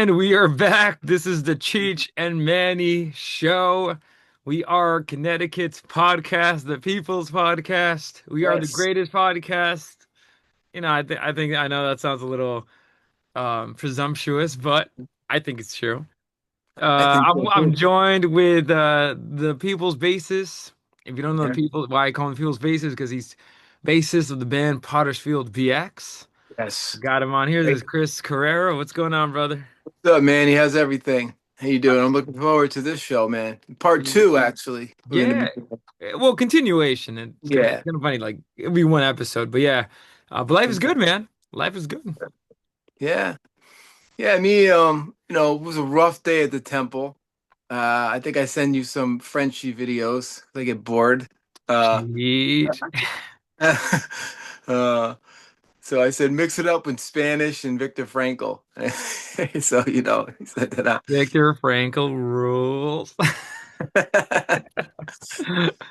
And we are back. This is the Cheech and Manny show. We are Connecticut's podcast, the People's Podcast. We are the Yes, greatest podcast. I think I know that sounds a little presumptuous, but I think it's true. I think so I'm too. joined with the People's Bassist. If you don't know the Yeah. people, why I call him People's Bassist, because he's bassist of the band Pottersfield VX. Yes. Got him on here. This Hey, is Chris Carrero. What's going on, brother? what's up, man? He has everything. How you doing? I'm looking forward to this show, man. Part two, actually. We're gonna Yeah. be. Well, continuation. And it's Yeah, kind of funny. Like it'll be one episode, but yeah. But life is good, man. Life is good. yeah, yeah. Me, it was a rough day at the temple. I think I send you some Frenchy videos. 'Cause I get bored. Uh, Cheat. uh, so I said mix it up with Spanish and Viktor Frankl. So he said that. Viktor Frankl rules.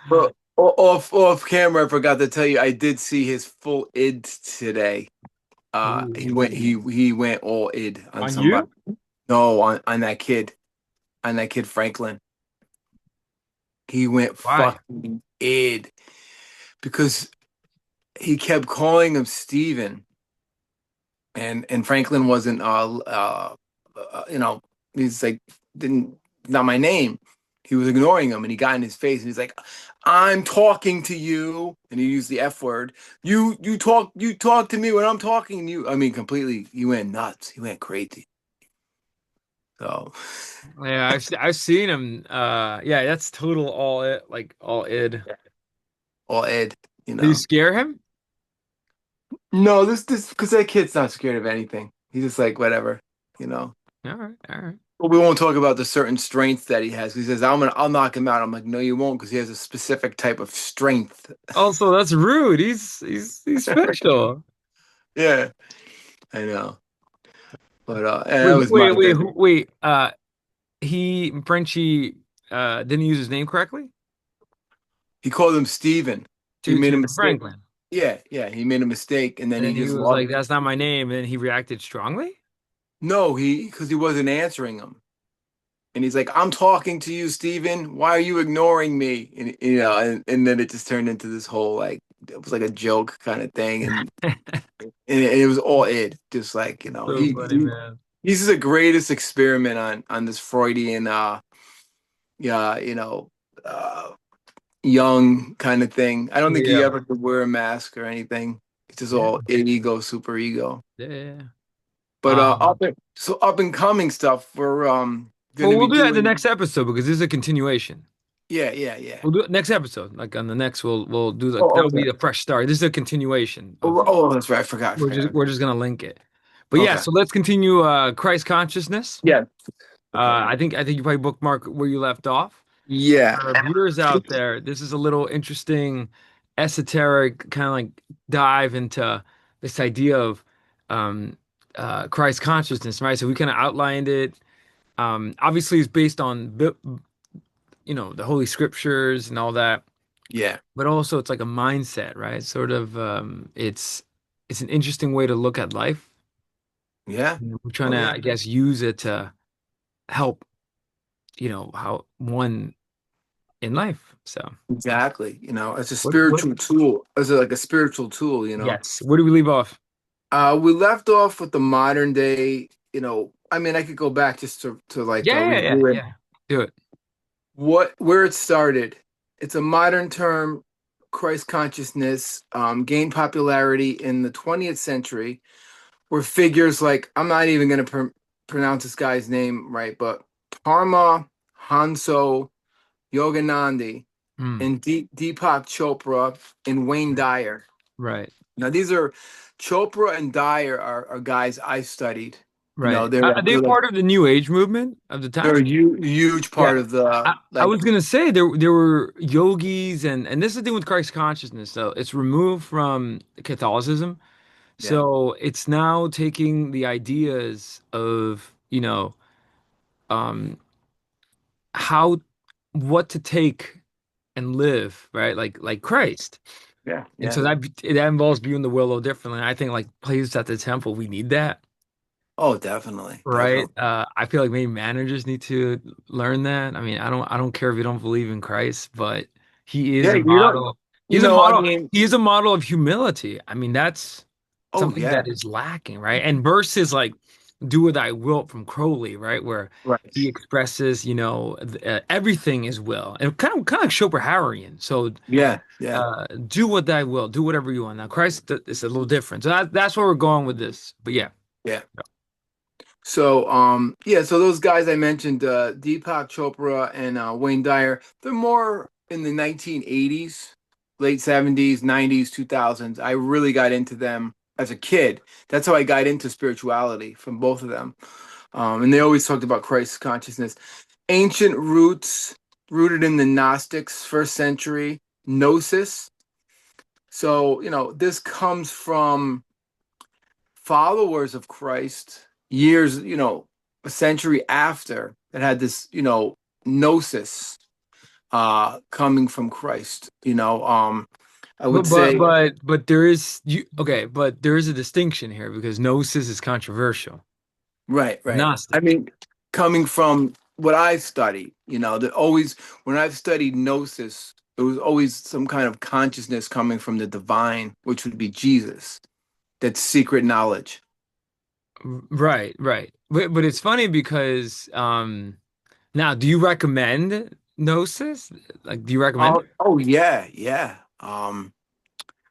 But off camera, I forgot to tell you, I did see his full id today. He went Ooh. he went all id on On somebody. you? No, on that kid Franklin. He went Why? fucking id because he kept calling him Steven, and Franklin wasn't you know he's like didn't not my name. He was ignoring him and he got in his face and he's like, I'm talking to you. And he used the F word. You talk to me when I'm talking to you. I mean, completely, he went nuts. He went crazy. So Yeah, I've seen him. Yeah, that's total all it like all id. all Ed, you Did you know. scare him? No, this because that kid's not scared of anything. He's just like whatever, you know. All right, all right. But we won't talk about the certain strengths that he has. He says, I'll knock him out. I'm like, no, you won't, because he has a specific type of strength. Also, that's rude. He's special. Yeah, I know. But and Wait, that was wait, my wait, bad. wait. Frenchie didn't use his name correctly He called him Steven. He made a to mistake. Franklin, Yeah, yeah, he made a mistake and then and he then he just was like, lost. "That's not my name," and then he reacted strongly. No, because he wasn't answering him. And he's like, I'm talking to you, Steven. Why are you ignoring me? And and then it just turned into this whole like it was like a joke kind of thing. And it was all Ed. Just like, So funny, man. he's the greatest experiment on this Freudian yeah, uh young kind of thing. I don't think he Yeah, ever could wear a mask or anything. It's just yeah, all ego, super ego. yeah. But up and coming stuff, we're Well, gonna we'll be do that in the doing. next episode because this is a continuation. Yeah, yeah, yeah. We'll do it next episode. Like on the next, we'll do Oh, that'll be okay. the fresh start. This is a continuation of Oh, that's right. I we're just forgot. we're just gonna link it. But yeah, Okay. so let's continue Christ consciousness. Yeah. Okay. I think you probably bookmark where you left off. Yeah. For our viewers out there, this is a little interesting, esoteric kind of like dive into this idea of um, Christ consciousness, right? So we kind of outlined it. Obviously, it's based on the Holy Scriptures and all that, Yeah. but also it's like a mindset, right? Sort of, it's an interesting way to look at life. Yeah. We're trying Oh to, yeah. I guess, use it to help, how one in life. So, Exactly. It's a what? spiritual tool. It's like a spiritual tool. Yes. Where do we leave off? We left off with the modern day, I mean, I could go back just to like Yeah, yeah, yeah, review it. yeah. Do it. Where it started. It's a modern term, Christ consciousness, gained popularity in the 20th century, where figures like I'm not even going to pronounce this guy's name right, but Parma Hanso Yoganandi Hmm. and Deepak Chopra and Wayne Dyer. Right. Now these are Chopra and Dyer are guys I studied. Right. They're Are they like part of the New Age movement of the they're time? a huge Yeah. part of the I like was gonna say there were yogis and this is the thing with Christ consciousness. So it's removed from Catholicism. yeah So it's now taking the ideas of, um, how what to take and live, right? Like Christ. yeah And so yeah that involves viewing the world a little differently. And I think like places at the temple, we need that. Oh, definitely, right? definitely. I feel like maybe managers need to learn that. I mean, I don't care if you don't believe in Christ, but he is Yeah, a you don't, model. you He's a know, I model. mean, He is a model of humility. I mean, that's oh something yeah, that is lacking, right? And versus like "Do What I Will" from Crowley, right, where right. he expresses, everything is will, and kind of like Schopenhauerian. So, Yeah, yeah, do what I will, do whatever you want. Now, Christ is a little different. So that's where we're going with this. But yeah. yeah. So, yeah, so those guys I mentioned, Deepak Chopra and Wayne Dyer, they're more in the 1980s, late 70s, 90s, 2000s. I really got into them as a kid. That's how I got into spirituality from both of them. And they always talked about Christ consciousness. Ancient roots rooted in the Gnostics, first century, Gnosis. So, this comes from followers of Christ years, a century after that had this, gnosis coming from Christ. I would say But there is you okay, but there is a distinction here because gnosis is controversial. right, right. I Gnostic. mean, coming from what I studied, that always when I've studied gnosis, it was always some kind of consciousness coming from the divine, which would be Jesus. That's secret knowledge. Right, right. But it's funny because now do you recommend gnosis? Like do you recommend Oh, it? oh yeah, yeah.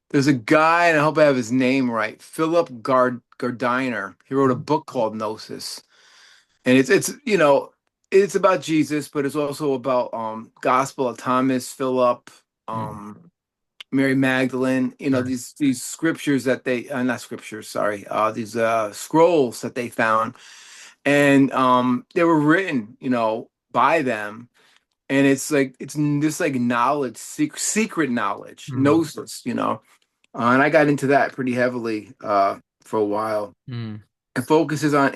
There's a guy, and I hope I have his name right, Philip Gardiner. He wrote a book called Gnosis, and it's about Jesus, but it's also about Gospel of Thomas, Philip, Mm, um, Mary Magdalene. right. These scriptures that they not scriptures, sorry, these scrolls that they found, and they were written, by them. And it's like it's this like knowledge, secret knowledge, Mm, gnosis, and I got into that pretty heavily for a while. mm. It focuses on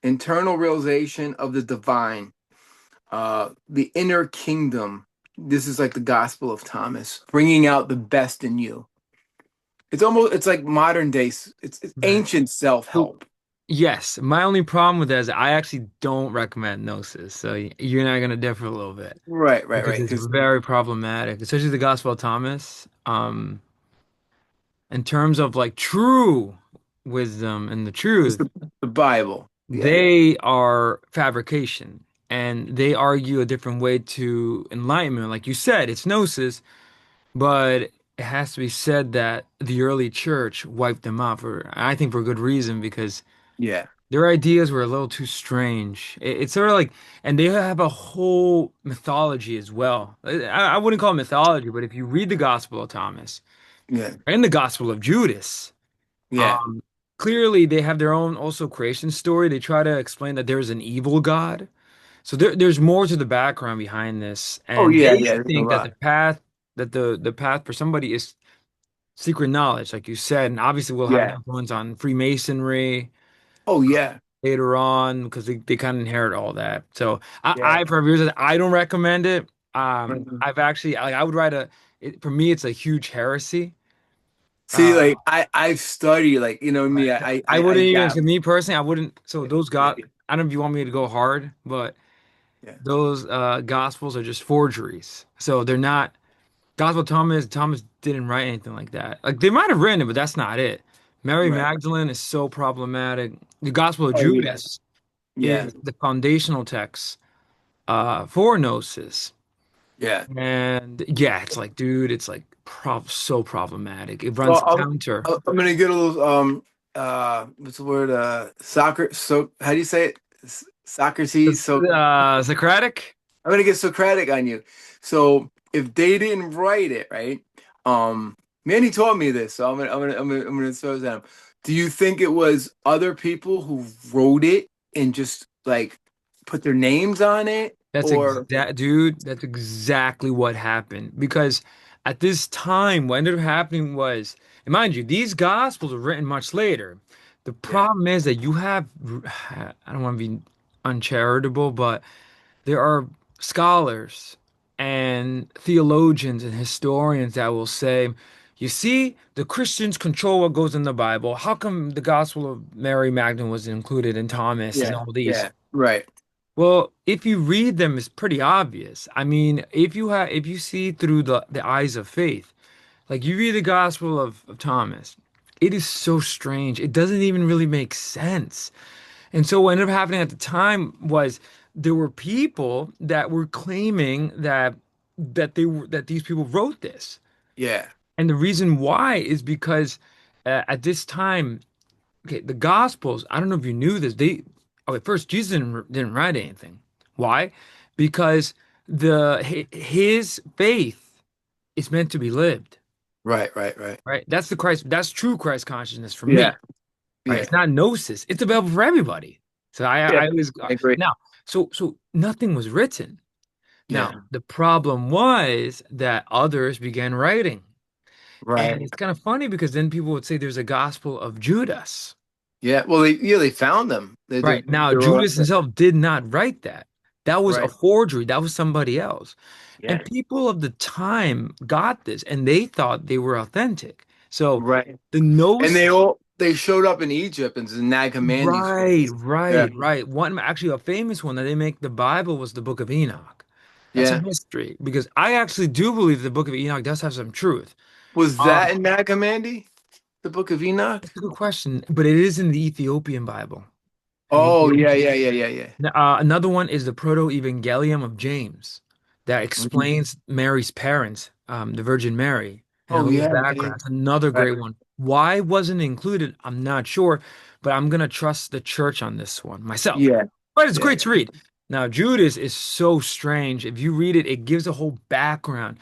internal realization of the divine, the inner kingdom. This is like the Gospel of Thomas, bringing out the best in you. It's like modern days. It's Right. ancient self So help. yes, my only problem with that is I actually don't recommend gnosis. So you're not gonna differ a little bit Right, right, because right. it's Because very problematic, especially the Gospel of Thomas. In terms of like true wisdom and the it's truth, the Bible. Yeah, they are fabrication and they argue a different way to enlightenment. Like you said, it's gnosis, but it has to be said that the early church wiped them out for, I think, for good reason because yeah, their ideas were a little too strange. It's sort of like, and they have a whole mythology as well. I wouldn't call it mythology, but if you read the Gospel of Thomas yeah, and the Gospel of Judas, yeah. Um, clearly they have their own also creation story. They try to explain that there's an evil God. So there's more to the background behind this, Oh and yeah, they yeah. There's a think that lot. the path for somebody is secret knowledge, like you said, and obviously we'll have an Yeah. influence on Freemasonry Oh yeah, later on because they kind of inherit all that. So yeah. for years I don't recommend it. Mhm. I've actually like I would write for me it's a huge heresy. See, Uh, like I've studied, like me, Right. I I wouldn't even, to dabble. me personally, I wouldn't. So Yeah, those yeah, got, I don't know if you want me to go hard, but yeah. those gospels are just forgeries. So they're not, Gospel of Thomas didn't write anything like that. Like they might have written it, but that's not it. Mary Right. Magdalene is so problematic. The Gospel of Oh yeah, Judas yeah, is the foundational text for Gnosis. yeah. And yeah, it's like, dude, it's like so problematic. It runs Well, counter. I'm gonna get a little what's the word? Soccer. So how do you say it? Socrates. So Socratic? I'm gonna get Socratic on you. So if they didn't write it, right? Manny taught me this, so I'm gonna throw this at him. Do you think it was other people who wrote it and just like put their names on it, or Dude, that's exactly what happened. Because at this time, what ended up happening was, and mind you, these gospels were written much later. The yeah, problem is that you have, I don't want to be uncharitable, but there are scholars and theologians and historians that will say, You see, the Christians control what goes in the Bible. How come the Gospel of Mary Magdalene was included in Thomas and Yeah, all these? yeah, right. Well, if you read them, it's pretty obvious. I mean, if you see through the eyes of faith, like you read the Gospel of Thomas, it is so strange. It doesn't even really make sense. And so what ended up happening at the time was there were people that were claiming that these people wrote this. Yeah, And the reason why is because at this time, okay, the Gospels, I don't know if you knew this, okay, first, Jesus didn't write anything. Why? Because his faith is meant to be lived, right, right, right. right? That's true Christ consciousness for Yeah, me, right? yeah, It's not gnosis. It's available for everybody. So yeah. I always, I agree. now, so nothing was written. Now, Yeah, the problem was that others began writing. And right. it's kind of funny because then people would say there's a gospel of Judas. Yeah. Well, they found them. Right. Now, They're all Judas himself did not write that. That was a right. forgery. That was somebody else. And Yeah, people of the time got this and they thought they were authentic. So right. the And nose, they showed up in Egypt and Nag Hammadi's right, face. Yeah, right. One, actually, a famous one that they make the Bible was the Book of Enoch. That's a yeah. mystery because I actually do believe the Book of Enoch does have some truth. Was Um, that in Nag Hammadi, the Book of Enoch? it's a good question, but it is in the Ethiopian Bible. And Oh, Ethiopia yeah, yeah, yeah, yeah, yeah. Another one is the Proto-Evangelium of James that Mhm. explains Mary's parents, the Virgin Mary, and a Oh, little yeah, yeah, yeah. background. It's another Right. great one. Why wasn't it included? I'm not sure, but I'm gonna trust the church on this one myself. Yeah, But it's yeah, great to read. Now, Judas is so strange. If you read it, it gives a whole background.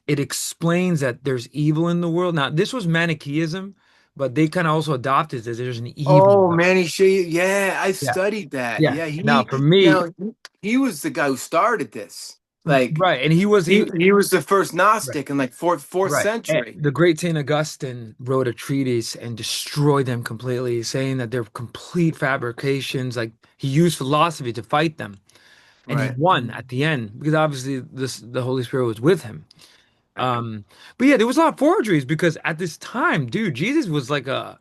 It explains that there's evil in the world. Now, this was Manichaeism, but they kind of also adopted that there's an evil oh, God. Manny Shea. Yeah, I Yeah, studied that. yeah. Yeah, Now, for me, he was the guy who started this. Like right, and he was the first right, Gnostic in like fourth right. century. The great Saint Augustine wrote a treatise and destroyed them completely, saying that they're complete fabrications. Like he used philosophy to fight them, and he Right. won at the end because obviously the Holy Spirit was with him. Right. But yeah, there was a lot of forgeries because at this time, dude, Jesus was like a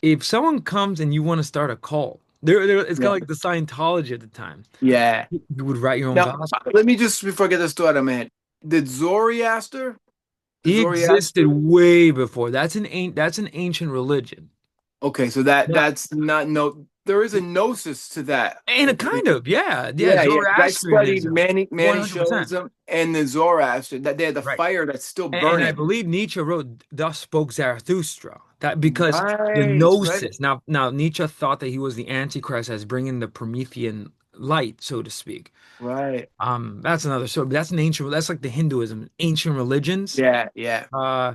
if someone comes and you want to start a cult, it's kind Yeah. of like the Scientology at the time. Yeah. You would write your own Now, gospel. let me just before I get this thought, man. Did He existed Zoroaster? way before. That's an ancient religion. Okay, so Now, that's not no. There is a gnosis to that. and a kind of, yeah, yeah, Yeah, yeah. I studied Zoroastrianism, Manny 100%. Showism and the Zoroaster. That they had the Right. fire that's still And I burning. believe Nietzsche wrote "Thus Spoke Zarathustra." That because the Right, right, gnosis. Now Nietzsche thought that he was the Antichrist as bringing the Promethean light, so to speak. right. That's another. So that's an ancient. That's like the Hinduism, ancient religions. Yeah, yeah, Uh,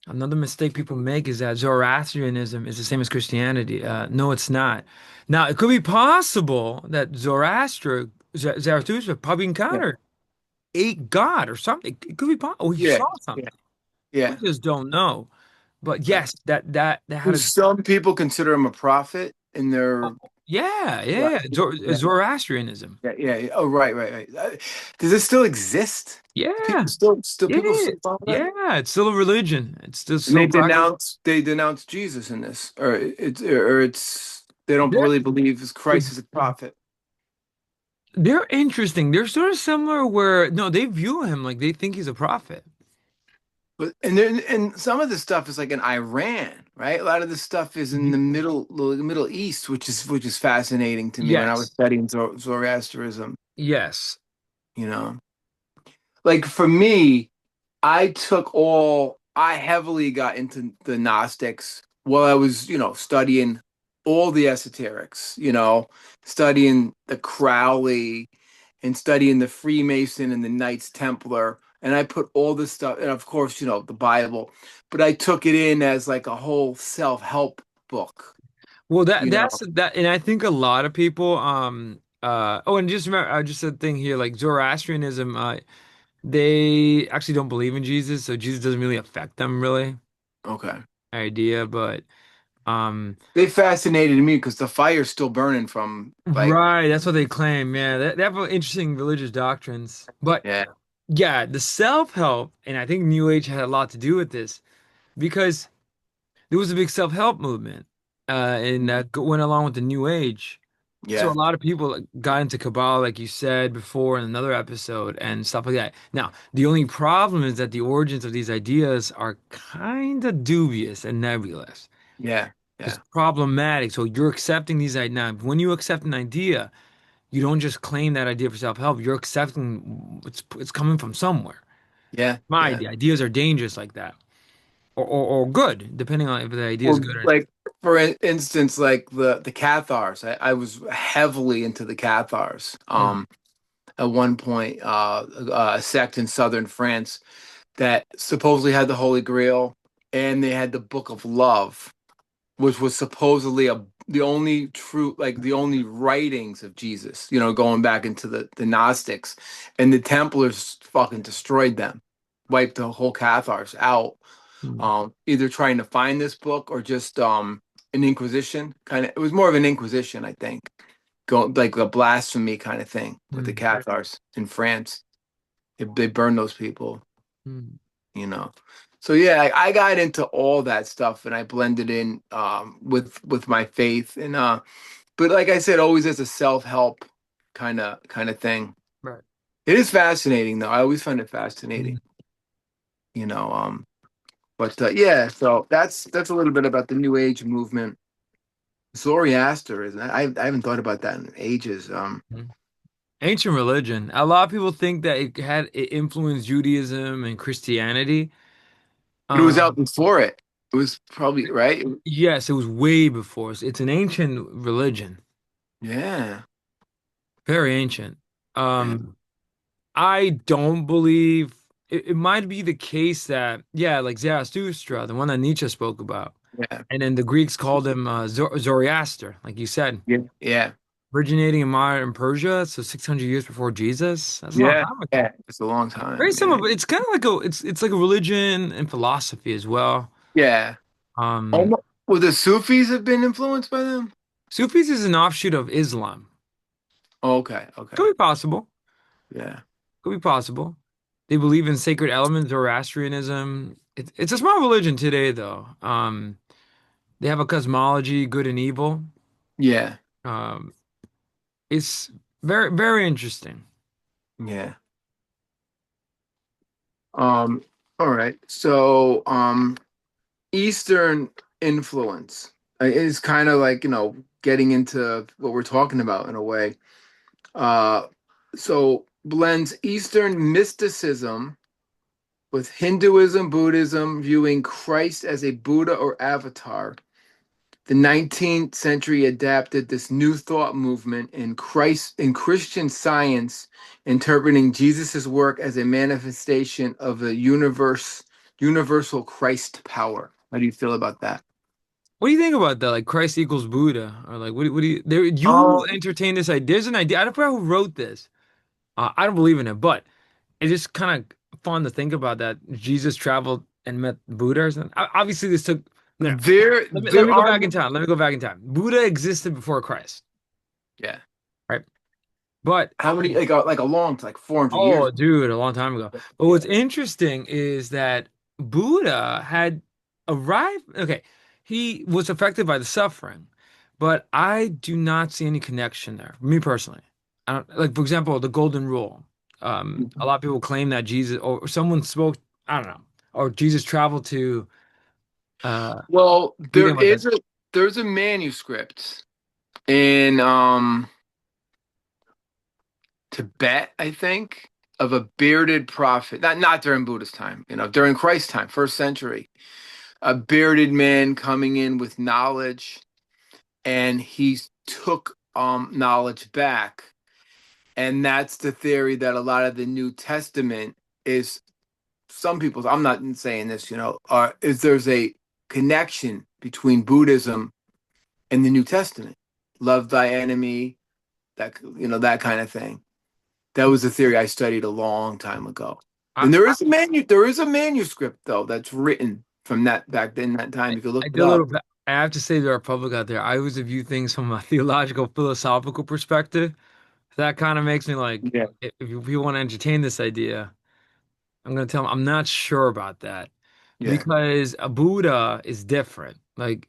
Another mistake people make is that Zoroastrianism is the same as Christianity. No, it's not. Now, it could be possible that Zarathustra probably yeah, encountered a god or something. It could be possible. Or he yeah, saw yeah, something. We yeah. just don't know. But Right. yes, that had a Some people consider him a prophet in oh, their yeah, right. yeah, Yeah, Zoroastrianism. yeah, yeah, yeah. Oh, right, right, right. Does it still exist? Yeah, People yeah, still follow that? yeah. It's still a religion. It's still And so practiced. they denounce Jesus in this, or it's they don't They're really believe as Christ is a prophet. they're interesting. They're sort of similar where no, they view him like they think he's a prophet. But and then and some of the stuff is like in Iran, right? A lot of this stuff is in the Middle East, which is fascinating to me when I was Yes, studying Zoroastrianism. yes. You know, like for me, I heavily got into the Gnostics while I was, studying all the esoterics, studying the Crowley and studying the Freemason and the Knights Templar. And I put all this stuff, and of course, the Bible, but I took it in as like a whole self-help book, Well, you know. and I think a lot of people, oh, and just remember, just a thing here, like Zoroastrianism, they actually don't believe in Jesus, so Jesus doesn't really affect them, really, Okay. idea, but, um, They fascinated me because the fire's still burning from like, right, that's what they claim, yeah, they have interesting religious doctrines, but yeah, yeah, the self-help, and I think New Age had a lot to do with this. because there was a big self-help movement, and that went along with the New Age. So a Yeah, lot of people like, got into Kabbalah, like you said before in another episode, and stuff like that. Now, the only problem is that the origins of these ideas are kind of dubious and nebulous. yeah, It's yeah, problematic. So you're accepting these ideas. Now, when you accept an idea, you don't just claim that idea for self-help. You're accepting it's coming from somewhere. yeah, My yeah. idea. Ideas are dangerous like that, or good, depending on if the idea is Well, good or. like for instance, like the Cathars. I was heavily into the Cathars. Mm, At one point, a sect in southern France that supposedly had the Holy Grail, and they had the Book of Love, which was supposedly the only true, like the only writings of Jesus, going back into the Gnostics, and the Templars fucking destroyed them, wiped the whole Cathars out, mm, either trying to find this book or just an Inquisition kind of. It was more of an Inquisition, I think, going like a blasphemy kind of thing with the mm, Cathars in France. They burned those people, mm, you know. So yeah, I got into all that stuff and I blended in with my faith and but like I said, always as a self-help kind of thing. right. It is fascinating though. I always find it Mm. fascinating, you know. But yeah, so that's a little bit about the New Age movement. Zoroaster, isn't it? I haven't thought about that in ages. Mm. Ancient religion. A lot of people think that it influenced Judaism and Christianity. But it was out Um, before it. It was probably right. yes, it was way before. It's an ancient religion, Yeah, very ancient. yeah, Um, I don't believe it might be the case that, yeah, like Zarathustra, the one that Nietzsche spoke about, yeah, and then the Greeks called him Zoroaster, like you said, yeah, yeah, originating in modern Persia, so 600 years before Jesus. That's a long yeah, time ago. yeah. It's a long Very time. similar, Yeah, but it's kind of like it's like a religion and philosophy as well. yeah. Um, Well, the Sufis have been influenced by them. Sufis is an offshoot of Islam. Oh, okay, okay, Could be possible. yeah, Could be possible. They believe in sacred elements, Zoroastrianism. It's a small religion today, though. They have a cosmology, good and evil. yeah, Um, it's very, very interesting. yeah. Um, all right. So, Eastern influence is kind of like, getting into what we're talking about in a way. Uh, so blends Eastern mysticism with Hinduism, Buddhism, viewing Christ as a Buddha or avatar. The 19th century adapted this new thought movement in Christian Science, interpreting Jesus' work as a manifestation of the universal Christ power. How do you feel about that? What do you think about that? Like Christ equals Buddha, or like what do you? There, you Um, entertain this idea. There's an idea. I don't know who wrote this. I don't believe in it, but it's just kind of fun to think about that Jesus traveled and met Buddha or something. Obviously, this took. No, there let there me go are back in time. Let me go back in time. Buddha existed before Christ, yeah. right? But How many like a long like 400 years. oh, dude, a long time ago. But what's Yeah. interesting is that Buddha had arrived. Okay, he was affected by the suffering, but I do not see any connection there. Me personally, I don't like. For example, the Golden Rule. A lot of people claim that Jesus or someone spoke. I don't know, or Jesus traveled to. Uh, Well, what do you think about that? there's a manuscript in Tibet, I think, of a bearded prophet. Not during Buddha's time, during Christ's time, first century. A bearded man coming in with knowledge, and he took knowledge back. And that's the theory that a lot of the New Testament is. Some people, I'm not saying this, is there's a connection between Buddhism and the New Testament. Love thy enemy, that kind of thing. That was a theory I studied a long time ago. I, And there is a manuscript though that's written from that back then that time. If you look I it did a little up. bit. I have to say to our public out there, I always view things from a theological, philosophical perspective. That kind of makes me like, Yeah. if you want to entertain this idea, I'm going to tell them I'm not sure about that. Yeah. because a Buddha is different. Like,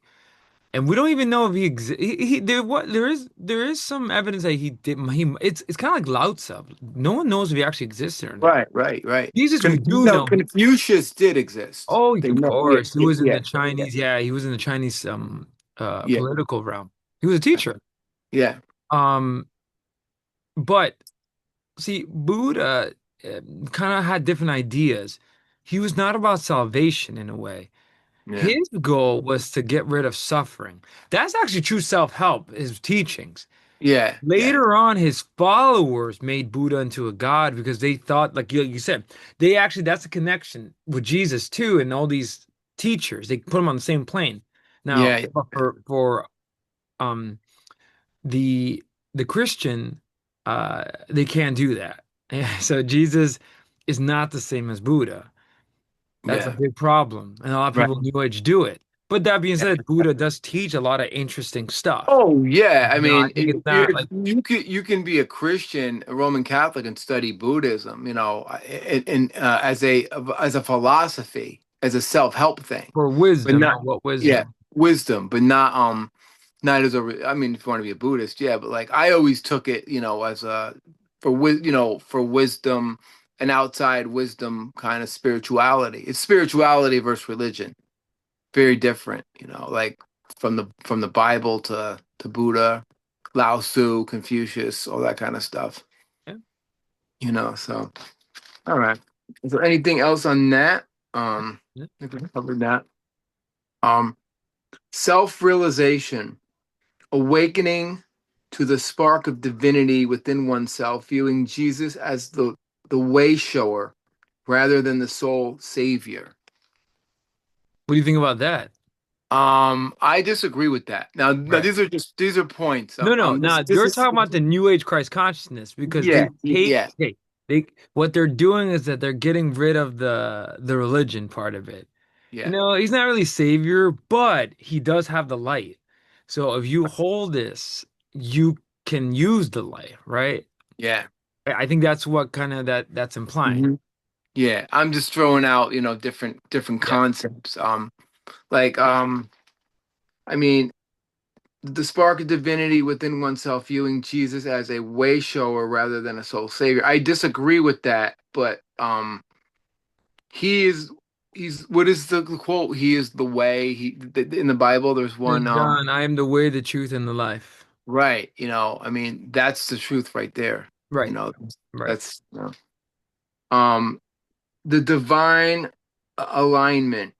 and we don't even know if he exists. There is some evidence that he did. It's kind of like Lao Tzu. No one knows if he actually existed or not. Right, right, right. Jesus, we do No, know. Confucius did exist. Oh, They of know. Yeah, course, he yeah, was in yeah, the Chinese. Yeah, he was in the Chinese yeah, political realm. He was a teacher. yeah, Um, but see, Buddha kind of had different ideas. He was not about salvation in a way. yeah, His goal was to get rid of suffering. That's actually true self-help, his teachings. yeah, yeah, Later on, his followers made Buddha into a god because they thought, like you said, they actually, that's a connection with Jesus too, and all these teachers. They put them on the same plane. Now, yeah, but for um the the Christian, they can't do that. So Jesus is not the same as Buddha. That's a yeah. big problem, and a lot of Right. people in New Age do it. But that being said, Buddha does teach a lot of interesting stuff. Oh yeah, I I mean, think it's not like you can be a Christian, a Roman Catholic, and study Buddhism, as a philosophy, as a self-help thing, for but wisdom, not but what yeah, wisdom? wisdom, but not as I mean, if you want to be a Buddhist, yeah, but like I always took it, as a for wisdom, an outside wisdom kind of spirituality. It's spirituality versus religion, very different, like from the Bible to Buddha, Lao Tzu, Confucius, all that kind of stuff, Yeah, So all right. Is there anything else on that? yeah. I think we covered that. Um, Self-realization, awakening to the spark of divinity within oneself, viewing Jesus as the way shower rather than the sole savior. What do you think about that? I disagree with that. Now Right. these are points. No, no. Now This you're is talking about the New Age Christ consciousness because yeah, they take yeah, hey, they what they're doing is that they're getting rid of the religion part of it. yeah, He's not really savior, but he does have the light. So if you hold this, you can use the light, right? yeah, I think that's what kind of that's implying. hmm yeah. I'm just throwing out, different Yeah. concepts. Like I mean, the spark of divinity within oneself, viewing Jesus as a way shower rather than a soul savior. I disagree with that, but he is he's what is the quote? He is the way. In the Bible, there's one And John, I am the way, the truth, and the life. right. I mean, that's the truth right there. You Right. know, Right. that's um the divine alignment,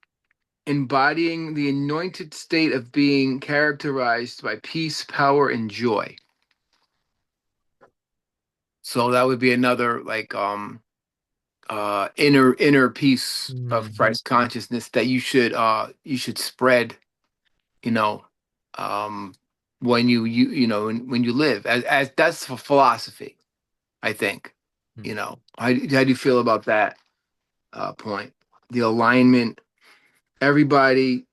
embodying the anointed state of being characterized by peace, power, and joy. So that would be another like inner peace of Hmm. Christ consciousness that you should spread, you know, um when when you live as that's for philosophy, I think. How do you feel about that point? The alignment, everybody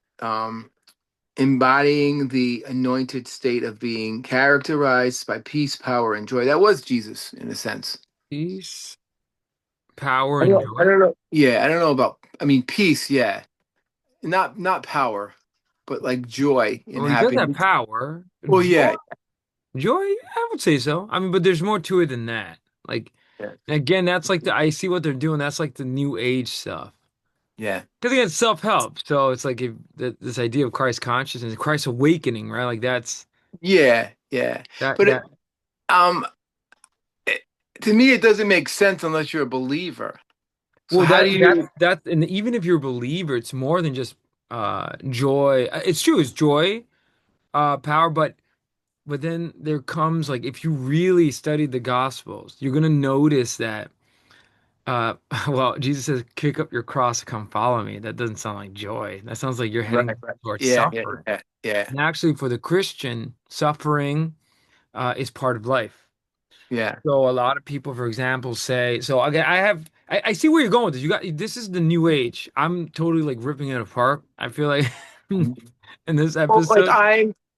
embodying the anointed state of being characterized by peace, power, and joy. That was Jesus in a sense. Peace, power, I and don't, I joy. don't know. Yeah, I don't know about. I mean, peace. Yeah, not power, but like joy and Well, he does have happiness. power. Well, Joy, yeah, joy, I would say so. I mean, but there's more to it than that. Like, yeah, again, that's like I see what they're doing. That's like the new age stuff. yeah, Because again, it's self-help. So it's like this idea of Christ consciousness, Christ awakening, right? Like yeah, yeah. that But that um, it, to me, it doesn't make sense unless you're a believer. So well how do you? that and even if you're a believer, it's more than just joy. It's true, it's joy, power, but then there comes like if you really study the Gospels, you're gonna notice that well, Jesus says, "Kick up your cross, come follow me." That doesn't sound like joy. That sounds like you're Right, heading right. towards Yeah, yeah, suffering. yeah, yeah, And actually, for the Christian, suffering is part of life. yeah. So a lot of people, for example, say, so again, I see where you're going with this. This is the new age. I'm totally like ripping it apart. I feel like in this Well, like episode,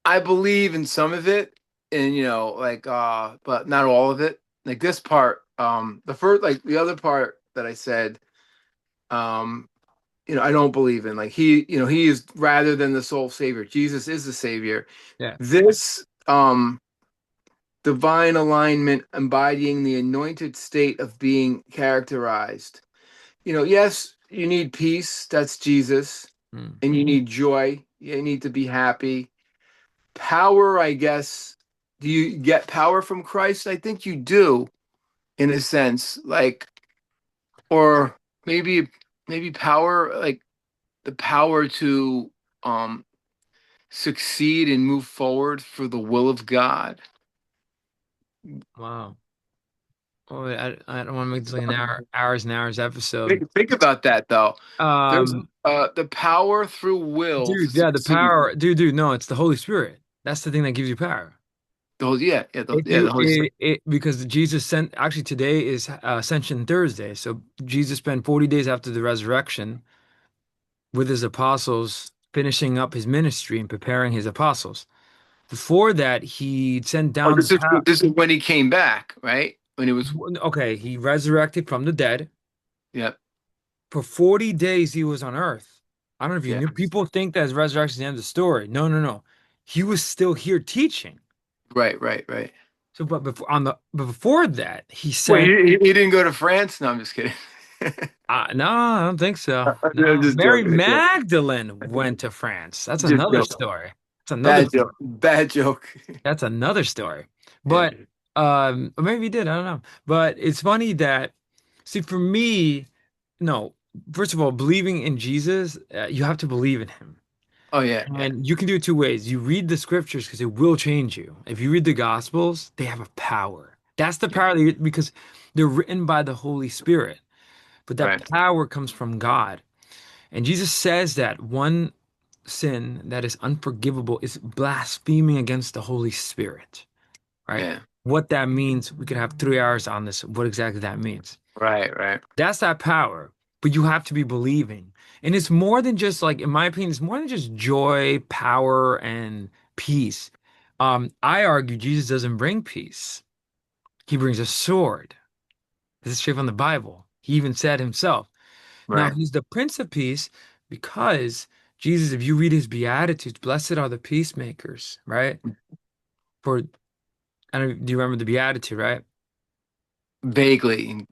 I believe in some of it, and like but not all of it. Like this part, the first, like the other part that I said, um I don't believe in. Like he is rather than the sole savior. Jesus is the savior. Yeah. This divine alignment embodying the anointed state of being characterized. Yes, you need peace, that's Jesus, Mm. and you need joy, you need to be happy. Power, I guess, do you get power from Christ? I think you do in a sense, like, or maybe power, like the power to um succeed and move forward for the will of God. Wow. Oh, I don't want to make this like an hours and hours episode. Think about that though. There's Um, the power through will to dude, yeah, the succeed. power, dude, no, it's the Holy Spirit. That's the thing that gives you power. If The you Holy Spirit. because Jesus sent actually today is Ascension Thursday, so Jesus spent 40 days after the resurrection with his apostles, finishing up his ministry and preparing his apostles. Before that, he sent Oh, down the power. this is when he came back, right? When he was, Okay, he resurrected from the dead. yeah, For 40 days, he was on earth. I don't know if you yeah, knew. People think that his resurrection is the end of the story. No, no, no. He was still here teaching. right. So, but before that, he Wait, sent. he didn't go to France? No, I'm just kidding. No, I don't think so. I'm No, just Mary joking. Magdalene went to France. That's Just another joking. story. That's another. Bad joke. That's another story. Yeah. But or maybe he did. I don't know. But it's funny that, see, for me, no. First of all, believing in Jesus, you have to believe in him. Oh yeah, And you can do it two ways. You read the scriptures because it will change you. If you read the Gospels, they have a power. That's the yeah. power because they're written by the Holy Spirit. But that Right, power comes from God. And Jesus says that one sin that is unforgivable is blaspheming against the Holy Spirit, right? yeah, What that means, we could have 3 hours on this, what exactly that means. right. That's that power, but you have to be believing. And it's more than just like, in my opinion, it's more than just joy, power, and peace. I argue Jesus doesn't bring peace. He brings a sword. This is straight from the Bible. He even said himself. Now, Right. he's the Prince of Peace because Jesus, if you read his Beatitudes, blessed are the peacemakers, right? For, I don't, do you remember the Beatitude, right? Vaguely.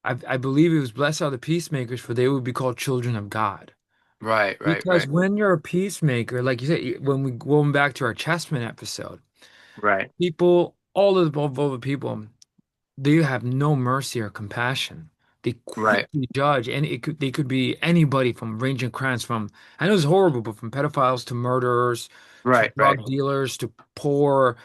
I believe it was blessed are the peacemakers, for they would be called children of God. Because Right, when you're a peacemaker, like you said, when we going back to our Chessman episode, right, people, all of the people, they have no mercy or compassion. They right, quickly judge, and they could be anybody from ranging crimes from, I know it's horrible, but from pedophiles to murderers to right. drug dealers to poor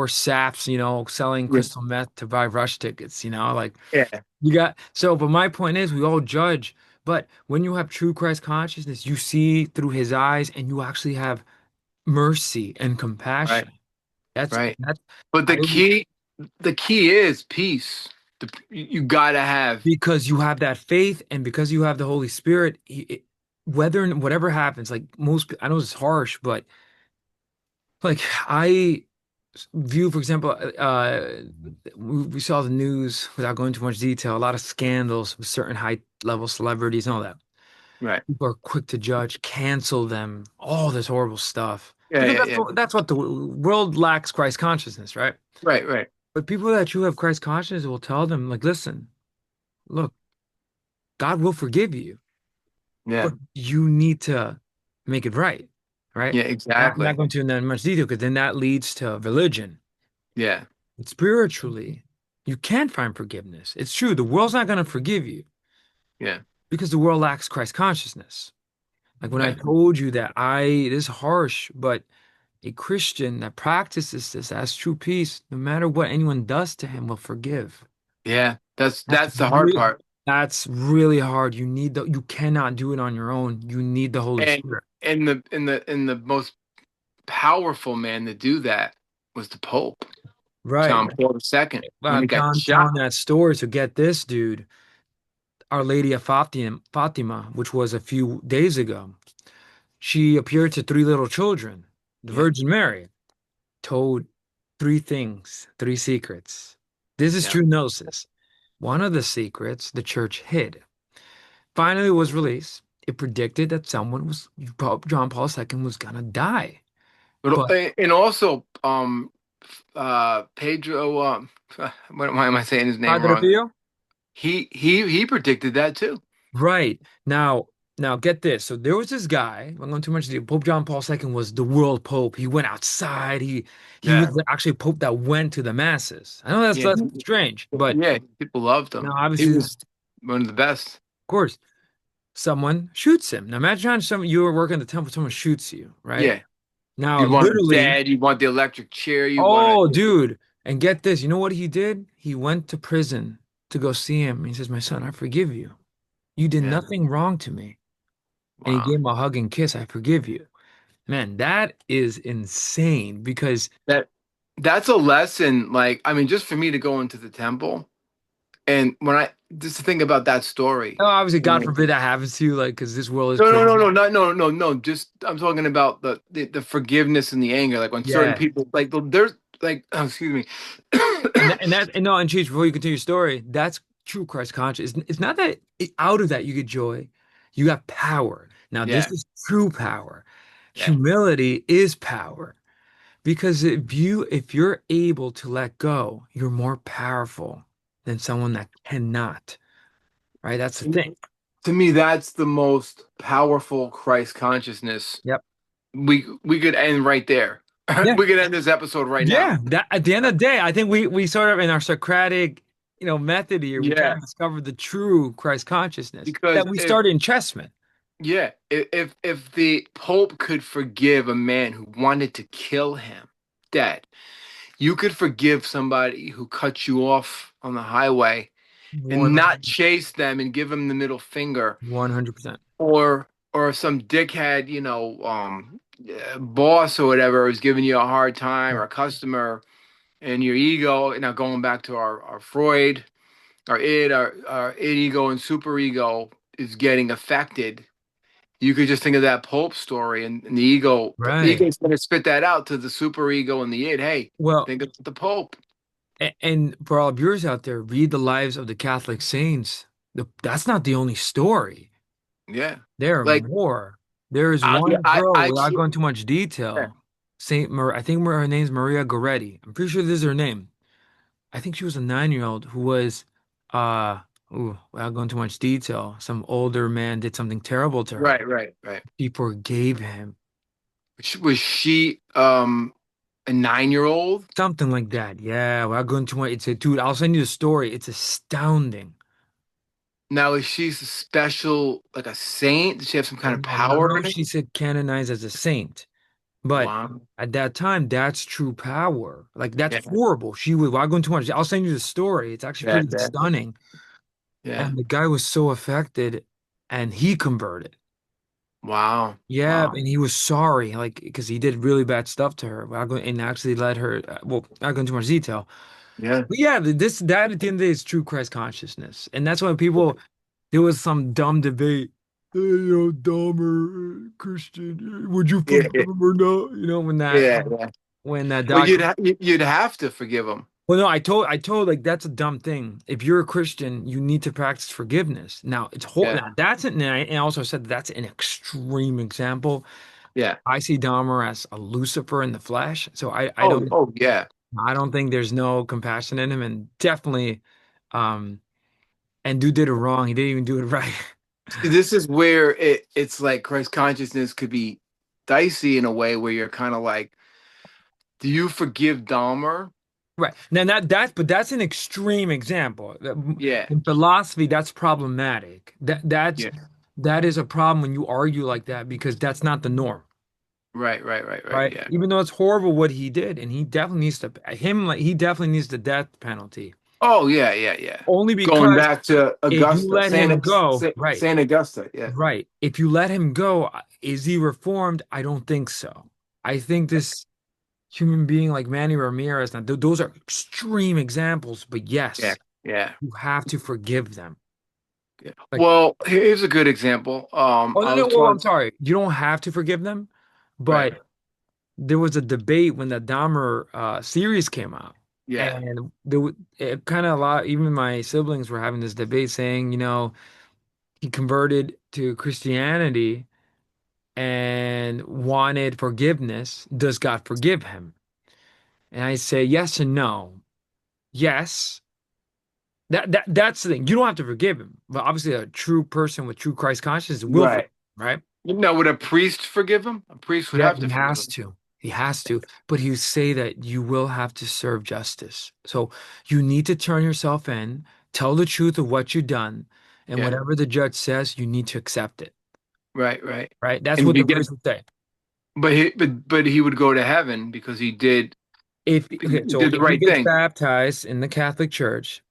saps, selling Yeah, crystal meth to buy rush tickets, like yeah, you got so, but my point is, we all judge. But when you have true Christ consciousness, you see through his eyes and you actually have mercy and right, compassion. That's right. that's But I the key is peace. You gotta have. because you have that faith and because you have the Holy Spirit, whether and whatever happens, like I know it's harsh, but like I view, for example, we saw the news without going into much detail, a lot of scandals with certain high level celebrities and all that. Right. People are quick to judge, cancel them, all this horrible stuff. Because Yeah. that's what the world lacks Christ consciousness, right? Right. But people that you have Christ consciousness will tell them, like, listen, look, God will forgive you, Yeah. but you need to make it right, right? Yeah, I'm not exactly. going to in that much detail because then that leads to religion. Yeah. But spiritually, you can find forgiveness. It's true, the world's not going to forgive you Yeah. because the world lacks Christ consciousness. Like when I Yeah. told you that this is harsh, but a Christian that practices this as true peace, no matter what anyone does to him, will forgive. Yeah. That's That's the hard part. that's really hard. You cannot do it on your own. You need the Holy And Spirit. the most powerful man to do that was the Pope, Right. John Paul II, when Well, he got telling shot. that story to get this dude, Our Lady of Fatima, which was a few days ago, she appeared to three little children. The Yeah. Virgin Mary told three things, three secrets. This is Yeah. true gnosis. One of the secrets the church hid. Finally, it was released. it predicted that someone was Pope John Paul II was gonna die. But But and also Pedro why am I saying his name Padre wrong? Pio? He predicted that too. Right. Now get this. So there was this guy, I'm going too much detail. Pope John Paul II was the world pope. He went outside. He was Yeah. actually a pope that went to the masses. I know that's Yeah. that's strange, but Yeah, people loved now him. He obviously, of was one of the best. course, someone shoots him. Now imagine you were working at the temple, someone shoots you, right? Yeah. Now You want him literally, dead, you want the electric chair, you want oh to dude, and get this, you know what he did? He went to prison to go see him. He says, "My son, I forgive you. You did yeah. nothing wrong to me." And he Wow. gave him a hug and kiss. I forgive you. Man, that is insane because That that's a lesson, like, I mean, just for me to go into the temple and when I just to think about that story. oh, obviously, God Like, forbid that happens to you, like, because this world is no, no, crazy. no, no, not no, no, no. Just I'm talking about the forgiveness and the anger. Like when certain Yeah. people like there's like oh, excuse me. And no, and Cheech, before you continue your story, that's true Christ conscious. It's not that out of that you get joy, you got power. Now, this Yeah, is true power. yeah. Humility is power because if you're able to let go, you're more powerful than someone that cannot, right? That's the thing. To me, that's the most powerful Christ consciousness. Yep. We could end right there. Yeah. We could end this episode right now. Yeah, that at the end of the day, I think we sort of in our Socratic, method here, we kind Yeah, of discovered the true Christ consciousness that because we if started in Chessman. yeah, if the Pope could forgive a man who wanted to kill him dead, you could forgive somebody who cut you off on the highway and not 100, chase them and give them the middle finger 100%. or some dickhead, boss or whatever is giving you a hard time or Yeah. a customer and your ego. Now going back to our Freud, our id ego and super ego is getting affected. You could just think of that Pope story and the Right. ego's going to spit that out to the super ego and the id. Hey, Well, think of the Pope. and for all viewers out there, read the lives of the Catholic saints. That's not the only story. Yeah. There are Like, more. There is yeah, one girl, I without can't. going too much detail, I think her name's Maria Goretti. I'm pretty sure this is her name. I think she was a 9-year-old who was, uh, without going too much detail, some older man did something terrible to her. Right, right, right. She forgave him. Was she a 9-year-old? Something like that. Yeah, without going too much. Dude, I'll send you the story. It's astounding. Now is she special, like a saint? Does she have some kind of And power now in it? she's canonized as a saint. But Wow. at that time, that's true power. Like, that's Yeah, horrible. Without going too much, I'll send you the story. It's actually yeah, pretty yeah, stunning. yeah. And the guy was so affected and he converted. Wow, Yeah, wow. and he was sorry, like, because he did really bad stuff to her. And actually led her, well, not going too much detail. Yeah, But yeah, that at the end of the day is true Christ consciousness. And that's when there was some dumb debate. Hey, Dahmer, Christian, would you yeah, forgive yeah, him or not? yeah, yeah. When that Well, doc. you'd have to forgive him. Well, no, I told like that's a dumb thing. If you're a Christian, you need to practice forgiveness. Now it's whole. Yeah, Now that's it. And I also said that's an extreme example. yeah. I see Dahmer as a Lucifer in the flesh, so Oh, oh, yeah. I don't think there's no compassion in him, and definitely, um, and dude did it wrong. He didn't even do it right. See, this is where it's like Christ consciousness could be dicey in a way where you're kind of like, do you forgive Dahmer? Right. Now but that's an extreme example. Yeah, In philosophy, that's problematic. yeah. That is a problem when you argue like that because that's not the norm. Right, right, right, right. Right? Yeah. Even though it's horrible what he did, and he definitely needs to him like he definitely needs the death penalty. Oh, yeah, yeah, yeah. Only Going because back to if you Augusta, let him go, right, Saint Augusta. Yeah. right. If you let him go, is he reformed? I don't think so. I think this human being like Manny Ramirez, now those are extreme examples, but Yeah, yes, yeah, you have to forgive them. yeah. Like, Well, here's a good example. oh no, I no, was well, I'm talking. sorry. You don't have to forgive them, Right. but there was a debate when the Dahmer series came out, Yeah. and it kind of a lot. Even my siblings were having this debate, saying, he converted. to Christianity and wanted forgiveness, does God forgive him? And I say yes and no. Yes. That's the thing. You don't have to forgive him, but obviously a true person with true Christ consciousness will forgive, Right. him, right? Now, would a priest forgive him? A priest would Yeah, have he to forgive has him. to. He has to. But you say that you will have to serve justice. So you need to turn yourself in, tell the truth of what you've done, and Yeah. whatever the judge says, you need to accept it. Right. Right. Right? That's And if what he the gets, priest would say. but he would go to heaven because If he okay, so did the if he right gets thing. baptized in the Catholic Church,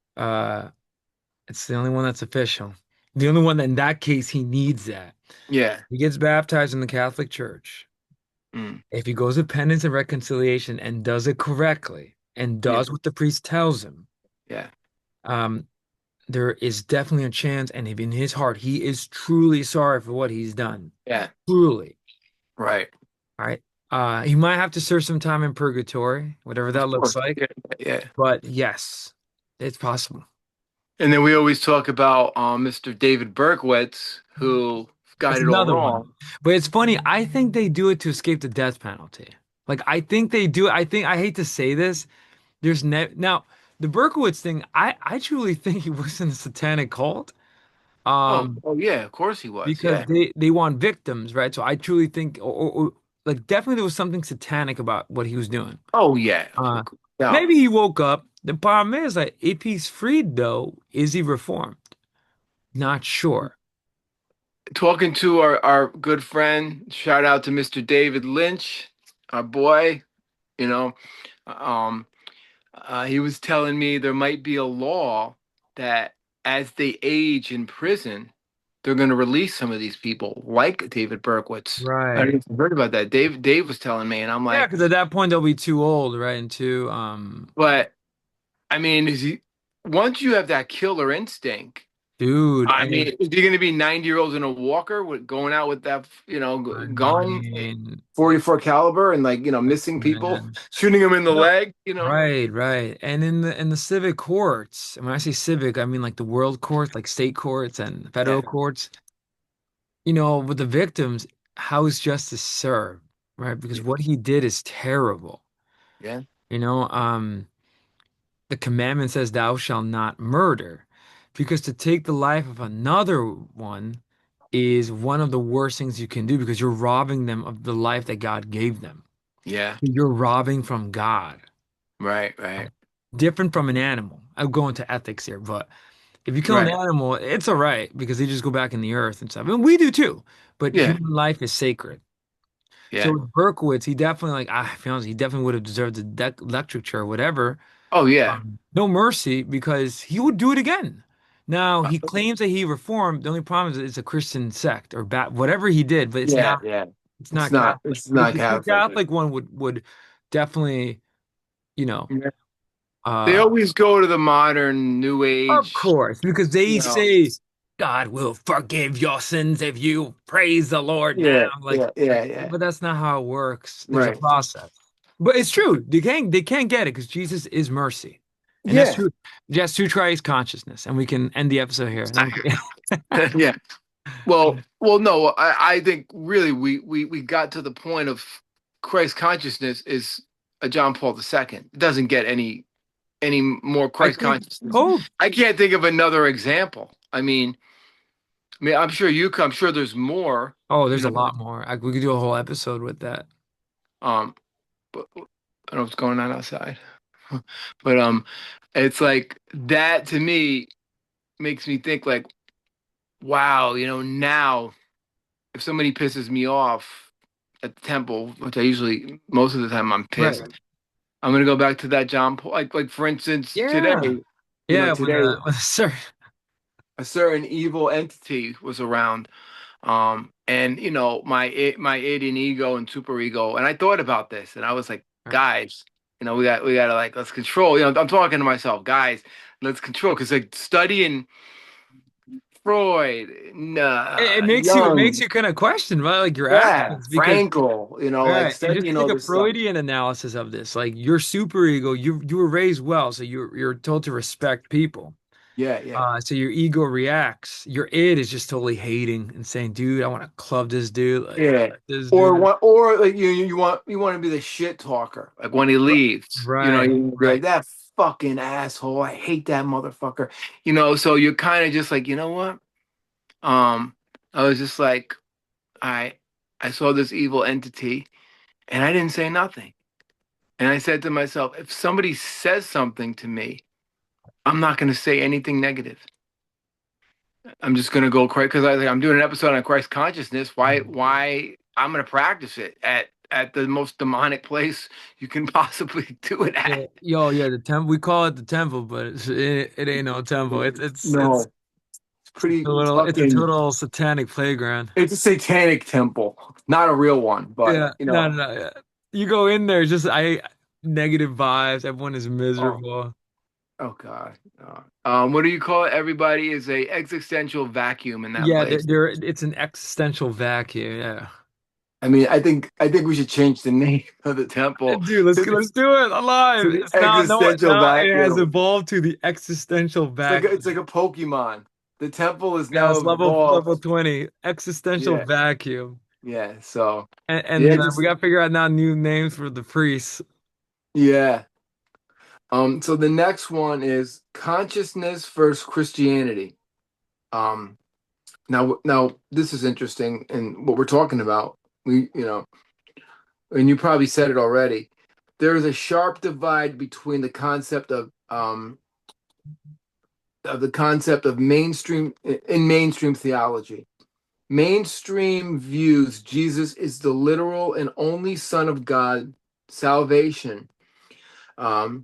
it's the only one that's official. The only one that in that case he needs that. Yeah. He gets baptized in the Catholic Church. Mm. If he goes to penance and reconciliation and does it correctly and Yeah. does what the priest tells him, Yeah. um, there is definitely a chance. And if in his heart he is truly sorry for what he's done, Yeah. truly, Right. all right, he might have to serve some time in purgatory, whatever Of that looks course. like. Yeah. Yeah. But yes, it's possible. And then we always talk about Mr. David Berkowitz, who got That's it all another one. wrong. But it's funny. I think they do it to escape the death penalty. Like I think they do. I think I hate to say this. There's ne now the Berkowitz thing. I truly think he was in a satanic cult. Oh, Um, oh yeah, of course he was. because Yeah. they want victims, right? So I truly think, or like definitely there was something satanic about what he was doing. Oh yeah. Uh, No. maybe he woke up. The problem is like if he's freed though, is he reformed? Not sure. Talking to our good friend, shout out to Mr. David Lynch, our boy, you know, um, he was telling me there might be a law that as they age in prison, they're going to release some of these people, like David Berkowitz. I don't know Right. if you heard about that. Dave was telling me, and I'm Yeah, like, because at that point they'll be too old, right? And too but I mean, once you have that killer instinct, dude, I mean, and is he going to be 90-year-olds in a walker with going out with that, I gun, mean, 44 caliber, and like, missing people, man. shooting them in the No. leg? Right, right. And in the civic courts, and when I say civic, I mean like the world courts, like state courts and federal Yeah, courts, with the victims, how is justice served, right? Because yeah, what he did is terrible. yeah, You know, the commandment says thou shalt not murder. Because to take the life of another one is one of the worst things you can do because you're robbing them of the life that God gave them. yeah. You're robbing from God. Right, right, Different from an animal. I'm going to ethics here, but if you kill an right. animal, it's all right because they just go back in the earth and stuff. And we do too. But Yeah, human life is sacred. So yeah. with Berkowitz, he definitely to be honest, he definitely would have deserved the electric chair or whatever. Oh, yeah. No mercy because he would do it again. Now he claims that he reformed. The only problem is it's a Christian sect or whatever he did, but it's Yeah, not. yeah. It's not Catholic. It's But not the true Catholic. Catholic one would definitely, you know, Yeah. They uh, always go to the modern new of age, course, because they you know. say God will forgive your sins if you praise the Lord now. Yeah, Like, yeah, yeah, yeah. but that's not how it works. There's a Right. process. But it's true. They can't get it because Jesus is mercy. And that's Yeah. true. Just true Christ consciousness. And we can end the episode here. No, Yeah. Well, no, I think really we got to the point of Christ consciousness is a John Paul II. It doesn't get any more I Christ think consciousness. Pope. I can't think of another example. I mean, I'm sure there's more, Oh, you there's a know. lot more. We could do a whole episode with that. Um, but I don't know what's going on outside. But it's like that to me makes me think like, wow, now if somebody pisses me off at the temple, which I usually most of the time I'm Right. pissed, I'm gonna go back to that John Paul. Like for instance, Yeah. today, Yeah. When today sir. a certain evil entity was around. And my alien ego and super ego, and I thought about this, and I was like, guys, we gotta like let's control. I'm talking to myself, guys, let's control, because like studying Freud, It makes you Jung, kind of question, right? Like your yeah, actions because Frankel, like right. And just studying take all a this stuff. Freudian analysis of this. Like your superego, you were raised well, so you're told to respect people. Yeah, yeah. So your ego reacts. Your id is just totally hating and saying, "Dude, I want to club this dude. Like Yeah. this Or dude." one, or like you want to be the shit talker. Like when he leaves, Right, you be like right. that fucking asshole. I hate that motherfucker. So you're kind of just like, you know what? Um, I was just like, I I saw this evil entity and I didn't say nothing. And I said to myself, if somebody says something to me, I'm not going to say anything negative. I'm just going to go crazy because I'm doing an episode on Christ consciousness. Why I'm going to practice it at the most demonic place you can possibly do it Yeah. at. Yo, yeah, the temple. We call it the temple, but it ain't no temple. It's No, it's pretty a little. It's a fucking. total satanic playground. It's a satanic temple, not a real one, but Yeah, no, no, no. Yeah. You go in there, it's just I negative vibes. Everyone is Oh, miserable. oh God. What do you call it? Everybody is a existential vacuum in that Yeah, place. it's an existential vacuum. Yeah. I mean, I think we should change the name of the temple Dude, to the, let's do it to alive. the It's now no existential now it has vacuum. evolved to the existential It's like vacuum. a Pokemon. The temple is Yeah, now it's level evolved. 20, existential Yeah, vacuum. yeah. So And yeah, we just gotta figure out now new names for the priests. yeah. So the next one is consciousness versus Christianity. Um, now this is interesting, and what we're talking about. And you probably said it already. There is a sharp divide between the concept of mainstream theology. Mainstream views Jesus is the literal and only Son of God. Salvation um,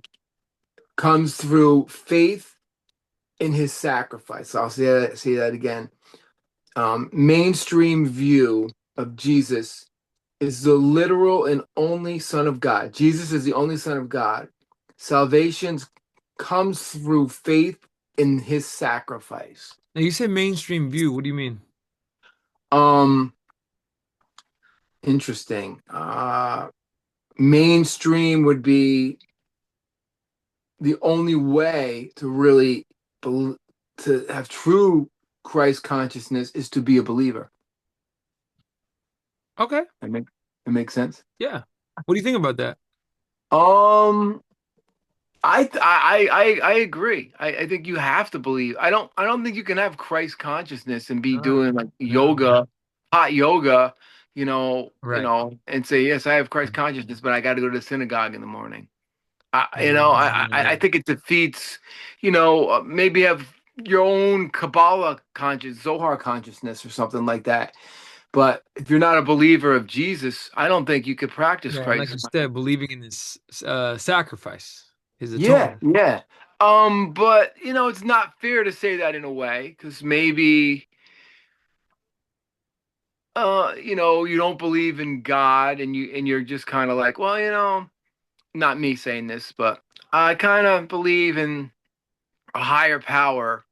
comes through faith in his sacrifice. I'll say that again. Mainstream view of Jesus is the literal and only Son of God. Jesus is the only Son of God. Salvation comes through faith in his sacrifice. Now you say mainstream view. What do you mean? Um, Interesting. Mainstream would be the only way to really to have true Christ consciousness is to be a believer. Okay. That makes sense. Yeah. What do you think about that? Um, I agree. I think you have to believe. I don't think you can have Christ consciousness and be No, doing like no. hot yoga, Right. and say yes, I have Christ consciousness, but I got to go to the synagogue in the morning. I Yeah. think it defeats, maybe have your own Kabbalah conscious, Zohar consciousness or something like that. But if you're not a believer of Jesus, I don't think you could practice Right. And like Christ. you said, believing in his sacrifice, his Yeah, atonement. yeah. But it's not fair to say that in a way, because maybe you don't believe in God and you're just kind of like, well, not me saying this, but I kind of believe in a higher power,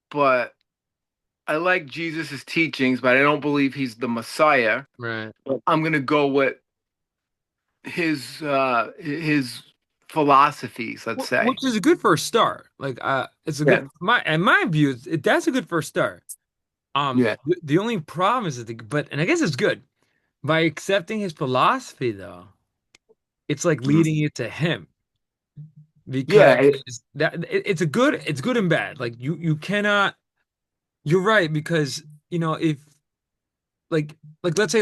but I like Jesus's teachings, but I don't believe he's the Messiah. Right. I'm gonna go with his philosophies, let's say. Which is a good first start. Like, it's a good Yeah, my and my view is that's a good first start. yeah. The only problem is that and I guess it's good by accepting his philosophy though. It's like Mhm. leading you to him because Yeah, it's it's good and bad. Like you cannot. You're right because if like let's say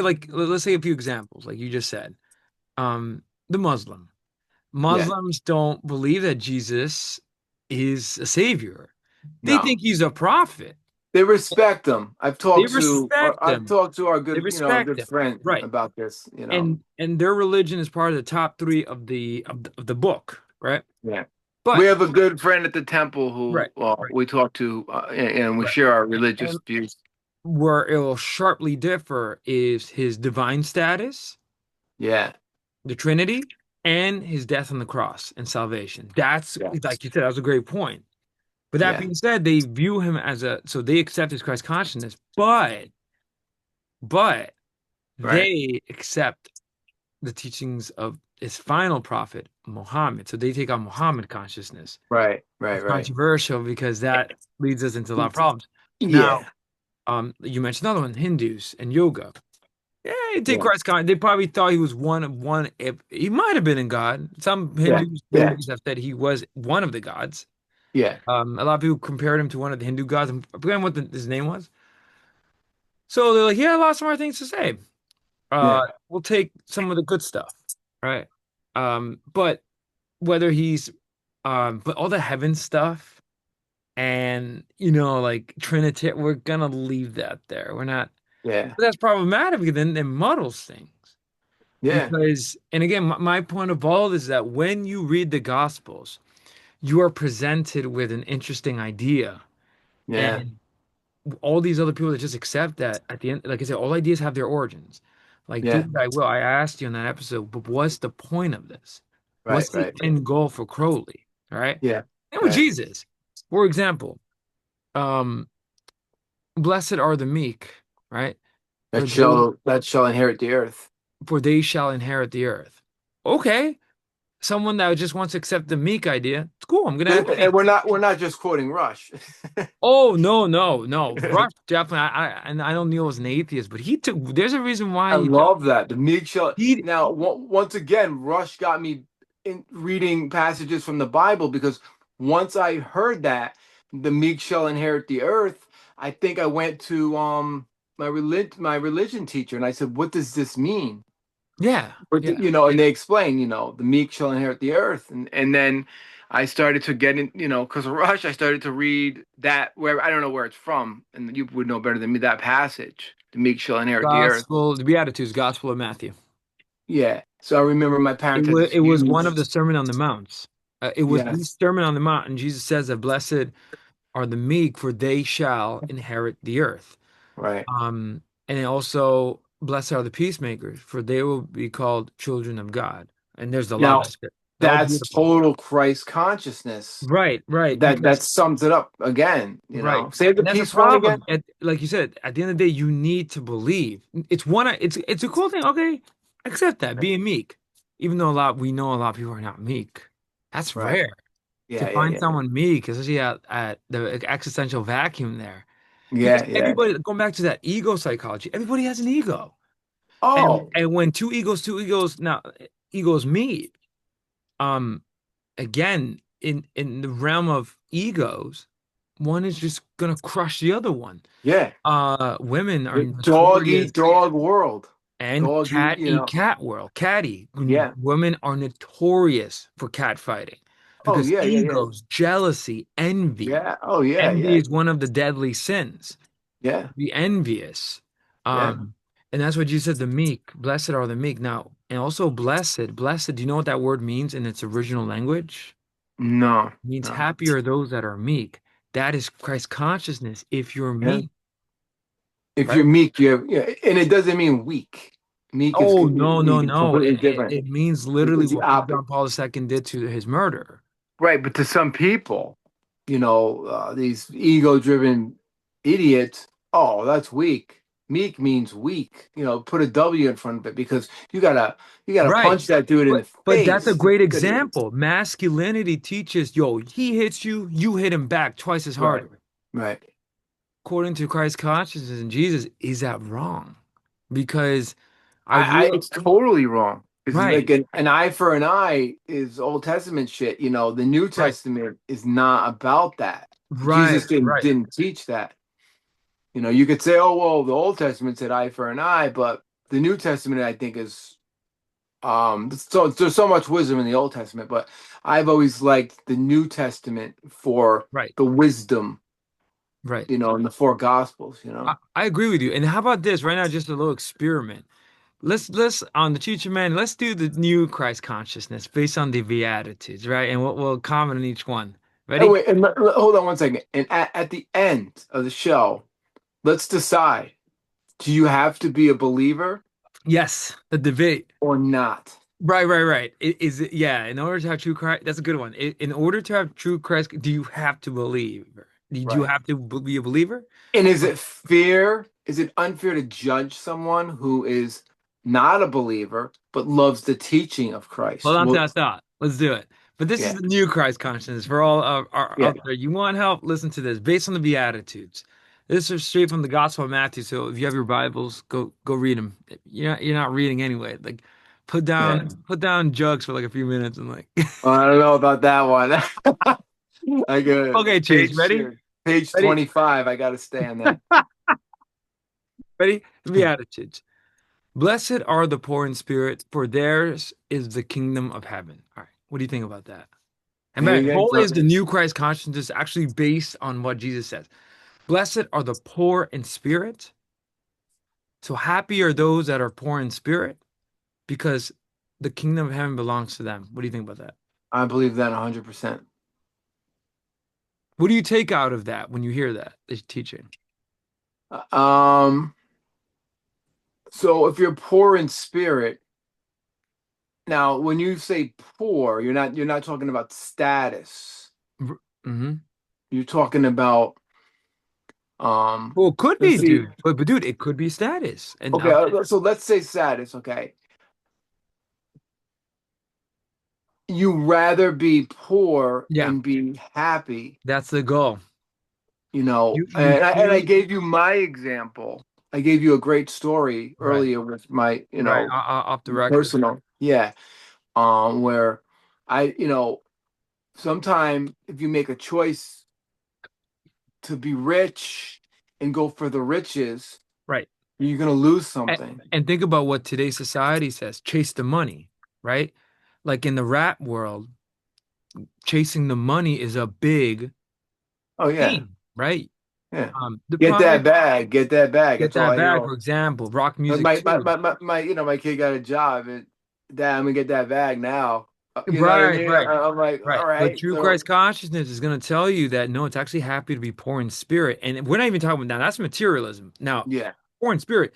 a few examples like you just said. The yeah. Muslims don't believe that Jesus is a savior. They No. think he's a prophet. They respect him. They respect I've him. talked to our They respect good him. friend Right. about this. And their religion is part of the top three of the book, right? Yeah. We But have a good friend at the temple right, who right, we talk to, and we right. share our religious And views. where it will sharply differ is his divine status, Yeah. the Trinity, and his death on the cross and salvation. That's Yeah. like you said, that was a great point. But that Yeah. being said, they view him as so they accept his Christ consciousness, but Right. they accept the teachings of his final prophet, Muhammad. So they take on Muhammad consciousness. Right, right, It's right. controversial because that leads us into a lot of problems. Now, Yeah, you mentioned another one, Hindus and yoga. Yeah, you take yeah, Christ con. They probably thought he was one of one. If he might have been in God. Some yeah, Hindus, yeah, Buddhists have said he was one of the gods. yeah, A lot of people compared him to one of the Hindu gods. I forget what his name was. So they're like, yeah, a lot of smart things to say. yeah, We'll take some of the good stuff, right? But whether he's, but all the heaven stuff and like Trinity, we're gonna leave that there. We're not. yeah, But that's problematic because then it muddles things. yeah, Because, and again, my point of all this is that when you read the Gospels, you are presented with an interesting idea, yeah, and all these other people that just accept that at the end, like I said, all ideas have their origins. Like, do yeah. what I will. I asked you in that episode, but what's the point of this? Right, What's the right. end goal for Crowley? All right. Yeah, And with right. Jesus, for example, um, blessed are the meek, right? For they That shall inherit the earth. for they shall inherit the earth. Okay. Someone that just wants to accept the meek idea, it's cool. I'm gonna have And faith. we're not just quoting Rush. Oh no, no, no. Rush definitely. And I don't Neil was an atheist, but he took. There's a reason why I he took. love that. The meek shall. He Now, once again, Rush got me in reading passages from the Bible because once I heard that the meek shall inherit the earth, I think I went to my religion teacher and I said, "What does this mean?" Yeah, yeah. And they explain, the meek shall inherit the earth, and then I started to get in, because of Rush, I started to read that where I don't know where it's from, and you would know better than me that passage, the meek shall inherit the earth. Gospel, the Beatitudes, Gospel of Matthew. Yeah. So I remember my It parents had was this it was one huge, of the Sermon on the Mounts. It was the yes, Sermon on the Mount, and Jesus says that blessed are the meek, for they shall inherit the earth. right. And also blessed are the peacemakers, for they will be called children of God. And there's a lot of Now, script. They're all that's beautiful. total Christ consciousness. Right, right. That Because sums it up again, right. Say the And that's a peace one again. problem. Like you said, at the end of the day, you need to believe. It's a cool thing. Okay, accept that. Being meek. Even though we know a lot of people are not meek. That's Right. rare. To Yeah, yeah, find yeah. someone meek, especially at the existential vacuum there. Because Yeah, yeah. everybody, going back to that ego psychology, everybody has an ego. And Oh, and when two egos meet, um, again, in the realm of egos, one is just gonna crush the other one. yeah. Women are The dog eat notorious, dog world. and Dog eat, cat eat cat world. Catty. yeah. Women are notorious for cat fighting Oh, because yeah, yeah, yeah. egos, jealousy, envy. Yeah. Oh, yeah, Envy yeah. is one of the deadly sins. Yeah. Be envious. Yeah. And that's what you said, the meek. Blessed are the meek. Now, and also blessed, do you know what that word means in its original language? No, It means no. happy are those that are meek. That is Christ consciousness if you're Yeah. meek, If right? you're meek, yeah, and it doesn't mean weak. Meek is Oh, no, no, no. completely It, different. it means literally It's the what opposite. John Paul II did to his murderer. Right, but to some people, these ego-driven idiots, oh, that's weak. Meek means weak. Put a W in front of it because you gotta Right. punch that dude in the But that's a face. great example. Masculinity teaches, yo, he hits you, you hit him back twice as Right, hard. right. According to Christ's consciousness and Jesus, is that wrong? Because I real It's totally wrong. It's like right, an eye for an eye is Old Testament shit. The New right, Testament is not about that. right, Jesus didn't right, didn't teach that. You could say, oh well, the Old Testament said eye for an eye, but the New Testament, I think, is so there's so much wisdom in the Old Testament, but I've always liked the New Testament for right, the wisdom, right. in the four Gospels. I agree with you. And how about this right now? Just a little experiment. Let's on the future man. Let's do the new Christ consciousness based on the Beatitudes, right? And we'll comment on each one. Oh Ready? wait, and hold on one second. And at the end of the show, let's decide. Do you have to be a believer Yes, the debate. or not? Right, right, right. Is it, yeah, in order to have true Christ, that's a good one. In order to have true Christ, do you have to believe? Do you Right. have to be a believer? And is it fair? Is it unfair to judge someone who is not a believer, but loves the teaching of Hold Christ. on to Well, that thought. Let's do it. But this is yeah, the new Christ consciousness for all our yeah. out there. You want help? Listen to this. Based on the Beatitudes. This is straight from the Gospel of Matthew. So if you have your Bibles, go read them. You're not reading anyway. Like Yeah. put down jugs for like a few minutes and like Well, I don't know about that one. I got okay, Cheech, ready? page Ready? 25. I got to stay on that. Ready? The Beatitudes. Blessed are the poor in spirit, for theirs is the kingdom of heaven. All right. What do you think about that? And Maybe man, again. whole is the new Christ consciousness actually based on what Jesus says. Blessed are the poor in spirit. So happy are those that are poor in spirit because the kingdom of heaven belongs to them. What do you think about that? I believe that 100%. What do you take out of that when you hear that, this teaching? Um, so if you're poor in spirit, now when you say poor, you're not talking about status. Mm-hmm. You're talking about Well, it could let's be, see. dude. But dude, it could be status. And Okay, so let's say status, okay. You rather be poor yeah, and be happy, that's the goal. You and I choose gave you my example. I gave you a great story right, earlier with my, right, off the record. personal, yeah, where sometime if you make a choice to be rich and go for the riches, Right. you're gonna lose And, something. and think about what today's society says, chase the money, right? Like in the rap world, chasing the money is a big Oh yeah, thing, right? yeah. The Get problem that is bag, get that bag. get That's all that I bag, hear. for example, rock But music my too. my kid got a job and dad, I'm gonna get that bag now. You know what I Right, mean? right, I'm like, right. all But right. true So Christ consciousness is going to tell you that no, it's actually happy to be poor in spirit. And we're not even talking about now, that's materialism. Now, yeah, poor in spirit.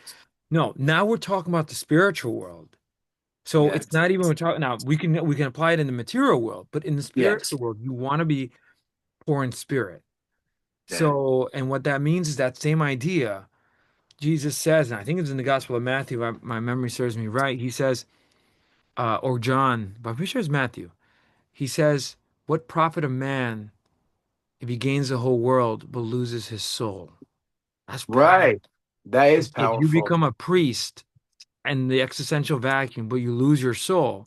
No, now we're talking about the spiritual world. So yeah, it's not even we're talking now, we can apply it in the material world, but in the yeah, spiritual world, you want to be poor in spirit. yeah. So, and what that means is that same idea. Jesus says, and I think it's in the Gospel of Matthew, if my memory serves me right. He says, or John, but I'm pretty sure it's Matthew. He says, "What profit a man if he gains the whole world but loses his soul?" That's powerful. Right. That is If you powerful. become a priest and the existential vacuum, but you lose your soul,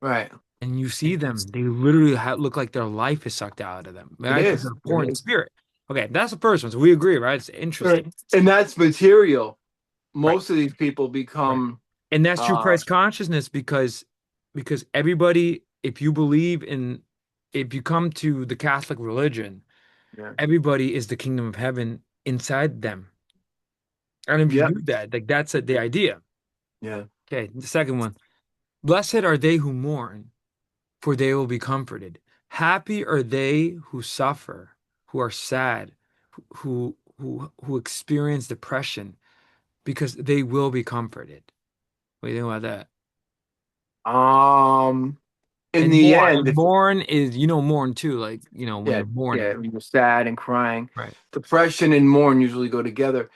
Right. and you see them, they literally look like their life is sucked out of them, It right? Because is. they're It poor in is. spirit. Okay, that's the first one. So we agree, right? It's interesting. Right. And that's material. Right. Most of these people Right. become And that's true uh Christ consciousness because everybody, if you believe in, if you come to the Catholic religion, yeah. everybody is the kingdom of heaven inside them. And if you Yep. knew that, like that's the idea. Yeah. Okay, the second one. Blessed are they who mourn, for they will be comforted. Happy are they who suffer, who are sad, who experience depression, because they will be comforted. What do you think about that? Um in And the mourn, end, and if mourn is, mourn too, like, when yeah, you're yeah, mourning. when you're sad and crying, Right. depression and mourn usually go together.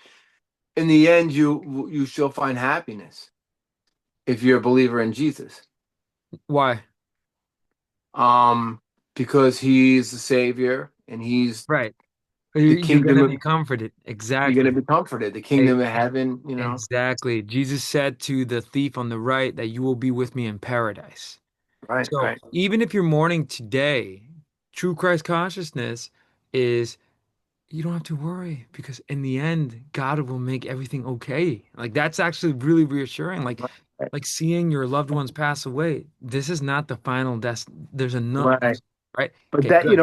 In the end, you shall find happiness if you're a believer in Jesus. Why? Um, because he's the savior and he's Right. the You're kingdom gonna of, be comforted. you're gonna Exactly. be comforted, the E- kingdom of heaven. Exactly. Jesus said to the thief on the right that you will be with me in paradise. Right, So right. even if you're mourning today, true Christ consciousness is you don't have to worry because in the end, God will make everything okay. Like that's actually really reassuring. Like seeing your loved ones pass away. This is not the final there's another, Right. right? But Okay, that, good.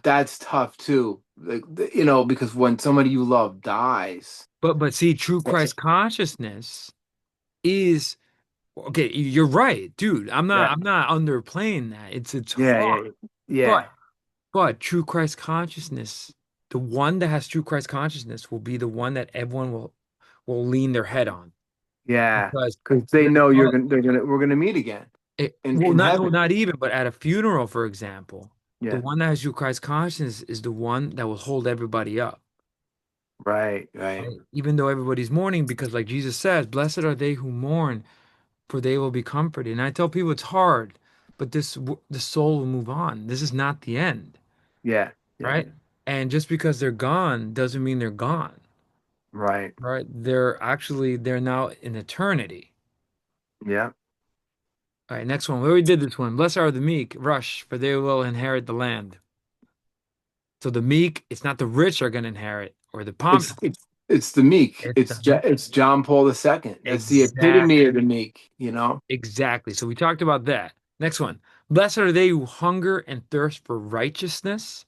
that's tough too. Like, because when somebody you love dies. But see, true Christ consciousness is okay, you're right, dude. I'm not Yeah. I'm not underplaying that. It's Yeah, hard. yeah, yeah. But but true Christ consciousness, the one that has true Christ consciousness will be the one that everyone will lean their head on Yeah. because Because they because know we're gonna meet again in not no, heaven. not even, but at a funeral, for example, the Yeah. one that has true Christ consciousness is the one that will hold everybody up. Right, right. Right? Even though everybody's mourning, because like Jesus says, blessed are they who mourn, for they will be comforted. And I tell people it's hard, but the soul will move on. This is not the end, Yeah, yeah, right? And just because they're gone doesn't mean they're gone, right. right? They're now in eternity. Yeah. All right, next one. We already did this one. Blessed are the meek, rush, for they will inherit the land. So the meek, it's not the rich are going to inherit or the It's pompous. it's it's the meek. It's the meek. It's John Paul II. That's the epitome of Exactly. the meek, you know? Exactly. So we talked about that. Next one. Blessed are they who hunger and thirst for righteousness,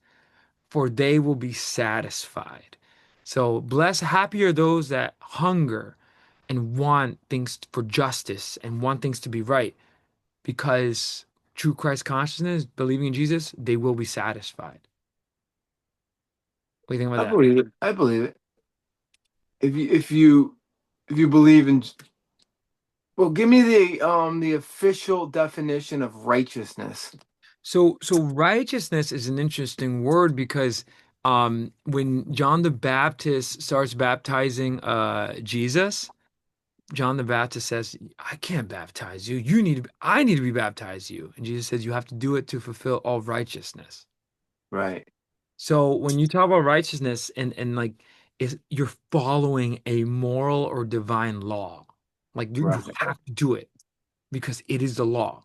for they will be satisfied. So blessed, happy are those that hunger and want things for justice and want things to be right, because true Christ consciousness, believing in Jesus, they will be satisfied. What do you think I about that? believe it. I believe it. If you believe in, well, give me the official definition of righteousness. So righteousness is an interesting word because when John the Baptist starts baptizing Jesus, John the Baptist says, "I can't baptize you. I need to be baptized you." And Jesus says, "You have to do it to fulfill all righteousness." Right. So when you talk about righteousness and like is you're following a moral or divine law. Like you Right. have to do it because it is the law.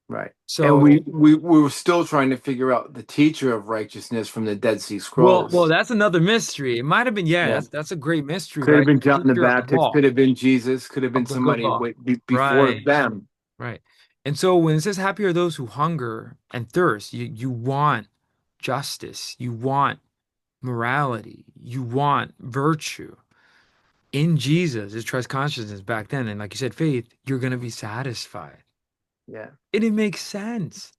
Right. And So we were still trying to figure out the teacher of righteousness from the Dead Sea well, Scrolls. that's another mystery. It might have been, yeah, Yeah. that's a great mystery, Could have right? been The John the teacher of the Baptist, law, could have been Jesus, could have been of the good somebody law. before Right, them. right. And so when it says happy are those who hunger and thirst, you want justice, you want morality, you want virtue. In Jesus, is trust consciousness back then. And like you said, faith, you're gonna be satisfied. Yeah. And it makes sense.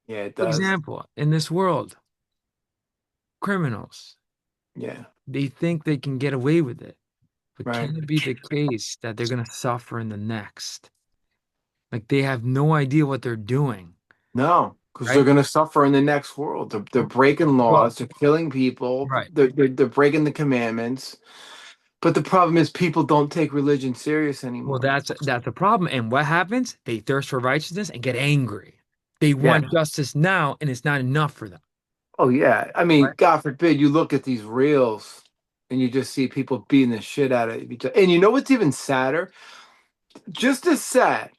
Yeah, it For does. example, in this world, criminals, Yeah. they think they can get away with it. But Right. can it be the case that they're going to suffer in the next? Like they have no idea what they're doing, No, because they're right? going to suffer in the next world. They're breaking Well, laws, they're killing people, right. they're breaking the commandments. But the problem is people don't take religion serious Well, anymore. that's a problem. And what happens? They thirst for righteousness and get angry. They Yeah. want justice now, and it's not enough for them, Oh, yeah. I mean, right? God forbid you look at these reels and you just see people beating the shit out of each other. And you know what's even sadder? Just as sad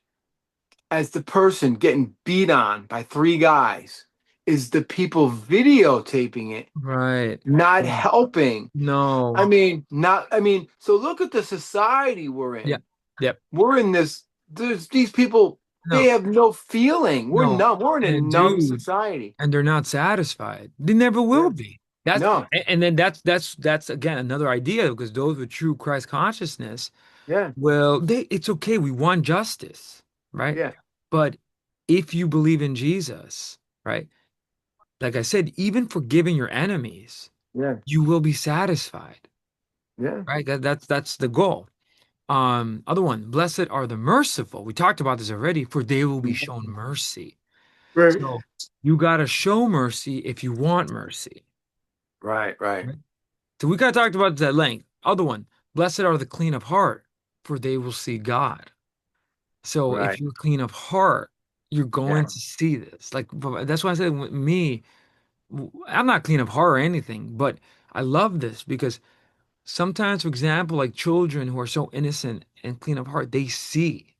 as the person getting beat on by three guys is the people videotaping it, Right. not Yeah. helping. No. I mean, so look at the society we're Yeah. in. Yep. We're in this, there's these people, they No. have no feeling. We're No. numb. We're in a And numb dude, society. and they're not satisfied. They never will Yeah. be. That's No. and then that's again another idea because those with true Christ consciousness. Yeah. Well, it's okay. We want justice, right? Yeah. But if you believe in Jesus, right? Like I said, even forgiving your enemies, Yeah. you will be satisfied, Yeah. right? That's the goal. Other one, blessed are the merciful. We talked about this already, for they will be shown mercy. Right. So you gotta show mercy if you want mercy. Right. Right. Right? So we kind of talked about that length. Other one, blessed are the clean of heart, for they will see God. So if Right. you're clean of heart, you're Yeah. going to see this. Like that's why I said with me, I'm not clean of heart or anything, but I love this because sometimes, for example, like children who are so innocent and clean of heart, they see.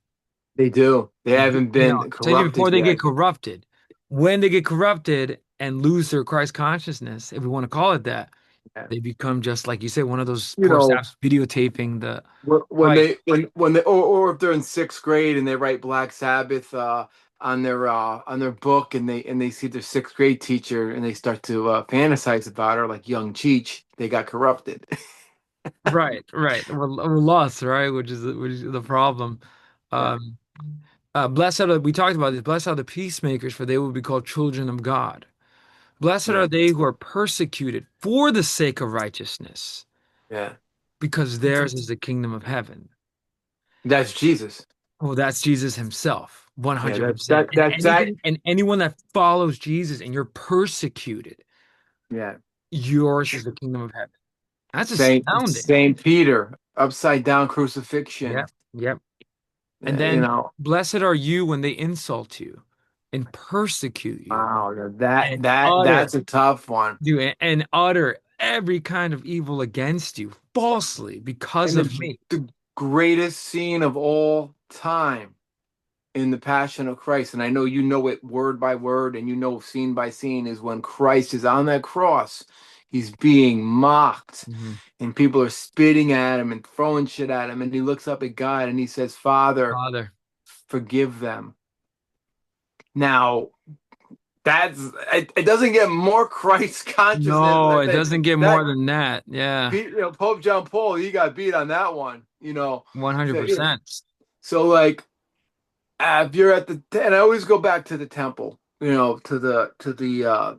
They do. They haven't Now, been tell you before corrupted they get yet. corrupted. When they get corrupted and lose their Christ consciousness, if we want to call it that, Yeah. they become just like you said, one of those You poor know, saps videotaping the when fight. they or if they're in sixth grade and they write Black Sabbath on their book and they see their sixth grade teacher and they start to fantasize about her like young Cheech, they got corrupted. Right, right. We're lost, right? Which is the problem. Yeah, Um, blessed are we talked about this. Blessed are the peacemakers, for they will be called children of God. Blessed yeah, are they who are persecuted for the sake of righteousness, yeah. because theirs is the kingdom of heaven. That's Jesus. Oh, that's Jesus himself, Yeah, 100%. And that. anyone that follows Jesus and you're persecuted, Yeah, yours is the kingdom of heaven. That's astounding. Saint Peter, upside down crucifixion. Yep. Yep. And then You know, blessed are you when they insult you and persecute you wow, and utter, that's a tough one. and utter every kind of evil against you falsely because And of me. the greatest scene of all time in the Passion of Christ, and I know you know it word by word and you know scene by scene, is when Christ is on that cross. He's being mocked, Mhm. and people are spitting at him and throwing shit at him. And he looks up at God and he says, Father, Father. forgive them. Now, that's it doesn't get more Christ consciousness No, it than doesn't get more that. than that. Yeah. Pope John Paul, he got beat on that one. So, 100%. so like if you're at the, and I always go back to the temple, to the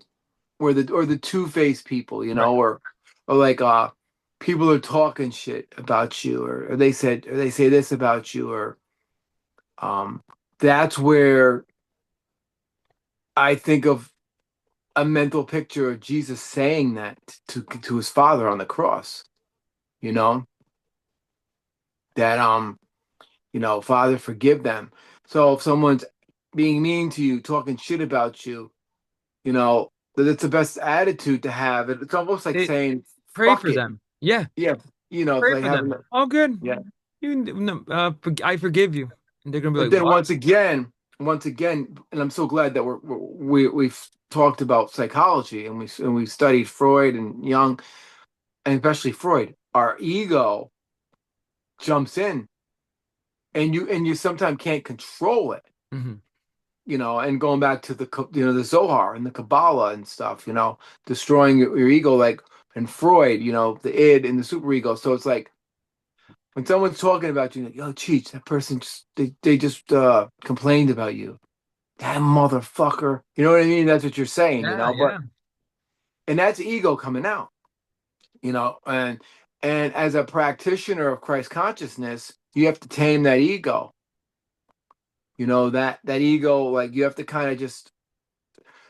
where the two-faced people, Right. or like people are talking shit about you, or they say this about you, or um that's where I think of a mental picture of Jesus saying that to his father on the cross, you know, that Father, forgive them. So if someone's being mean to you, talking shit about you, that it's the best attitude to have. It's almost like It, saying, pray fuck for it. them. Yeah. Yeah. It's Pray like for having, them. All good. yeah. You, no, I forgive you. And they're going to be But like, then what? once again, and I'm so glad that we've talked about psychology and we studied Freud and Jung, and especially Freud. Our ego jumps in, and you sometimes can't control it. Hmm. And going back to the Zohar and the Kabbalah and stuff, destroying your ego, like, and Freud, the id and the superego. So it's like when someone's talking about you, like, yo, Cheech, that person they just complained about you. That motherfucker. You know what I mean? That's what you're saying, Yeah, but yeah. and that's ego coming out, and as a practitioner of Christ consciousness, you have to tame that ego. That ego, like, you have to kind of just.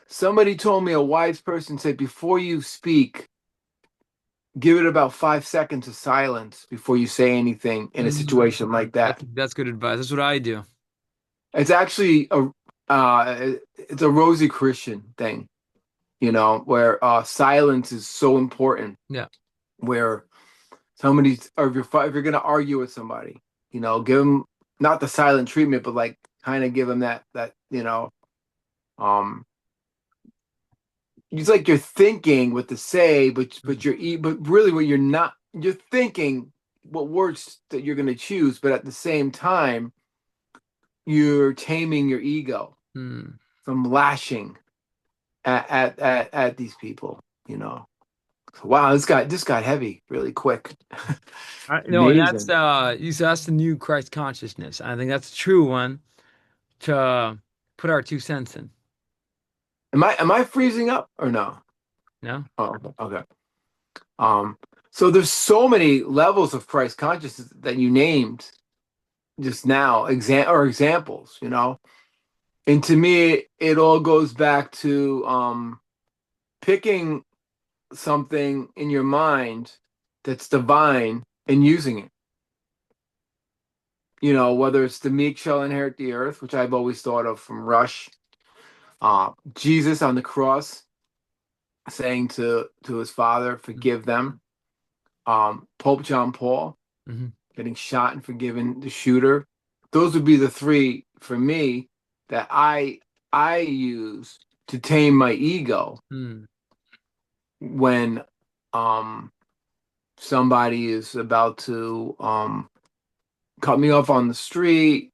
Somebody told me, a wise person said, before you speak, give it about 5 seconds of silence before you say anything in a Mm, situation like that. that's good advice. That's what I do. It's actually it's a Rosie Christian thing, where silence is so important. Yeah. Where or if you're gonna argue with somebody, give them not the silent treatment, but like kind of give them that um it's like you're thinking what to say, but Mm, but really what you're thinking what words that you're going to choose, but at the same time you're taming your ego mm. from lashing at these people. So, wow, this got heavy really quick. No, and that's Amazing. that's the new Christ consciousness. I think that's a true one to put our 2 cents in. Am I freezing up or no? No? Oh, okay. Um, so there's so many levels of Christ consciousness that you named just now, examples, And to me, it all goes back to picking something in your mind that's divine and using it. Whether it's the meek shall inherit the earth, which I've always thought of from Rush, Jesus on the cross saying to his father, forgive them, Pope John Paul Mm-hmm. getting shot and forgiving the shooter. Those would be the three for me that I use to tame my ego Mm. when um somebody is about to cut me off on the street,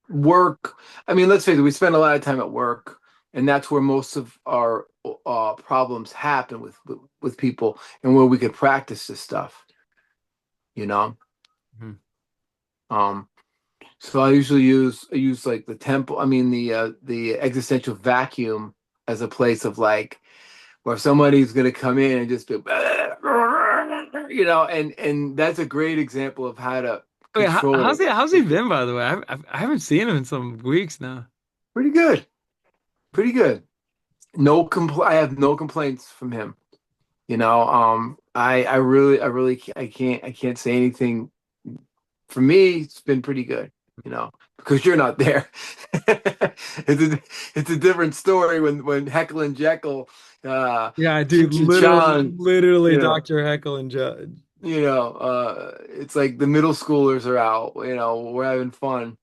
work. I mean, let's face it, we spend a lot of time at work, and that's where most of our problems happen with people, and where we could practice this stuff, you know. Mm-hmm. Um, so I use like the temple, I mean the existential vacuum as a place of like where somebody's gonna come in and just be and that's a great example of how to Wait, control. how's he been, by the way? I haven't seen him in some weeks now. Pretty good. Pretty good. I have no complaints from him. I can't say anything. For me, it's been pretty good, because you're not there. It's a different story when Heckle and Jekyll, Yeah, dude, Cheech and literally, Chong, literally you know, Dr. Heckle and Judge. it's like the middle schoolers are out, we're having fun.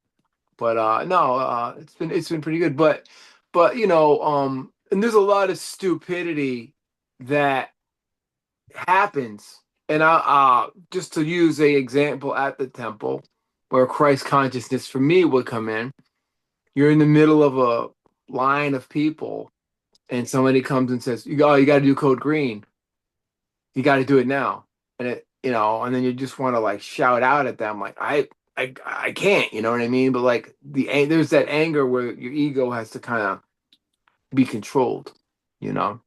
But no, it's been pretty good. But and there's a lot of stupidity that happens. And I just to use a example at the temple where Christ consciousness for me would come in. You're in the middle of a line of people, and somebody comes and says, you got to do code green. You got to do it now." And then you just want to like shout out at them, like, I can't, you know what I mean? But like there's that anger where your ego has to kind of be controlled, you know.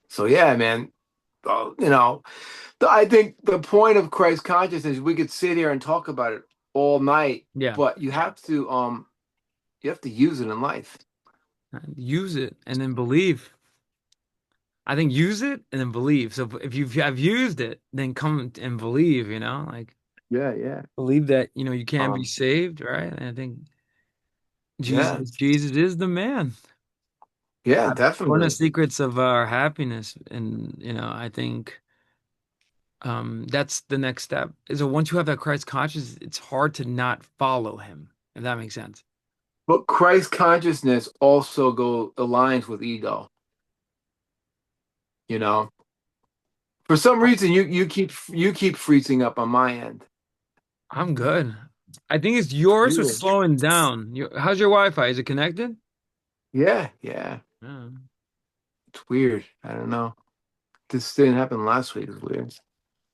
So yeah, man. I think the point of Christ consciousness, we could sit here and talk about it all night, Yeah. but you have to use it in life. Use it and then believe. I think use it and then believe. So if you have used it, then come and believe, like Yeah, yeah. believe that, you can be Um, saved, right? And I think yeah. Jesus is the man. Yeah, One of the definitely. secrets of our happiness. And, I think that's the next step. Is that once you have that Christ consciousness, it's hard to not follow him, if that makes sense. But Christ consciousness also go aligns with ego, you know. For some reason you keep freezing up on my end. I'm good. I think it's yours was Weird. slowing down. How's your Wi-Fi? Is it connected? Yeah, yeah. Yeah. It's weird. I don't know. This didn't happen last week. It's weird.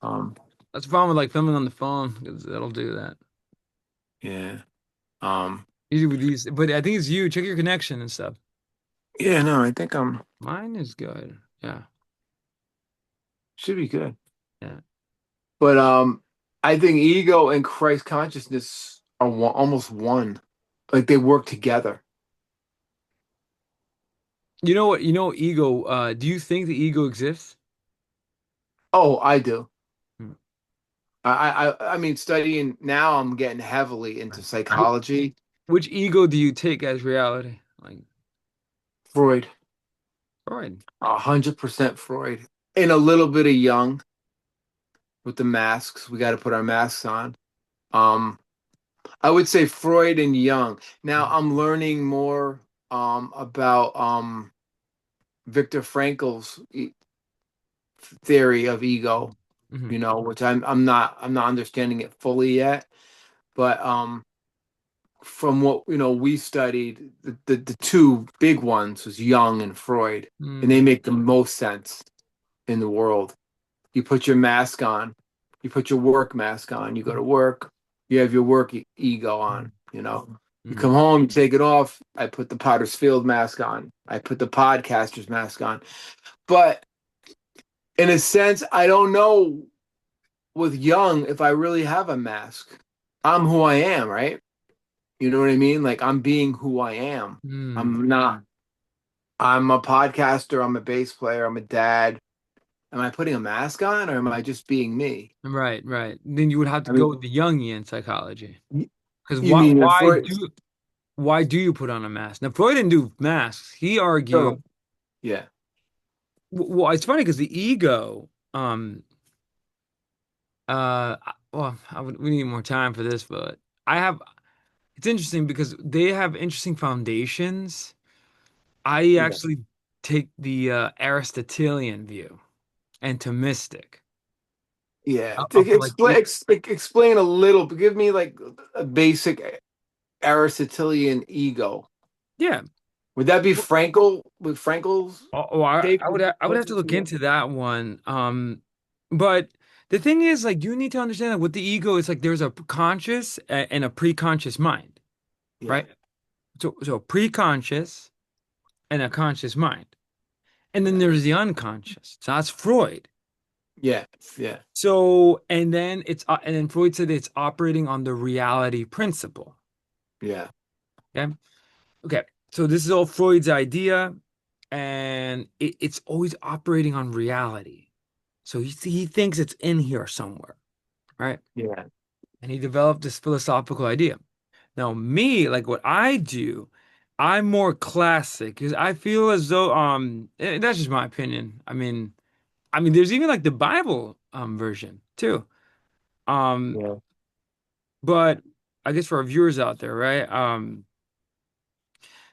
Um, That's the problem with like filming on the phone because it'll do that. yeah. Um, Usually with these, but I think it's you. Check your connection and stuff. yeah, no, I think I'm Mine is good. Yeah. should be good. Yeah. But I think ego and Christ consciousness are almost one. Like they work together. You know what? You know ego. Do you think the ego exists? Oh, I do. Hmm. I mean, studying now, I'm getting heavily into Wh- psychology. Which ego do you take as reality? Like Freud, Freud. 100% Freud, and a little bit of Jung with the masks. We got to put our masks on. Um, I would say Freud and Jung. Now I'm learning more about Viktor Frankl's theory of ego, Hmm. which I'm not understanding it fully yet. But from what we studied, the two big ones was Jung and Freud, and they Mm. make the most sense in the world. You put your mask on, you put your work mask on, you go to work, you have your work ego on. You Mm. come home, you take it off. I put the Potter's Field mask on. I put the podcaster's mask on. But in a sense, I don't know with Young if I really have a mask. I'm who I am, right? You know what I mean? Like I'm being who I am. Mm. I'm not. I'm a podcaster. I'm a bass player. I'm a dad. Am I putting a mask on or am I just being me? Right, right. Then you would have to I go mean, with the Jungian psychology. Because you why mean that why Freud? do you put on a mask? Now Freud didn't do masks. He So, argued. yeah, Well, it's funny because the ego. Well, we need more time for this, but I have. It's interesting because they have interesting foundations. I yeah, actually take the Aristotelian view and Thomistic yeah. of like Explain a little. Give me like a basic Aristotelian ego. yeah. Would that be Frankel? Would Frankel's take I would have to look into that one. But the thing is, like, you need to understand that with the ego, it's like there's a conscious and a pre-conscious mind, Yeah, right? So pre-conscious and a conscious mind, and then yeah, there's the unconscious. So that's Freud. yeah, yeah, So and then Freud said it's operating on the reality principle. yeah, Okay, okay. So this is all Freud's idea. and it's always operating on reality. So he thinks it's in here somewhere, right? Yeah. And he developed this philosophical idea. Now, me, like what I do, I'm more classic because I feel as though that's just my opinion. I mean, there's even like the Bible version too. Um, Yeah. but I guess for our viewers out there, right?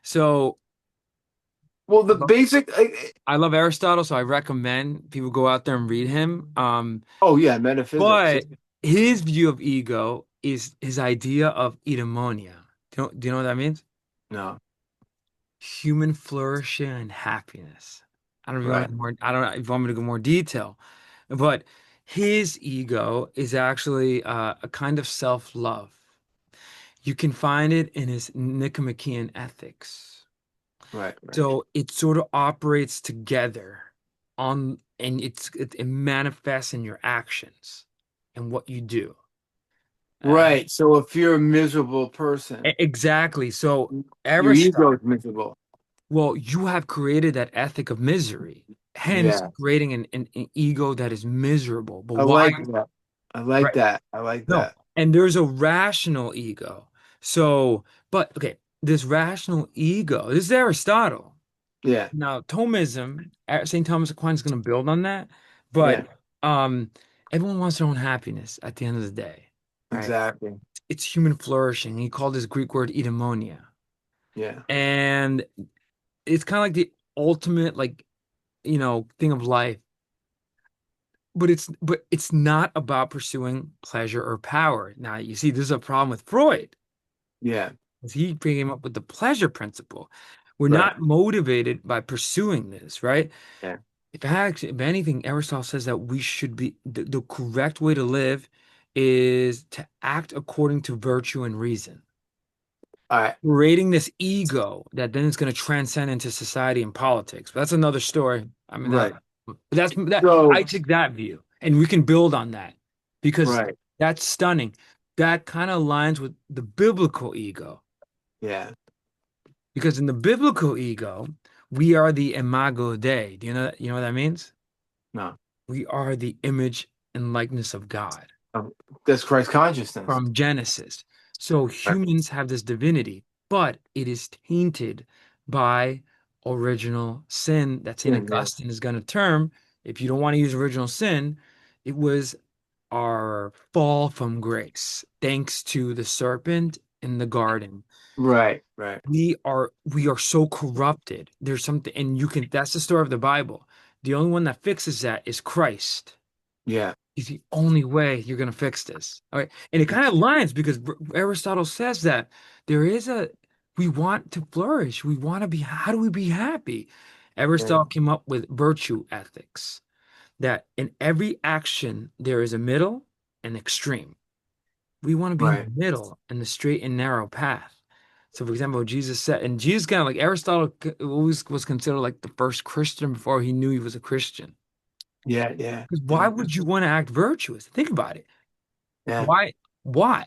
So Well, the I love basic. I love Aristotle, so I recommend people go out there and read him. Oh yeah, metaphysics. But his view of ego is his idea of eudaimonia. Do you know what that means? No. Human flourishing and happiness. I don't know if you want Right. to more, I don't know if you want me to go more detail, but his ego is actually a kind of self-love. You can find it in his Nicomachean ethics. Right. Right. So it sort of operates together and it manifests in your actions and what you do. Uh, Right. So if you're a miserable person, exactly. So your ego Aristotle, is miserable. well, you have created that ethic of misery, hence Yeah. creating an ego that is miserable. But I why? like that. I like Right. that. I like No. that. And there's a rational ego. So, but okay, this rational ego, this is Aristotle. Yeah. Now, Thomism, St. Thomas Aquinas is going to build on that, but Yeah. um, everyone wants their own happiness at the end of the day, right? Exactly. It's human flourishing. He called this Greek word eudaimonia. Yeah. And it's kind of like the ultimate, like, thing of life. But it's not about pursuing pleasure or power. Now, you see, this is a problem with Freud, Yeah. because he came up with the pleasure principle. We're Right. not motivated by pursuing this, right? Yeah. If anything, Aristotle says that we should be the correct way to live is to act according to virtue and reason. All right. Creating this ego that then is going to transcend into society and politics. But that's another story. I mean Right. that I So, take that view, and we can build on that because right. that's stunning. That kind of aligns with the biblical ego. Yeah. Because in the biblical ego, we are the imago Dei. Do you know what that means? No. We are the image and likeness of God Um, that's Christ consciousness. from Genesis. So Right. humans have this divinity, but it is tainted by original sin that St. Yeah. Augustine is going to term. If you don't want to use original sin, it was our fall from grace, thanks to the serpent in the garden. Right. Right. We are so corrupted. There's something, and that's the story of the Bible. The only one that fixes that is Christ. Yeah. Is the only way you're going to fix this. All right. And it kind of aligns because Aristotle says that there is we want to flourish. We want to be, how do we be happy? Yeah. Aristotle came up with virtue ethics, that in every action, there is a middle and extreme. We want to be in Right. the middle in the straight and narrow path. So, for example, Jesus said, and Jesus kind of like Aristotle always was considered like the first Christian before he knew he was a Christian. Yeah. Yeah. Because why Yeah. would you want to act virtuous? Think about it. Yeah. Why? Why?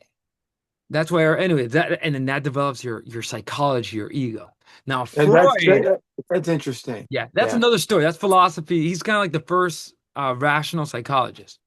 That's where, anyway, and then that develops your psychology, your ego. Now, And Freud, that's interesting. yeah, that's Yeah. another story. That's philosophy. He's kind of like the first rational psychologist.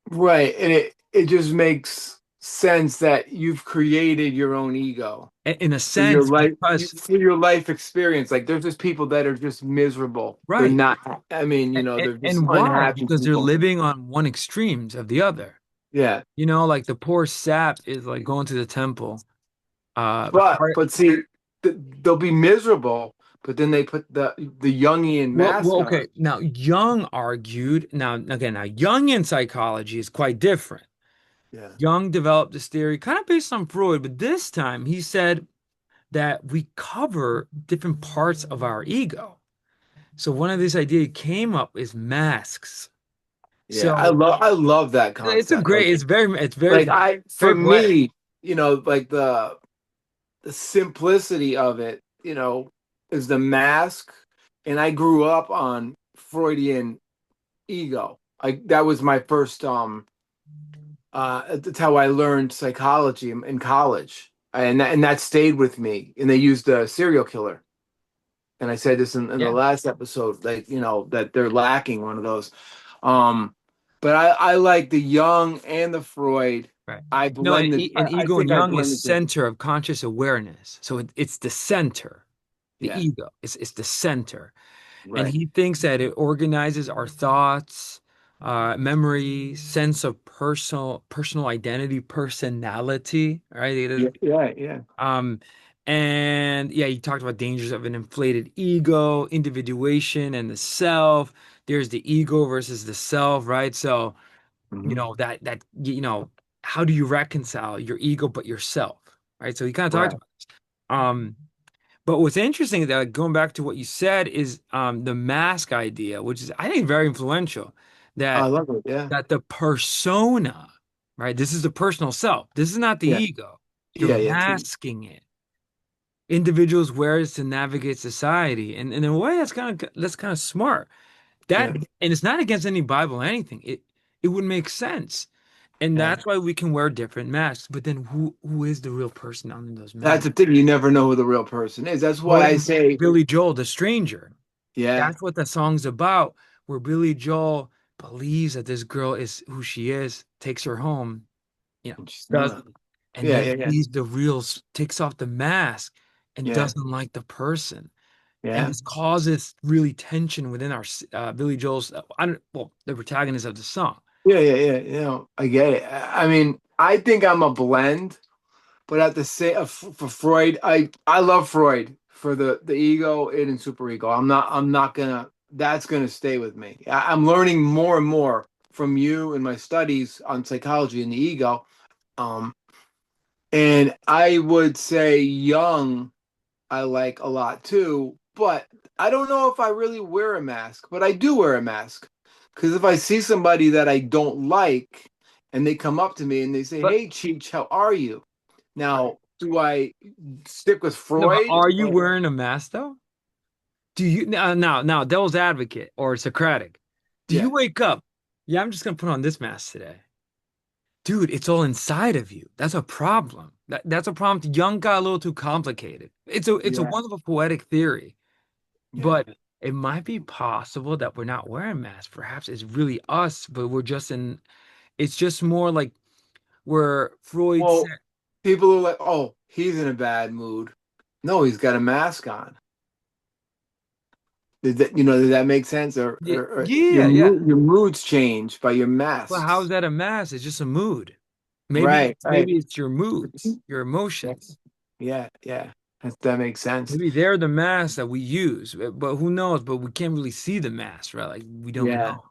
Right. And it just makes sense that you've created your own ego In a for your sense, life, because for your life experience. Like there's just people that are just miserable. They're right. not, I mean, And, they're just and why? unhappy Because they're people. living on one extremes of the other. Yeah. Like the poor sap is like going to the temple. But Part, but see, they'll be miserable, but then they put the Jungian mask well, on. okay. Now, Jung argued. Now Jungian psychology is quite different. Yeah. Jung developed this theory kind of based on Freud, but this time he said that we cover different parts of our ego. So one of these ideas he came up is masks. Yeah. So I love that it's a concept. great, it's very, For very poetic. me, like the simplicity of it, is the mask. And I grew up on Freudian ego. That was my first that's how I learned psychology in college. And that stayed with me. And they used a serial killer. and I said this in the Yeah, last episode, like, that they're lacking one of those. Um, but I like the Jung and the Freud. right. I No, and, blended. and I ego and think I Jung is blended them. center of conscious awareness. So it's the center, the Yeah, ego. It's the center. And right. he thinks that it organizes our thoughts, memory, sense of personal identity, personality, right? Yeah, yeah, yeah, Um, and yeah, he talked about dangers of an inflated ego, individuation, and the self. There's the ego versus the self, right? So, hmm how do you reconcile your ego but yourself, right? So he kind of talked right. about this. But what's interesting that like, going back to what you said is the mask idea, which is I think very influential. I That love it. Yeah, that the persona, right? This is the personal self. This is not the yeah, ego. You're yeah, yeah. masking it. Individuals wear it to navigate society, and in a way, that's kind of smart. That Yeah, and it's not against any Bible or anything. It would make sense, and yeah. that's why we can wear different masks. But then, who is the real person under those That's masks? the thing. You never know who the real person is. That's why Well, I in say, Billy Joel, the stranger. yeah, That's what the song's about, where Billy Joel believes that this girl is who she is, takes her home, you know, and she's does, not. and Yeah, then yeah, yeah, sees the real, takes off the mask and yeah, doesn't like the person. And yeah. this causes really tension within our Billy Joel's, I don't, well, the protagonist of the song. Yeah, yeah, yeah. I get it. I mean, I think I'm a blend, but at the same for Freud, I love Freud for the ego and superego. I'm not gonna. That's gonna stay with me. I'm learning more and more from you and my studies on psychology and the ego. Um, and I would say Jung I like a lot too, but I don't know if I really wear a mask, but I do wear a mask. Because if I see somebody that I don't like and they come up to me and they say, But "Hey, Cheech, how are you?" right. Now, do I stick with No, but Freud? are you wearing a mask though? Do you now, devil's advocate or Socratic? Do you Yeah, wake up? Yeah, I'm just gonna put on this mask today. Dude, it's all inside of you. That's a problem. That's a problem. Young got a little too complicated. It's a yeah, wonderful poetic theory, yeah. but it might be possible that we're not wearing masks. Perhaps it's really us, but we're just in. It's just more like where Freud Well, said, people are like, "Oh, he's in a bad mood." No, he's got a mask on. Did that make sense? yeah, Or yeah, yeah. your moods change by your Well, how is masks. that a mask? It's just a mood. Maybe Right, maybe right. it's your moods, your Yeah, emotions. yeah. That makes sense. Maybe they're the masks that we use, but who knows? But we can't really see the mask, right? Like we don't Yeah. know.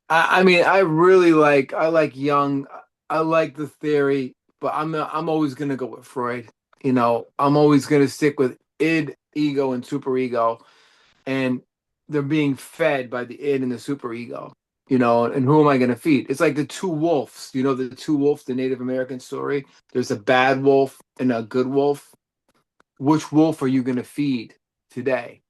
I mean, I like Jung. I like the theory, but I'm always gonna go with Freud. I'm always gonna stick with id, ego, and superego, and they're being fed by the id and the superego. And who am I gonna feed? It's like the two wolves. The two wolves, the Native American story. There's a bad wolf and a good wolf. Which wolf are you gonna feed today?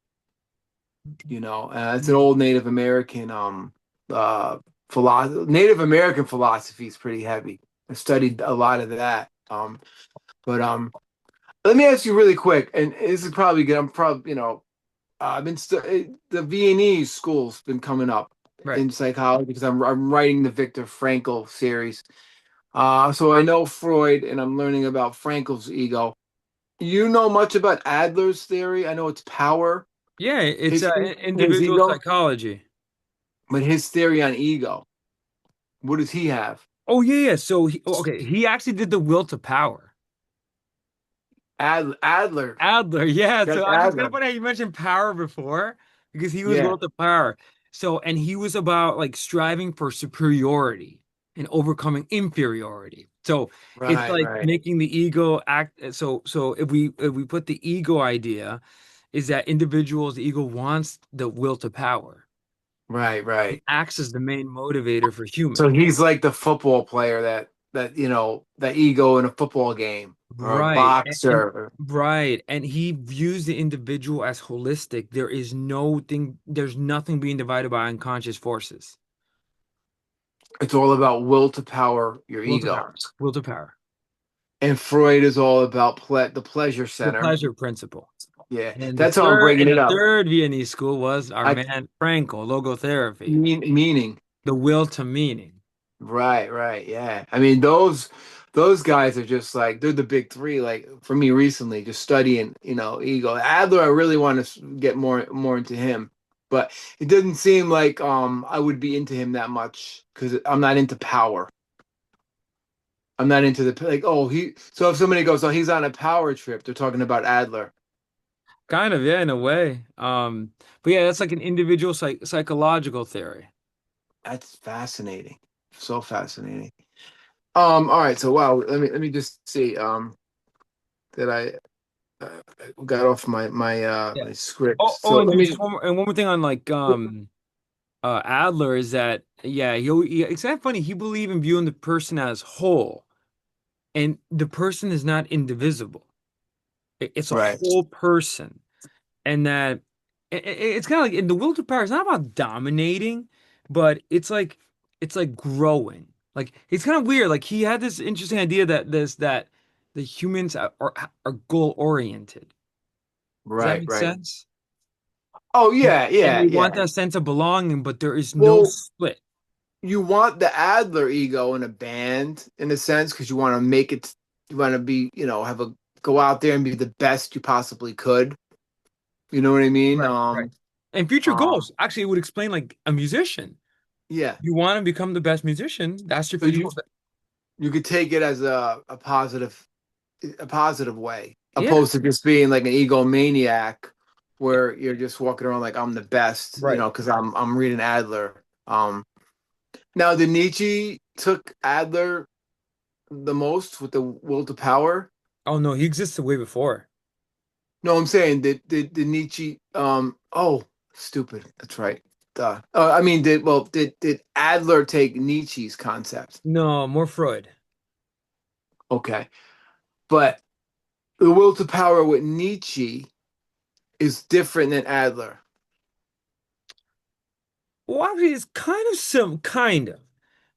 It's an old Native American Native American philosophy is pretty heavy. I studied a lot of that. But let me ask you really quick, and this is probably good. I'm probably I've been the Viennese school's been coming up Right. in psychology because I'm writing the Viktor Frankl series. So I know Freud, and I'm learning about Frankl's ego. You know much about Adler's theory? I know it's power, Yeah, it's his his individual ego, psychology. but his theory on ego. What does he have? Oh yeah, yeah. So okay, he actually did the will to power. Adler. Adler, yeah. That's So it's kind of Adler. funny how you mentioned power before because he was Yeah. will to power. So and he was about like striving for superiority and overcoming inferiority. So it's Right, like right, making the ego act. So if we put the ego idea is that individuals, the ego wants the will to power. right, It right. acts as the main motivator for So human. he's like the football player that ego in a football game or a Right. boxer. Right. And he views the individual as holistic. There's nothing being divided by unconscious forces. It's all about will to power your Will to ego. power. Will to power. And Freud is all about the pleasure The center. pleasure principle. Yeah, And that's how I'm bringing the it up. third Viennese school was our I man Frankel, logotherapy, meaning. the will to meaning. Right, right, yeah. I mean, those guys are just like they're the big three. Like for me recently, just studying, ego. Adler, I really want to get more into him, but it doesn't seem like I would be into him that much because I'm not into power. I'm not into the like. Oh, he. So if somebody goes, oh, he's on a power trip, they're talking about Adler. Kind of, yeah, in a way. But yeah, that's like an individual psychological theory. That's fascinating. So fascinating. All right. So wow. Let me just see. That got off Yeah. my script. Oh, So and let there's me. just one more thing on like Adler is that yeah, it's kind of funny. He believed in viewing the person as whole, and the person is not indivisible. It's a Right. whole person, and that it's kind of like in the will to power. It's not about dominating, but it's like growing. Like it's kind of weird. Like he had this interesting idea that the humans are goal oriented. Does that Right. make Right. sense? Oh And yeah. and Yeah. they want Yeah. that sense of belonging, but there is no Well, split. you want the Adler ego in a band in a sense because you want to make it. You want to be. Have a go out there and be the best you possibly could. You know what I mean? Right, right. And future goals. Actually, it would explain like a musician. Yeah. You want to become the best musician, that's your So future goal. you could take it as a positive way, Yeah, opposed to just being like an egomaniac where you're just walking around like I'm the best, right. because I'm reading Adler. Now the Nietzsche took Adler the most with the will to power. Oh no, he existed way before. No, I'm saying did Nietzsche oh stupid. That's right. Duh. I mean did Adler take Nietzsche's concept? No, more Freud. Okay. But the will to power with Nietzsche is different than Adler. Well, actually, it's kind of,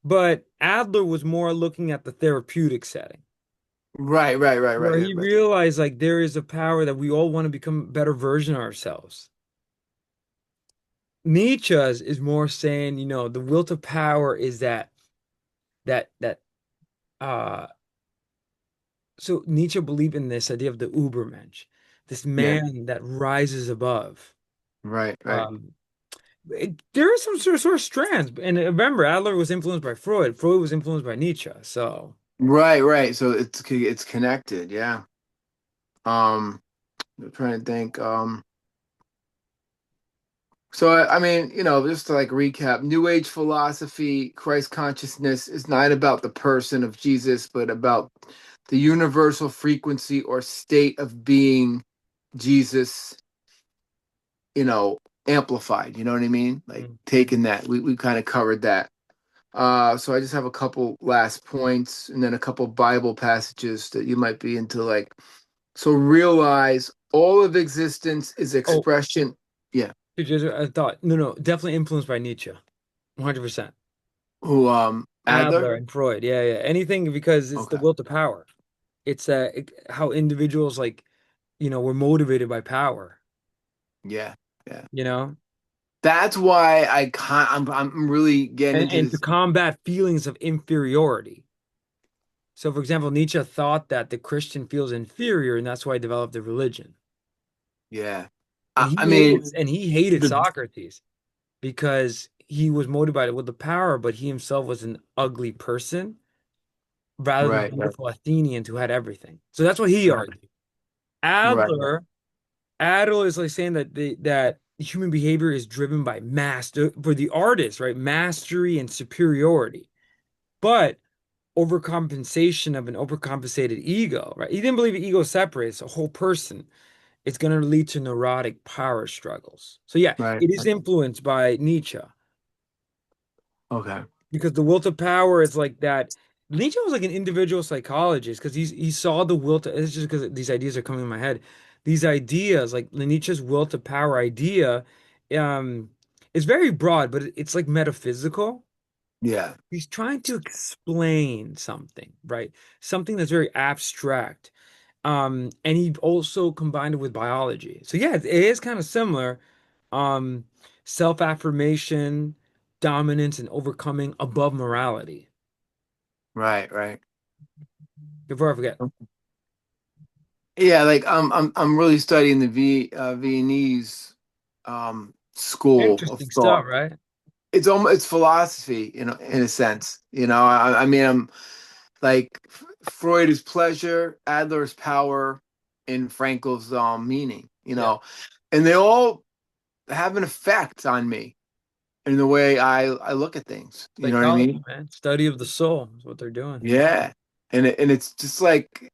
but Adler was more looking at the therapeutic setting, Right, right, right, right, where right, he right. realized like there is a power that we all want to become a better version of ourselves. Nietzsche's is more saying, the will to power is that uh so Nietzsche believed in this idea of the Ubermensch, this Yeah, man that rises above. right, right, Um, there is some sort of strands, and remember, Adler was influenced by Freud. Freud was influenced by Nietzsche. So, right, right. So it's connected. Yeah. I'm trying to think. So I mean, just to like recap, New Age philosophy, Christ consciousness is not about the person of Jesus, but about the universal frequency or state of being Jesus, amplified. You know what I mean? Like mm. taking that. We kind of covered that. So I just have a couple last points and then a couple Bible passages that you might be into. Like, so realize all of existence is Oh, expression. Yeah. I thought, no, definitely influenced by Nietzsche, 100%. Who, Adler? Adler and Freud, yeah, yeah. Anything because it's the Okay. will to power. It's how individuals like, were motivated by power, Yeah. Yeah. you know, That's why I'm really getting into and to this. combat feelings of inferiority. So, for example, Nietzsche thought that the Christian feels inferior, and that's why he developed the religion. Yeah. And I mean, he hated the Socrates because he was motivated with the power, but he himself was an ugly person rather than right, right, beautiful Athenians who had everything. So that's what he right, argued. right, Adler, Adler is like saying that that human behavior is driven by master for the artist, right? Mastery and superiority, but overcompensation of an overcompensated ego, right? He didn't believe the ego separates a whole person. It's going to lead to neurotic power struggles. So yeah, right. it is influenced by Nietzsche Okay. because the will to power is like that. Nietzsche was like an individual psychologist because he saw the will to. It's just because these ideas are coming in my head. These ideas, like Nietzsche's will to power idea, um, is very broad, but it's like metaphysical. Yeah. He's trying to explain something, right? Something that's very abstract. And he also combined it with biology. So yeah, it is kind of similar. Um, Self-affirmation, dominance, and overcoming above morality. Right, right. Before I forget. Yeah, like I'm really studying the Viennese school of Interesting stuff, thought. right? It's philosophy, in a sense. I mean, I'm like Freud is pleasure, Adler's power, and Frankel's meaning. Yeah. And they all have an effect on me in the way I look at things. You know what I Psychology, mean? man. Study of the soul is what they're doing. Yeah. And it's just like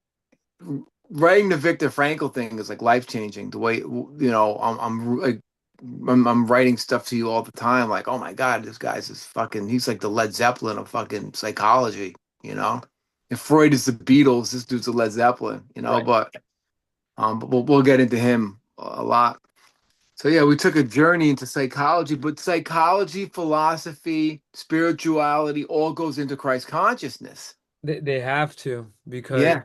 writing the Viktor Frankl thing is like life changing. The way I'm writing stuff to you all the time. Like, oh my God, this guy's just fucking. He's like the Led Zeppelin of fucking psychology. You know, if Freud is the Beatles, this dude's a Led Zeppelin. Right. But we'll get into him a lot. So yeah, we took a journey into psychology, but psychology, philosophy, spirituality all goes into Christ consciousness. They have to because Yeah.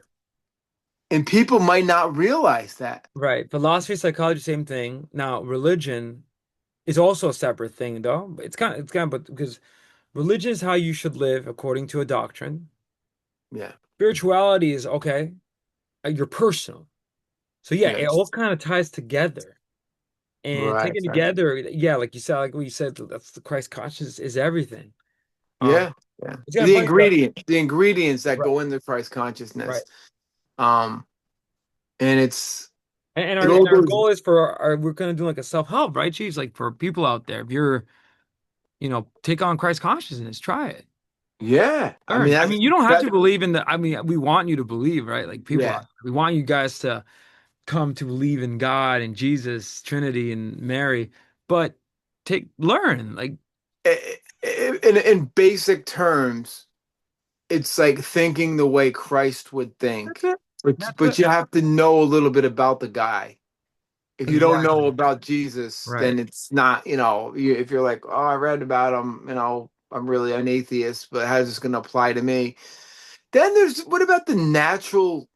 And people might not realize that. right. Philosophy, psychology, same thing. Now, religion is also a separate thing, though. It's kind of but because religion is how you should live according to a doctrine. Yeah. Spirituality is okay, you're personal. So yeah, it Yes. all kind of ties together. And Right. taken Right. together, yeah, like you said, like what you said, that's the Christ consciousness is everything. Um, Yeah. Yeah. it's kind of funny though. The ingredients that Right, go into Christ right. consciousness. Um, and And our it all goes, goal is for our we're gonna do like a self-help, right, Chiefs? Like for people out there, if you're, take on Christ consciousness, try it. yeah. I mean Learn. I that's mean, you don't have that to believe in the, I mean, we want you to believe, right? Like people yeah. out there, we want you guys to come to believe in God and Jesus, Trinity, and Mary, but learn. Like In basic terms, it's like thinking the way Christ would that's think. it. That's But it. you have to know a little bit about the guy. If you don't know Exactly. about Jesus, Right. then it's not, if you're like, oh, I read about him, I'm really an atheist, but how's this going to apply to me? Then what about the natural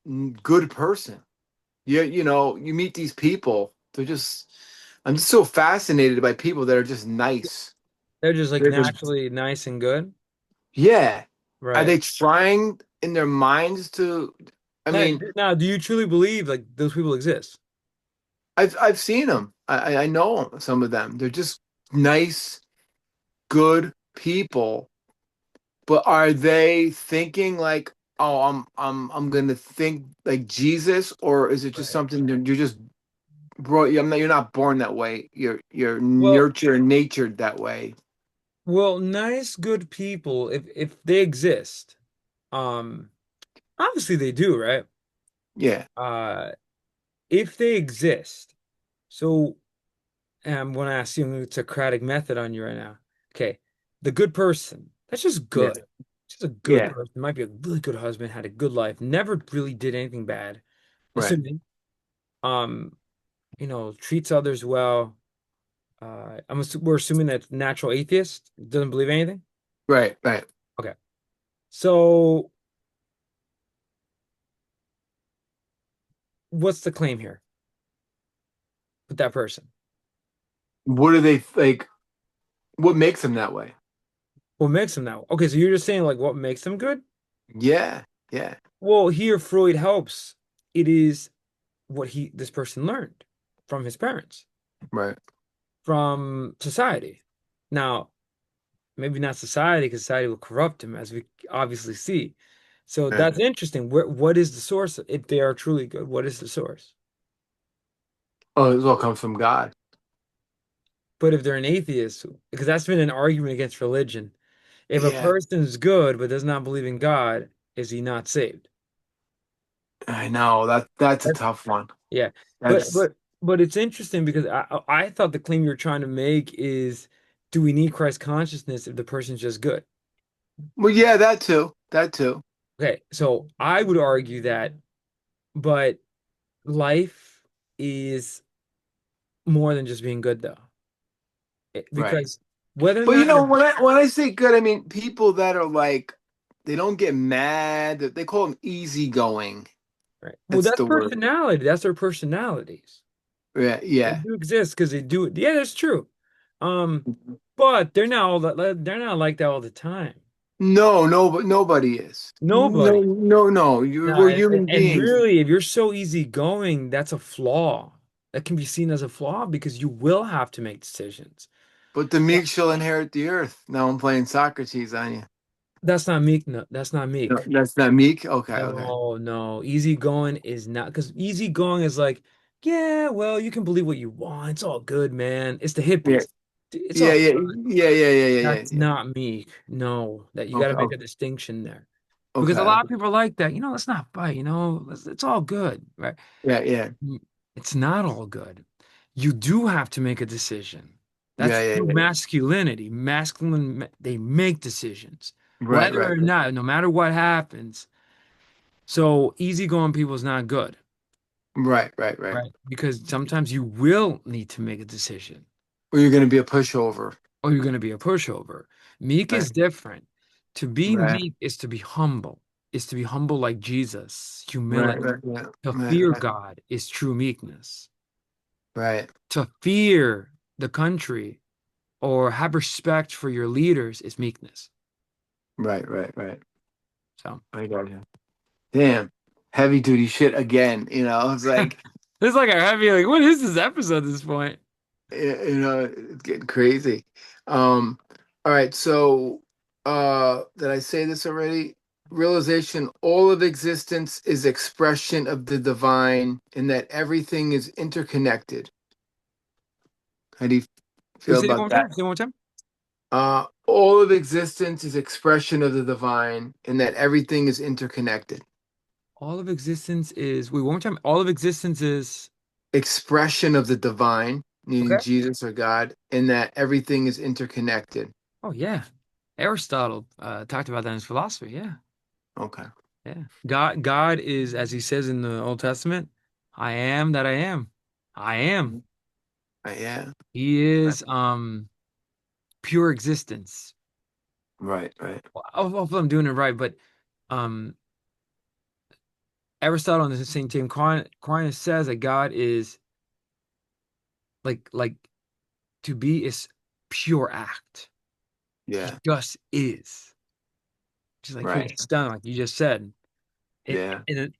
good person? You meet these people. I'm just so fascinated by people that are just nice. They're just like They're just, naturally nice and good. yeah. Are Right. they trying in their minds to, I Now, mean, now, do you truly believe like those people exist? I've seen them. I know some of them. They're just nice, good people. But are they thinking like, oh, I'm gonna think like Jesus, or is it just Right. something that you're just you're not born that way. You're Well, nurtured and natured that way. nice, good people, if they exist, um, obviously they do, right? Yeah, Uh, if they exist, so I'm gonna ask you a Socratic method on you right now. Okay, the good person, that's just yeah, good. Just a good yeah. person. Might be a really good husband, had a good life, never really did anything bad. Right, Assuming, um, treats others well. We're assuming that natural atheist doesn't believe anything. right, right. Okay, so what's the claim here with that person? What do they like? What makes them that way? What makes them that? Okay, so you're just saying like what makes them good? Yeah, yeah. Well, here Freud helps. It is what this person learned from his parents, Right. from society. Now, maybe not society, because society will corrupt him, as we obviously see. So Right. that's interesting. What is the source? If they are truly good, what is the source? Oh, this all comes from God. But if they're an atheist, because that's been an argument against religion, if a Yeah, person's good but does not believe in God, is he not saved? I know that's a tough one. Yeah, but That's but but it's interesting because I thought the claim you're trying to make is, do we need Christ consciousness if the person's just good? well, yeah, that too. That too. Okay, so I would argue that, but life is more than just being good, though. Right. Because whether or But not you're when I say good, I mean people that are like they don't get mad. They call them easygoing. Right. Well, That's that's the word. personality. That's their personalities. Yeah, They yeah. do exist because they do it. Yeah, that's true. Um, but they're not all that. They're not like that all the time. No, no, but nobody is. No, Nobody. no, no. No, We're human and beings. really, if you're so easygoing, that's a flaw. That can be seen as a flaw because you will have to make decisions. But the Yeah. meek shall inherit the earth. Now I'm playing Socrates on you. That's not meek. No, that's not No, meek. that's not meek? Okay, okay. No, no. Easygoing is not because easygoing is like, yeah, well, you can believe what you want. It's all good, man. It's the Yeah, hippies. It's yeah, all yeah, good. yeah, yeah, yeah, yeah, yeah, That's yeah. not meek. No, that you got Okay, to make okay, a distinction there. Because a okay, lot of okay. people are like that. Let's not fight, it's all good, right? Yeah, yeah, It's not all good. You do have to make a decision. yeah, That's yeah, true yeah. masculinity. Masculine, they make decisions, Right, whether right, or right, not, no matter what happens. So easygoing people is not good, right, right, right. right? Because sometimes you will need to make a decision, Or you're gonna be a pushover. or you're going to be a pushover. Meek Right, is different. To be right, meek is to be humble, is to be humble like Jesus, right, humility. right, yeah, To right, fear right, God is true meekness. right, To fear the country or have respect for your leaders is meekness. right, right, right. So I got you. Damn, heavy duty shit again. It's like, this is like a heavy, like, what is this episode at this point? it's getting crazy. All right, so did I say this already? Realization, all of existence is expression of the divine, and that everything is interconnected. How do you Let's feel say it one about more that? time. Say it one more time. All of existence is expression of the divine, and that everything is interconnected. All of existence is, wait, one more time. All of existence is, Expression of the divine, meaning okay. Jesus or God, and that everything is interconnected. Oh, yeah. Aristotle talked about that in his philosophy. Yeah. Okay. Yeah. God is, as he says in the Old Testament, I am that I am. I am. Yeah. He is pure existence. Right, right. Well, hopefully I'm doing it right, but um Aristotle in the same team, Aquinas says that God is like to be is pure act. He Yeah. just is. Just like pure Right. stun, like you just said. Yeah.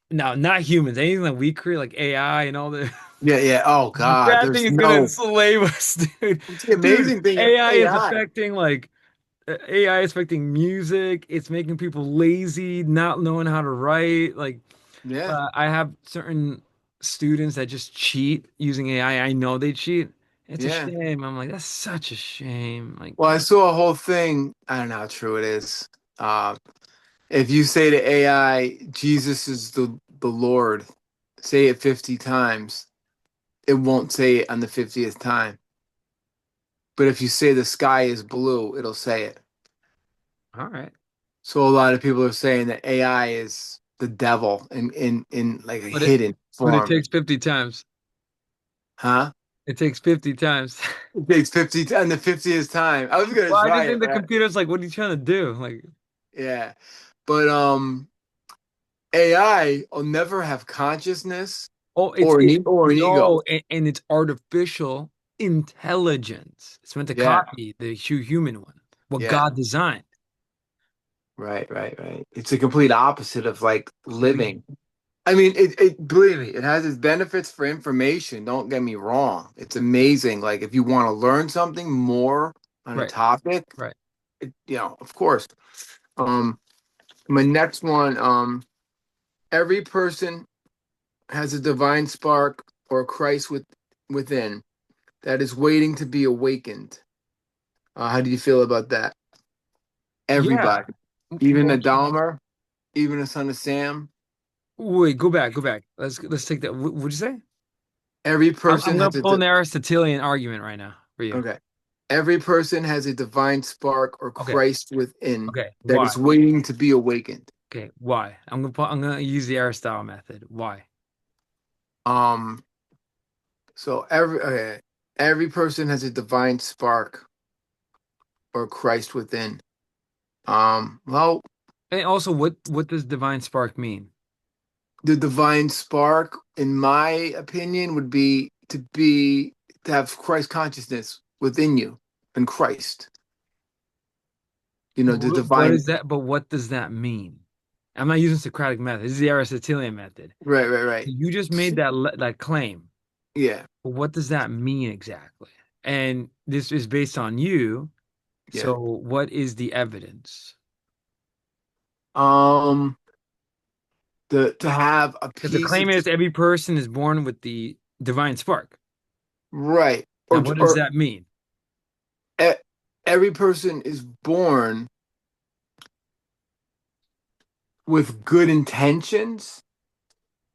Now, not humans. Anything that we create, like AI and all the Yeah, yeah. Oh God, that thing there's is gonna no enslave us, dude. the Dude, amazing thing of AI is AI. affecting like AI is affecting music. It's making people lazy, not knowing how to write. Like Yeah. I have certain students that just cheat using AI. I know they cheat. It's a Yeah. shame. I'm like, that's such a shame. Like, Well, I saw a whole thing. I don't know how true it is. Uh, if you say to AI, Jesus is the Lord, say it 50 times, it won't say it on the 50th time. But if you say the sky is blue, it'll say it. all right. So a lot of people are saying that AI is the devil in like a But it hidden but it form. takes 50 times. Huh? It takes 50 times. It takes 50 on the 50th time. I was gonna Well, I try just it, think the but computer's like, what are you trying to do? Like, yeah. But AI will never have consciousness oh, or or an ego. no, and it's artificial intelligence. It's meant to Yeah. copy the human one, what Yeah. God designed. Right, right, right. It's the complete opposite of like Complete. living. I mean, it believe me, it has its benefits for information. Don't get me wrong. It's amazing. Like if you want to learn something more on a Right, topic, right. of course. Um, my next one, every person has a divine spark or Christ within that is waiting to be awakened. How do you feel about that? Yeah. Everybody, even a Dahmer, even a son of Sam, Wait, go back. Let's take that. What'd you say? every I'm person gonna has a pull an Aristotelian argument right now for you. okay. Every person has a divine spark or Okay, Christ within okay. that Why? is waiting to be awakened. Okay, why? I'm gonna use the Aristotle method. Why? Um, so every person has a divine spark or Christ within. Well, And also, what does divine spark mean? the divine spark, in my opinion, would be to have Christ consciousness within you and Christ. The What divine. is that? But what does that mean? I'm not using Socratic method. This is the Aristotelian method. Right, right, right. You just made that claim. Yeah, But what does that mean exactly? And this is based on you. yeah. So what is the evidence? Um, to have a Because the piece claim of is every person is born with the divine spark. right, Now, what does or that mean? e- every person is born with good intentions.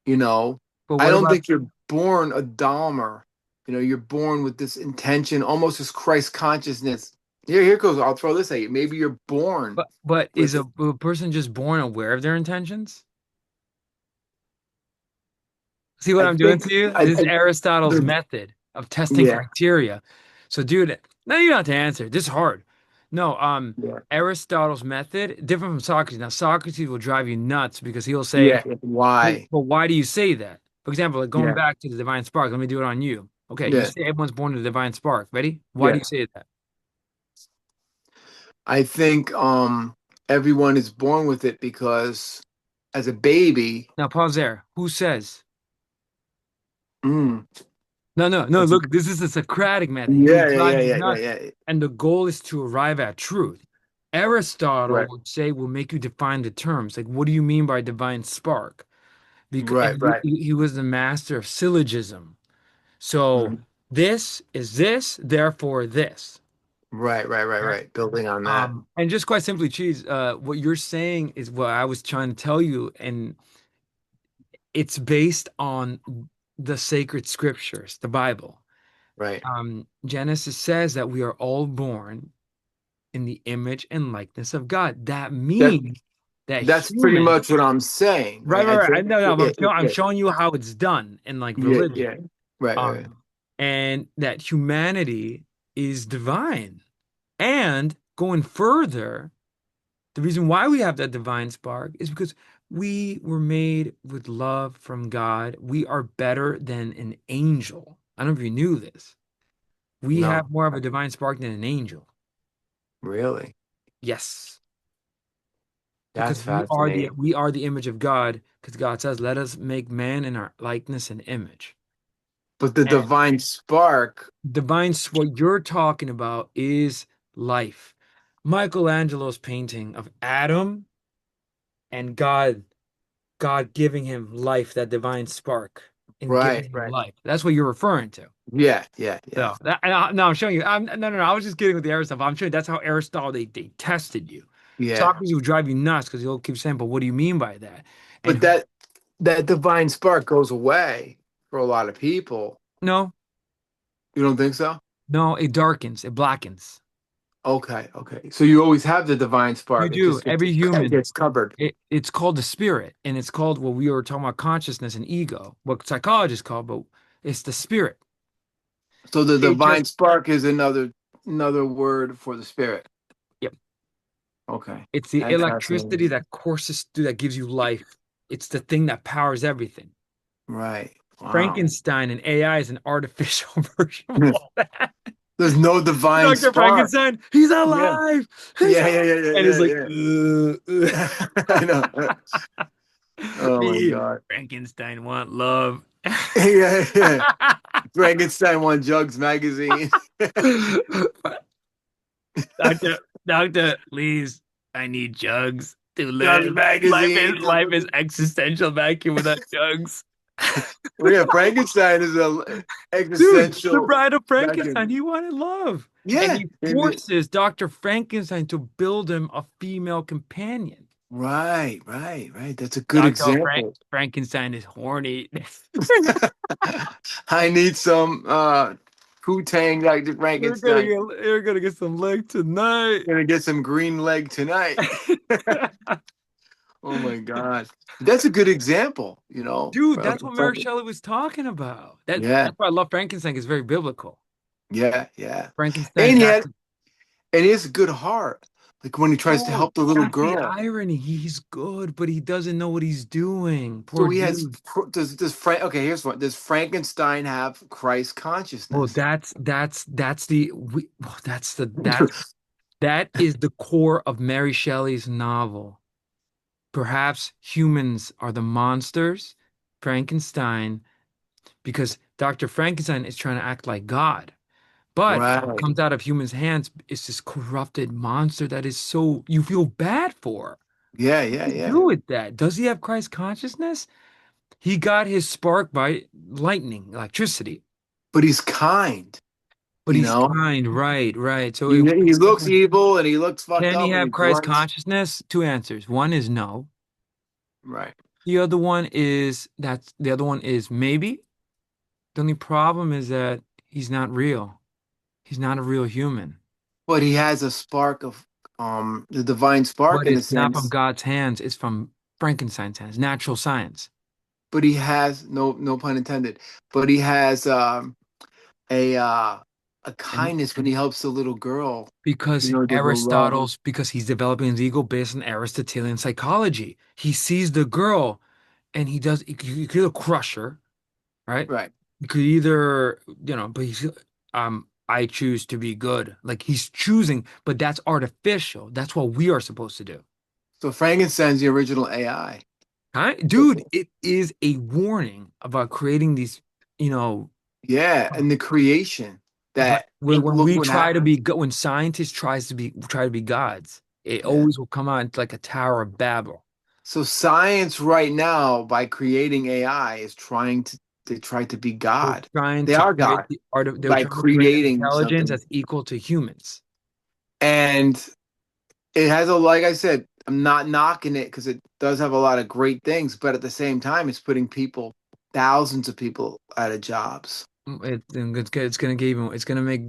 You know, But I what don't about, think you're born a Dahmer. You're born with this intention, almost as Christ consciousness. Here goes. I'll throw this at you. Maybe you're born but is with. a person just born aware of their intentions? See what I I'm doing think. to you? I, This is I Aristotle's the method of testing yeah, criteria. So, dude, no, you don't have to answer. This is hard. No, yeah, Aristotle's method, different from Socrates. Now, Socrates will drive you nuts because he'll say, yeah. Why? but why do you say that? For example, like going Yeah, back to the divine spark, let me do it on you. Okay, you yeah, say everyone's born with a divine spark. Ready? Why do yeah. you say that? I think everyone is born with it because as a baby. Now, pause there. Who says? Mm, No, no, no. that's a, Look, this is the Socratic method. He will yeah, yeah, drive yeah, you yeah, yeah, nuts. yeah. And the goal is to arrive at truth. Aristotle Right, would say, will make you define the terms. Like, what do you mean by divine spark? Because right, and right. he was the master of syllogism. So Mhm. this is this, therefore this. Right, right, right, Right. right. Building on that. And just quite simply, Cheese, what you're saying is what I was trying to tell you, and it's based on the sacred scriptures, the Bible. Right. Genesis says that we are all born in the image and likeness of God. That That means that that's pretty humans, much what I'm saying, right, right? right, I right. I think know, no, yeah, I'm yeah, showing you how it's done in like yeah, religion. yeah. Right, right, right. Um, and that humanity is divine. And going further, the reason why we have that divine spark is because we were made with love from God. We are better than an angel. I don't know if you knew this. We have No, more of a divine spark than an angel. really. Yes. Because That's fascinating. we are the image of God, because God says, let us make man in our likeness and image. But the And divine spark, what you're talking about is life. Michelangelo's painting of Adam and God giving him life, that divine spark, and right, giving him right. life. That's what you're referring to. Yeah, yeah, yeah, No, no, I'm showing you. No, no, no. I was just kidding with the Aristotle. I'm showing you that's how Aristotle they tested you. yeah. Socrates would drive you nuts because he'll keep saying, "But what do you mean by that?" And But that divine spark goes away for a lot of people. no, You don't think so? no, it darkens, it blackens. Okay, okay. So you always have the divine You spark. It do. just gets Every it human, gets covered. it's called the spirit, and it's called what we were talking about consciousness and ego, what psychologists call, but it's the spirit. So the It just, divine spark is another word for the spirit. yep. Okay. It's the That's electricity fascinating. that courses through that gives you life. It's the thing that powers everything. Right. Wow. Frankenstein and AI is an artificial version of all that. There's no divine Dr. spark. Frankenstein, he's Yeah. alive. He's Yeah, alive. yeah, yeah, yeah, And it's like, yeah, yeah. I know. Oh my me, God. Frankenstein want love. Yeah, yeah. Frankenstein won Jugs magazine. Doctor, please, I need jugs to Jugs live. magazine. Life is existential vacuum without jugs. Well, yeah, Frankenstein is a Dude, the existential Bride of vacuum. Frankenstein, he wanted love. And Yeah. he forces Dr. Frankenstein to build him a female companion. Right, right, right. That's a good example. Frankenstein is horny. I need some Wu-Tang Dr. Frankenstein. You're gonna get some leg tonight. Gonna get some green leg tonight. Oh my God. That's a good example, Dude, that's what Mary Shelley was talking about. Yeah, That's why I love Frankenstein. It's very biblical. yeah, yeah. Frankenstein And is he had actually and he has a good heart. Like when he tries to Oh, help the little that's the girl. irony. He's good, but he doesn't know what he's doing. So Poor he has dude. does Frank okay, here's one. Does Frankenstein have Christ Well, consciousness? that's the we, well, that is the core of Mary Shelley's novel. Perhaps humans are the monsters, Frankenstein, because Dr. Frankenstein is trying to act like God. But what Right. comes out of humans' hands is this corrupted monster that is so you feel bad for. Yeah, What yeah, do you yeah. do with that? Does he have Christ consciousness? He got his spark by lightning, electricity. But he's kind, But you he's know? kind, right, right. So He looks evil and he looks fucked can he up and he have Christ grunts. consciousness? Two answers. One is no. Right. The other one is maybe. The only problem is that he's not real. He's not a real human. But he has a spark of the divine spark But in a it's not from sense. God's hands, it's from Frankenstein's hands, natural science. But he has no pun intended. But he has a uh a And kindness when he helps the little girl, because the little love. Because he's developing his ego based on Aristotelian psychology. He sees the girl and you could either crush her, right? Right. You could either, but I choose to be good. Like he's choosing, but that's artificial. That's what we are supposed to do. So Frankenstein's the original AI. Huh? Dude, it is a warning about creating these, you know, Yeah, and the creation but that when look we what try to happened. be when scientists try to be gods, it Yeah. always will come out like a Tower of Babel. So science right now, by creating AI, is trying to they try to be They're God. trying They to are create God the art of, they're by trying to create an creating intelligence something. that's equal to humans. And it has a, like I said, I'm not knocking it because it does have a lot of great things, but at the same time, it's putting people, thousands of people out of jobs. It's gonna give them, it's gonna make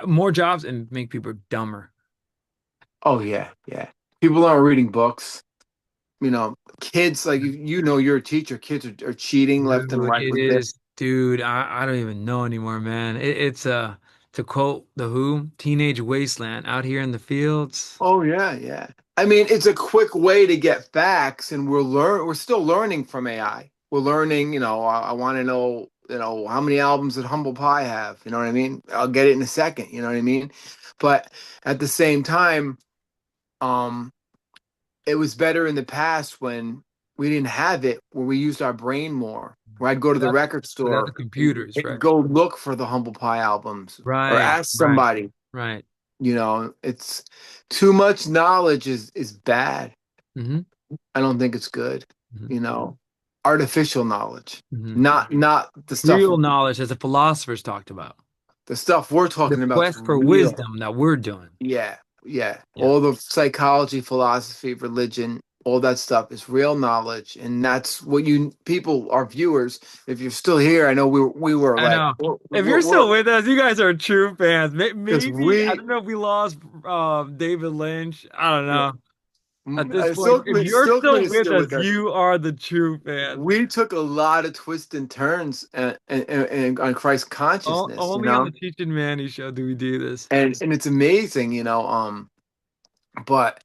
more jobs and make people dumber. Oh yeah, yeah. People aren't reading books. Kids like you're a teacher. Kids are cheating left and Dude, right it with this. is, dude. I don't even know anymore, man. It's to quote the Who, teenage wasteland out here in the fields. Oh yeah, yeah. I mean, it's a quick way to get facts, and we're still learning from AI. We're learning, I want to know, how many albums did Humble Pie have? You know what I mean? I'll get it in a second, you know what I mean? But at the same time, um, it was better in the past when we didn't have it, where we used our brain more. Where I'd go to the Without record without the store computers, and right? go look for the Humble Pie albums or Right, ask right, somebody. right. It's too much knowledge is bad. Hmm. I don't think it's good. Hmm. You know, artificial knowledge, Hmm. not Real knowledge, as the philosophers talked about. the stuff we're The talking about. quest for Real. wisdom that we're doing. Yeah, yeah. Yeah. All the psychology, philosophy, religion, all that stuff is real knowledge, and that's what you people, our viewers. If you're still here, I know we were I like know. If you're still with us, you guys are true fans. because Maybe I we don't know if we lost David Lynch. I don't yeah. know. At this point, if you're Silkman still is with still us, with us. you are the true fans. We took a lot of twists and turns and on Christ consciousness, Only on the Cheech and Manny show do we do this. and it's amazing, but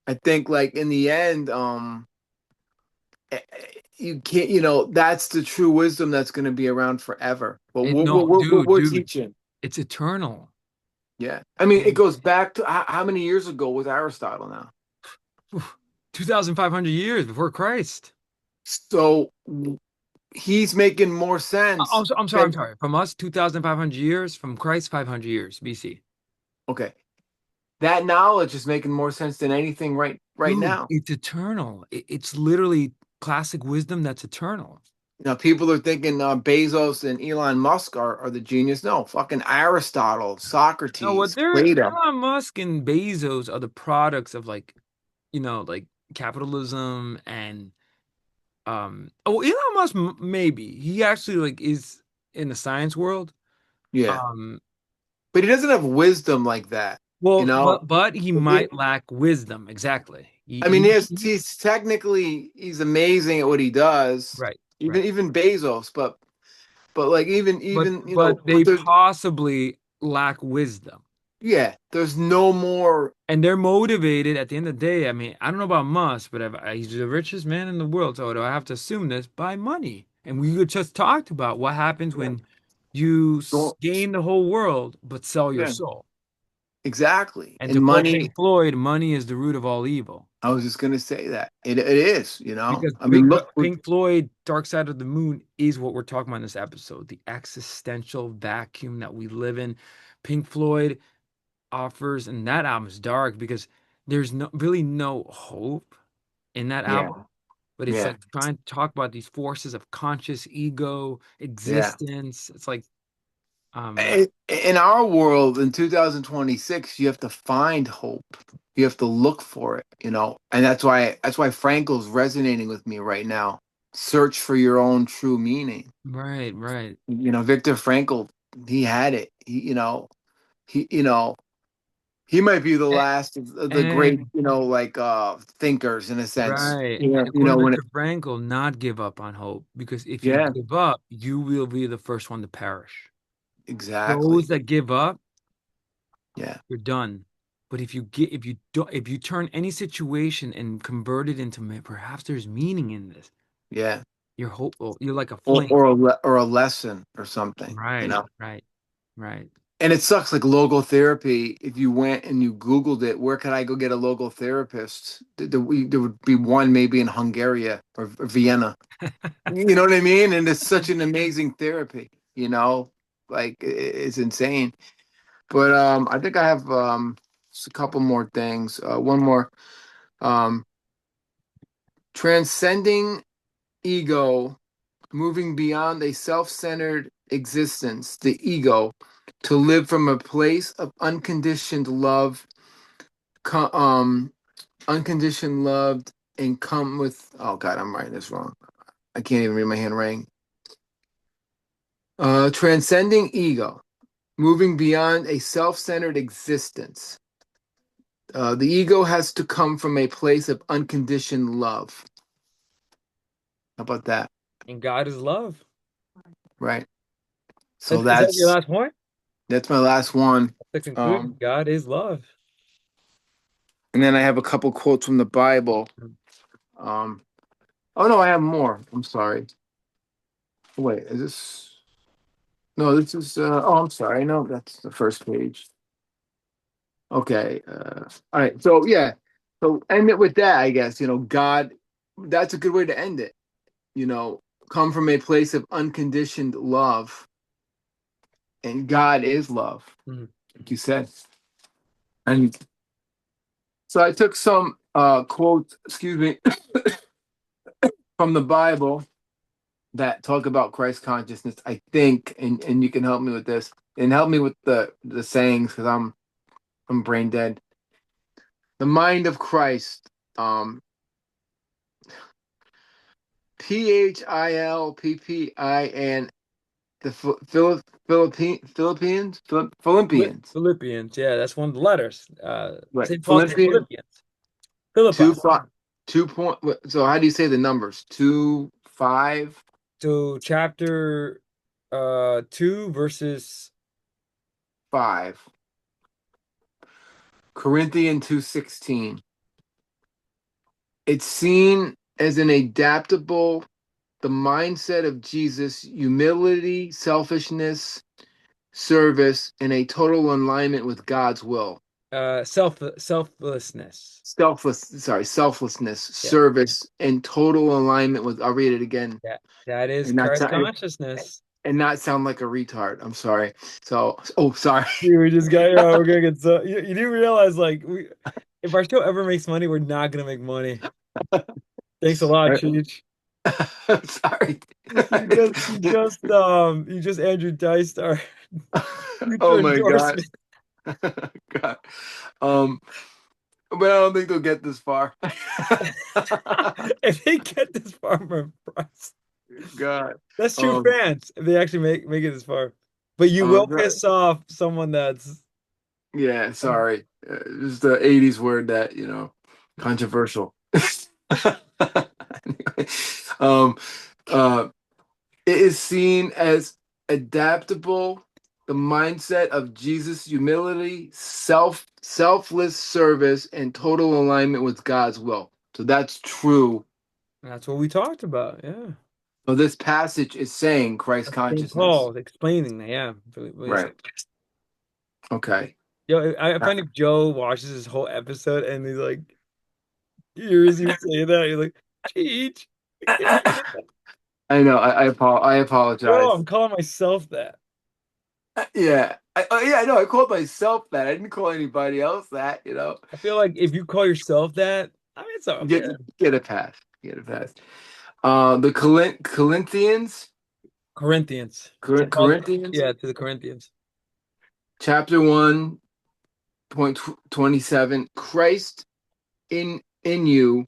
I think like in the end, you can't, that's the true wisdom that's going to be around forever. But No, we're dude, teaching. it's eternal. Yeah. I mean, it goes back to how many years ago was Aristotle now? 2,500 years before Christ. So he's making more sense I'm than, sorry. From us, 2,500 years. From Christ, 500 years BC. okay, that knowledge is making more sense than anything right Dude, now. it's eternal. It's literally classic wisdom that's eternal. People are thinking Bezos and Elon Musk are the genius. No, fucking Aristotle, No, what Socrates, they're Plato. Elon Musk and Bezos are the products of like capitalism and Elon Musk maybe. He actually like is in the science world. Yeah. Um But he doesn't have wisdom like that. You well, know, but he It- might lack wisdom. Exactly. I mean, he's technically he's amazing at what he does. Right, Even right. even Bezos, but like even But even but but they there's possibly lack wisdom. Yeah, there's no more. And they're motivated at the end of the day. I mean, I don't know about Musk, but he's the richest man in the world. So do I have to assume this by money? And we just talked about what happens Yeah, when you go- gain the whole world but sell your yeah, soul. exactly. And to And quote money, Pink Floyd, money is the root of all evil. I was just gonna say that it is, you know. Because I mean, look, Pink Floyd, Dark Side of the Moon is what we're talking about in this episode, the existential vacuum that we live in. Pink Floyd offers, and that album is dark because there's really no hope in that yeah, album. But it's yeah, like trying to talk about these forces of conscious ego, yeah. existence. It's like, In our world in 2026, you have to find hope. You have to look for it, you know. And that's why Frankel's resonating with me right now. Search for your own true meaning. right, right. You know, Viktor Frankl, he had it. He he might be the And, last of the great, and like thinkers in a sense. right. Yeah, And you according know, to when Viktor it, Frankl, not give up on hope because if you yeah, give up, you will be the first one to perish. Those exactly. that give up, Yeah, you're done. But if you don't if you turn any situation and convert it into perhaps there's meaning in this, yeah. you're hopeful. You're like a Or flame. or or a lesson or something, you Right, know. right, right. And it sucks, like logotherapy. If you went and you Googled it, where can I go get a logotherapist? There would be one maybe in Hungary or Vienna. You know what I mean? And it's such an amazing therapy, you know? Like it's insane. But I think I have just a couple more things. One more. Um, Transcending ego, moving beyond a self-centered existence, the ego, to live from a place of unconditioned love, co- um, unconditioned loved, and come with. Oh God, I'm writing this wrong. I can't even read my handwriting. Transcending ego, moving beyond a self-centered existence. The ego has to come from a place of unconditioned love. How about that? And God is love. Right. So Is that your last point? that's my last one. The conclusion, Um, God is love. and then I have a couple quotes from the Bible. Um, oh no, I have more. I'm sorry. Wait, is this? No, this is. Oh, I'm sorry. No, that's the first page. Okay. All right. So yeah. So end it with that, I guess. You know, God. That's a good way to end it. You know, come from a place of unconditioned love, and God is love, Mhm. like you said. And so I took some quotes, excuse me, from the Bible that talk about Christ consciousness, I think, and you can help me with this and help me with the sayings because I'm brain dead. The mind of Christ, um, Philppin, the Philippians, Philippians, yeah, that's one of the letters. right? St. Paul to the Philippians Philippians. Philippi. 2:5, 2 point. So how do you say the numbers? 2:5, So chapter 2 verses 5. Corinthians 2:16. It's seen as an adaptable, the mindset of Jesus, humility, selfishness, service, and a total alignment with God's will. selflessness. Selflessness, Yeah. service, and total alignment with. I'll read it again That is and not Christ sound consciousness. and not sound like a retard. I'm sorry. So, oh, sorry. Dude, we just got we're gonna get so you do realize like we if our show ever makes money, we're not gonna make money. Thanks a lot, Cheech. Sorry. You just Andrew Dice our future Oh my God. endorsement. God. Um, but I don't think they'll get this far. If they get this far, I'm impressed. God. That's true Um, fans. If they actually make it this far. But you will God. piss off someone that's Yeah, sorry. Just the 80s word that, controversial. Anyway, um, uh, it is seen as adaptable, the mindset of Jesus' humility, selfless service, and total alignment with God's will. So that's true. That's what we talked about. Yeah. So this passage is saying Christ That's St. consciousness. Paul explaining that. Yeah. What he said. Right. Okay. Yo, I find if Joe watches this whole episode and he's like, hears you say that, you're like, Cheech, I can't say that. I know. I Bro, apologize. I'm calling myself that. Yeah. I know. I called myself that. I didn't call anybody else that, you know. I feel like if you call yourself that, I mean, it's all Get good. get a pass. Get a pass. The Corinthians, Corinthians. St. Paul, Corinthians, yeah, to the Corinthians. chapter 1.27. Christ in you,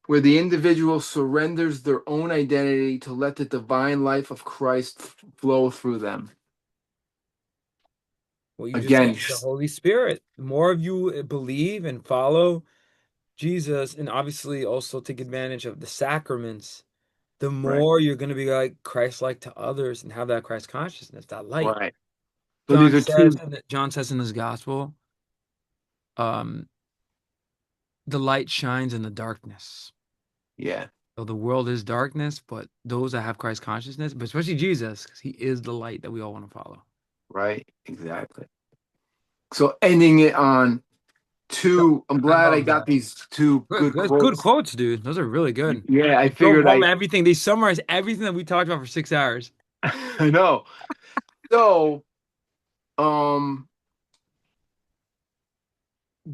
where the individual surrenders their own identity to let the divine life of Christ flow through them. What you just said, Again, the Holy Spirit. The more of you believe and follow Jesus, and obviously also take advantage of the sacraments, the right, more you're going to be like Christ-like to others and have that Christ consciousness, that light. right. So these are two. John says in his gospel, um, the light shines in the darkness. Yeah, So the world is darkness, but those that have Christ consciousness, but especially Jesus, because he is the light that we all want to follow. right, exactly. So ending it on No, two. I'm I glad I love got that. these two good That's good quotes. quotes, dude. Those are really good. Yeah, I They drove figured home everything. They summarize everything that we talked about for 6 hours. I know. So, um,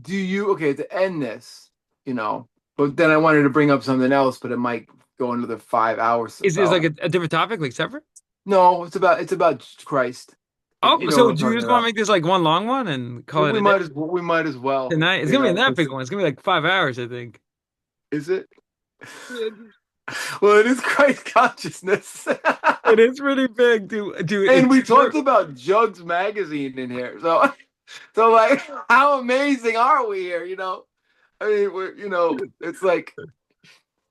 do you okay to end this, you know, but then I wanted to bring up something else, but it might go another 5 hours or Is so. like a different topic, like separate? No, it's about Christ. You Oh, know what so I'm do you talking just want to about. make this like one long one and call it We a day might as well, we might as well, tonight? It's you gonna be know, that big 'cause- one. It's gonna be like 5 hours, I think. is it? Yeah, Well, it is Christ consciousness. it is pretty big, dude. Dude, And we if you're talked about Jugs magazine in here. So like how amazing are we here, you know? I mean, it's like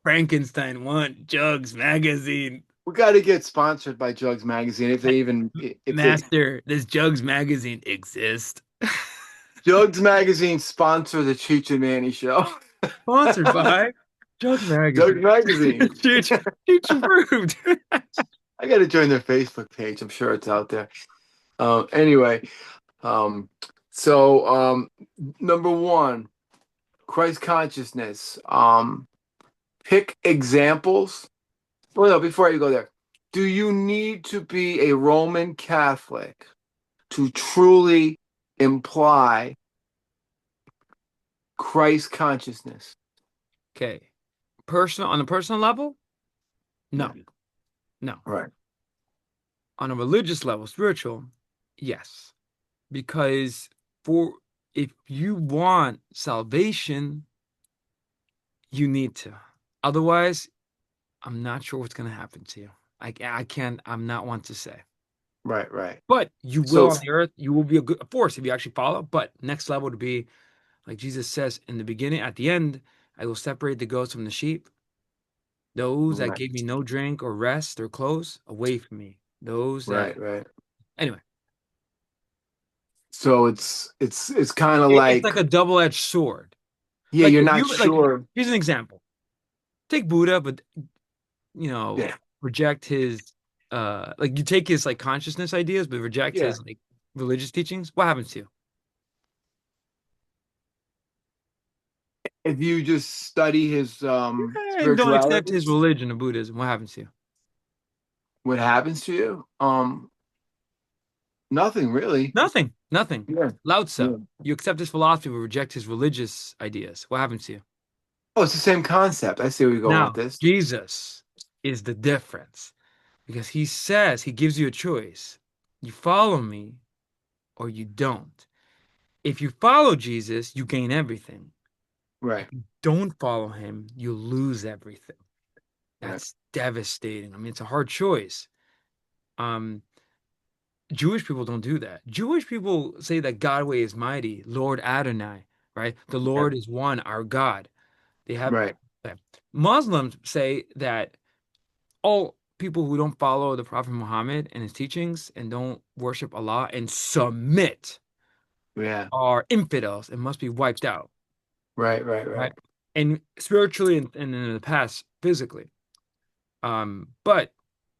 Frankenstein want Jugs magazine. we got to get sponsored by Jugs magazine if they Master, does Jugs magazine exist? Jugs magazine sponsor the Cheech and Manny show. Sponsored by Jugs Jugs magazine. magazine. Cheech, Cheech approved. I got to join their Facebook page. I'm sure it's out there. Anyway, um, so number one, Christ consciousness. Pick examples. Well, no, before you go there, do you need to be a Roman Catholic to truly imply Christ consciousness? Okay. Personal on a personal level? Yeah. No. No. Right. On a religious level, spiritual, yes. Because for if you want salvation, you need to. Otherwise, I'm not sure what's going to happen to you. I can't, I'm not one to say. Right. Right. But you will So, on the earth, you will be a good force if you actually follow. But next level to be, like Jesus says in the beginning, at the end, I will separate the goats from the sheep. Those that right. gave me no drink or rest or clothes, away from me. Those that, Right. Right. anyway, So it's kind of it's like, like a double-edged sword. yeah, Like you're if not you, like, sure. here's an example. Take Buddha, but you know, Yeah. reject his like you take his like consciousness ideas, but reject Yeah. his like religious teachings. What happens to you? If you just study his And don't accept spirituality, his religion of Buddhism. What happens to you? what happens to you? Nothing really. Nothing. Nothing. Yeah. Lao Tzu. Yeah. You accept his philosophy, but reject his religious ideas. What happens to you? Oh, it's the same concept. I see where you're going with Now, this. Jesus is the difference because he says he gives you a choice. You follow me or you don't. If you follow Jesus, you gain everything. Right. If you don't follow him, you lose everything. Right. That's devastating. I mean, it's a hard choice. Um, Jewish people don't do that. Jewish people say that God way is mighty, Lord Adonai, right? The Right. Lord is one, our God. They have Right. okay. Muslims say that all people who don't follow the Prophet Muhammad and his teachings and don't worship Allah and submit Yeah. are infidels and must be wiped out, Right, right, right? right. And spiritually and in the past, physically. But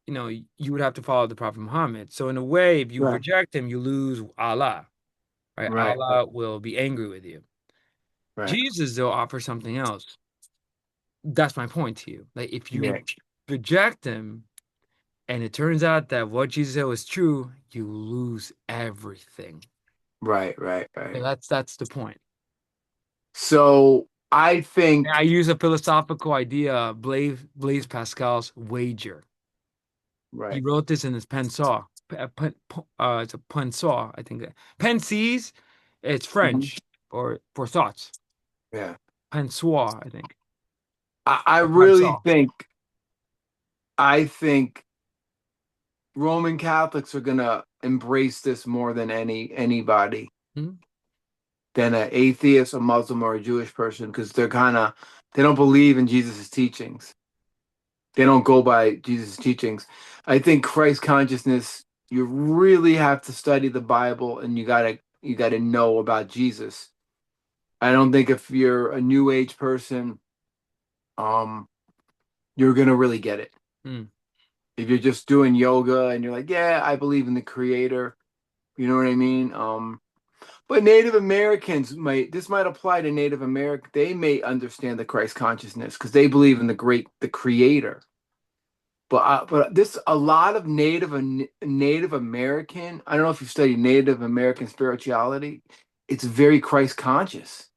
you would have to follow the Prophet Muhammad. So in a way, if you Right, reject him, you lose Allah, right? right, Allah will be angry with you. right. Jesus, though, offers something else. That's my point to you. Like if Yeah. you reject him and it turns out that what Jesus said was true, you lose everything. Right, right, So right. that's the point. So I And think, I use a philosophical idea, Blaise Pascal's wager. He right. wrote this in his Pensée. It's a Pensée, I think. Pensées, it's Mhm. French for thoughts. Yeah. Pensée, I think. I Or really Pensée. think Roman Catholics are gonna embrace this more than anybody, Hmm? than an atheist, a Muslim, or a Jewish person, because they don't believe in Jesus' teachings. They don't go by Jesus' teachings. I think Christ consciousness, you really have to study the Bible and you gotta know about Jesus. I don't think if you're a new age person, um, you're gonna really get it. Hmm. If you're just doing yoga and you're like, yeah, I believe in the creator, you know what I mean? But Native Americans might apply to Native American. They may understand the Christ consciousness because they believe in the creator. But this a lot of Native American. I don't know if you've studied Native American spirituality. It's very Christ conscious.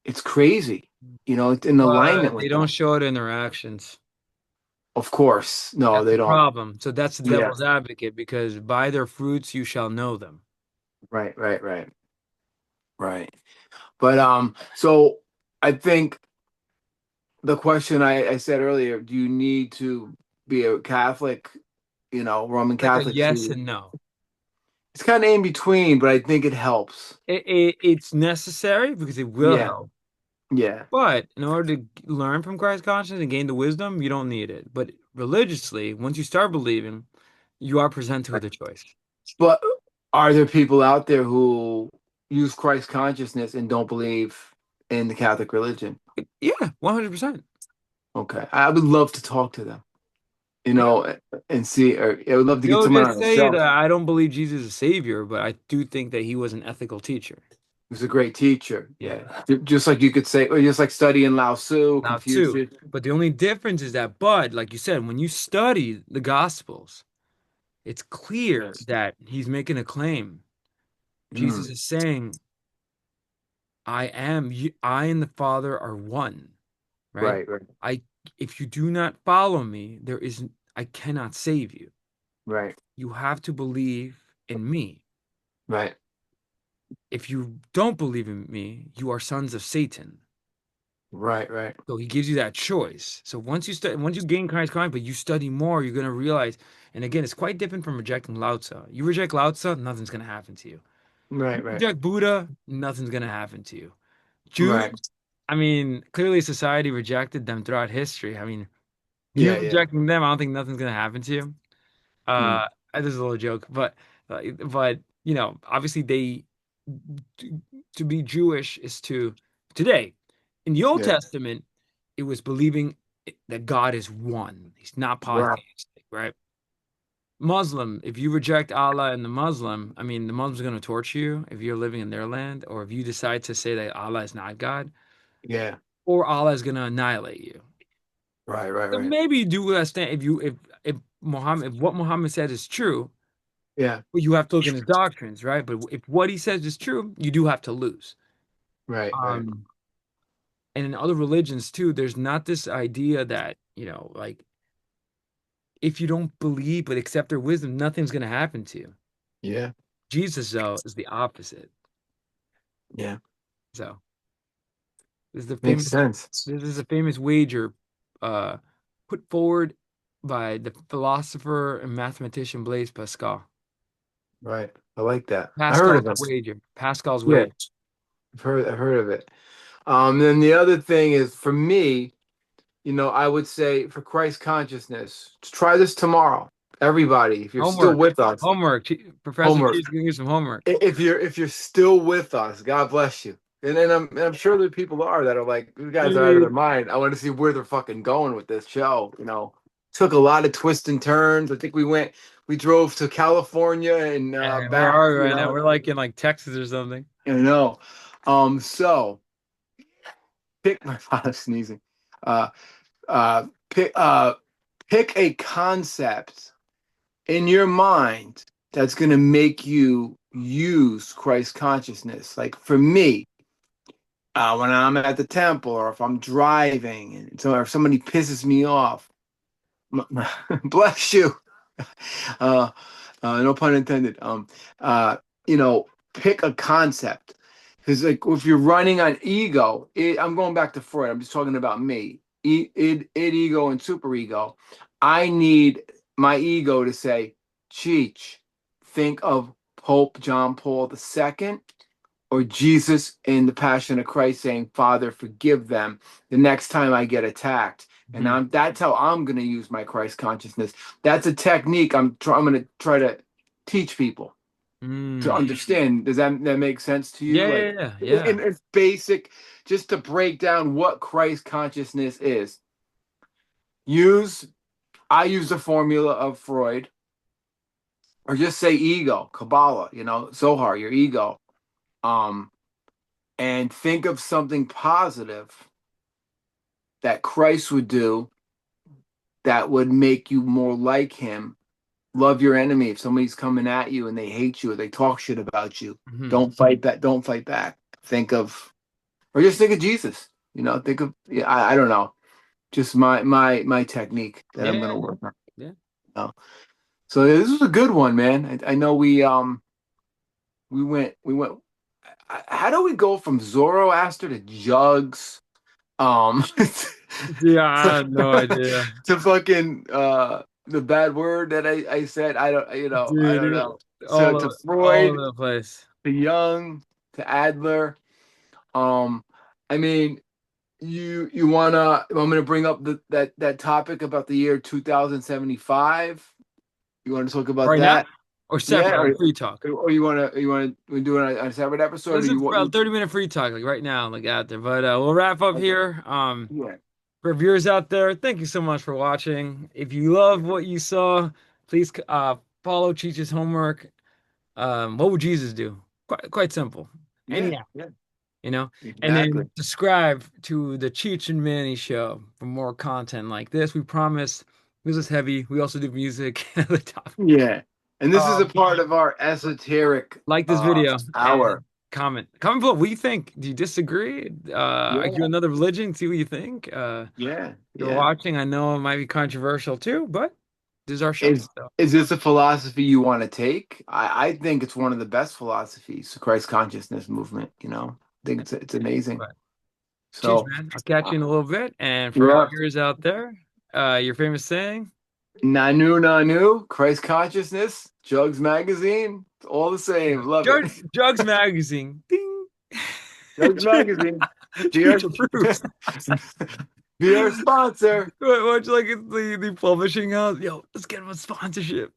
It's crazy. It's in alignment But they with don't that. show it in their actions. Of course, no, That's they the don't. problem. So that's the Yeah, devil's advocate because by their fruits you shall know them. right, right, right, right. But so I think the question I said earlier, do you need to be a Catholic, Roman Like a Catholic yes to? and no. It's kind of in between, but I think it helps. It's necessary because it will Yeah, help. yeah. But in order to learn from Christ's consciousness and gain the wisdom, you don't need it. But religiously, once you start believing, you are presented with a choice. But are there people out there who use Christ consciousness and don't believe in the Catholic religion? Yeah, 100%. Okay, I would love to talk to them, Yeah. and see. Or I would love to get They'll someone just on the say show. that I don't believe Jesus is a savior, but I do think that he was an ethical teacher. Who's a great teacher. Yeah. Yeah, just like you could say, or just like studying Lao Tzu, Now, too. Confucius. But the only difference is that Bud, like you said, when you study the Gospels, it's clear that he's making a claim. Jesus Mm, is saying, I and the Father are one, right? right, right, I, if you do not follow me, I cannot save you. right, You have to believe in me. right, If you don't believe in me, you are sons of Satan. right, right, So he gives you that choice. So once you gain Christ's consciousness, but you study more, you're gonna realize. And again, it's quite different from rejecting Lao Tzu. You reject Lao Tzu, nothing's gonna happen to you. You right, right, reject Buddha, nothing's gonna happen to you. Jews, right. I mean, clearly society rejected them throughout history. I mean, you Yeah, yeah. rejecting them, I don't think nothing's gonna happen to you. Mm, This is a little joke, but obviously to, to be Jewish is to today. In the Old yeah. Testament, it was believing that God is one. He's not Right. polytheistic, right? Muslim, if you reject Allah and the Muslim, I mean, the Muslim's going to torture you if you're living in their land, or if you decide to say that Allah is not God, Yeah. or Allah is going to annihilate you. Right, right, So right. maybe you do understand if what Muhammad said is true, Yeah. well, you have to look in his doctrines, right? But if what he says is true, you do have to lose. Right, right. Um, and in other religions too, there's not this idea that, like if you don't believe but accept their wisdom, nothing's going to happen to you. Yeah. Jesus, though, is the opposite. Yeah. So this is the Makes famous sense. this is a famous wager uh put forward by the philosopher and mathematician Blaise Pascal. Right. I like that. I heard of Pascal's them. wager. Pascal's Yeah. wager. I've heard of it. Then the other thing is for me, I would say for Christ consciousness, try this tomorrow. Everybody, if you're still Homework. with us, Homework. Professor homework. Cheech giving you some homework. If you're still with us, God bless you. And I'm sure there people are that are like, these guys are out of their Dude. mind. I want to see where they're fucking going with this show. Took a lot of twists and turns. I think we drove to California and And where back. are we right now? We're like in like Texas or something. You know. So pick my father sneezing. Uh, uh, pick uh, pick a concept in your mind that's going to make you use Christ consciousness. Like for me, when I'm at the temple or if I'm driving and so if somebody pisses me off, bless you. Uh, no pun intended. Uh, you know, pick a concept because like if you're running on ego, I'm going back to Freud. I'm just talking about me. Ego, and super ego. I need my ego to say, Cheech, think of Pope John Paul II or Jesus in the Passion of Christ saying, Father, forgive them the next time I get attacked. And Hmm. that's how I'm going to use my Christ consciousness. That's a technique I'm going to try to teach people to Mm. understand. Does that make sense to you? Yeah, Like, yeah, yeah, yeah. and it's basic, just to break down what Christ consciousness is. Use I use the formula of Freud, or just say ego, Kabbalah, Zohar, your ego. Um, and think of something positive that Christ would do that would make you more like him. Love your enemy. If somebody's coming at you and they hate you or they talk shit about you, Hmm. don't fight back. Don't fight back. Or just think of Jesus. Think of, yeah, I don't know, just my technique that I'm Yeah, gonna work on. yeah. You know? So this was a good one, man. I know we went. How do we go from Zoroaster to Jugs? Yeah, I have no idea. To fucking the bad word that I said. I Dude, don't you're know. all To all Freud, over the place. to Jung, to Adler. Um, I mean, you wanna? I'm gonna bring up that topic about the year 2075. You want to talk about Right now? that? Or Yeah, separate, like free talk. or you want to do it on a separate episode, or Let's do you want about 30-minute free talk, like right now, like out there. But we'll wrap up okay. here. Yeah, For viewers out there, thank you so much for watching. If you love what you saw, please follow Cheech's homework. What would Jesus do? Quite simple. And yeah, yeah, yeah, you know, and exactly. then subscribe to the Cheech and Manny show for more content like this. We promise this is heavy. We also do music at the top. Yeah. And this is a Um, part of our esoteric like this video hour. and comment below. What do you think? Do you disagree? Are you Yeah. another religion? See what you think. Yeah. You're Yeah. watching. I know it might be controversial too, but this is our show. Is So is this a philosophy you want to take? I think it's one of the best philosophies, the Christ consciousness movement, I think it's amazing. but cheers, So, man. I'll catch uh, you in a little bit. And for our yeah. viewers out there, your famous saying, Nanu Nanu, Christ consciousness, Jugs magazine, it's all the yeah. same. Love it. Jugs Magazine. Ding. Jugs magazine. Be our, Cheech approves. be our sponsor. Much like it's the publishing house. Yo, let's get him a sponsorship.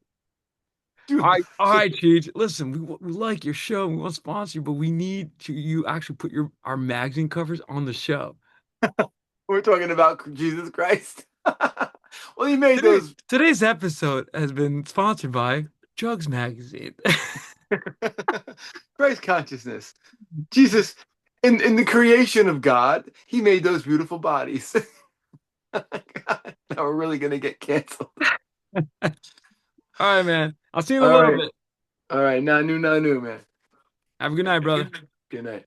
Dude, All right, Cheech. Listen, we like your show. We want to sponsor you, but we need to you actually put our magazine covers on the show. we're talking about Jesus Christ. Well, he made those. Today's episode has been sponsored by Jugs Magazine. Christ consciousness. Jesus, in the creation of God, he made those beautiful bodies. God, now we're really gonna get canceled. All right, man. I'll see you in a All little right. bit. All right. Nanu, nanu, man. Have a good night, brother. Good night.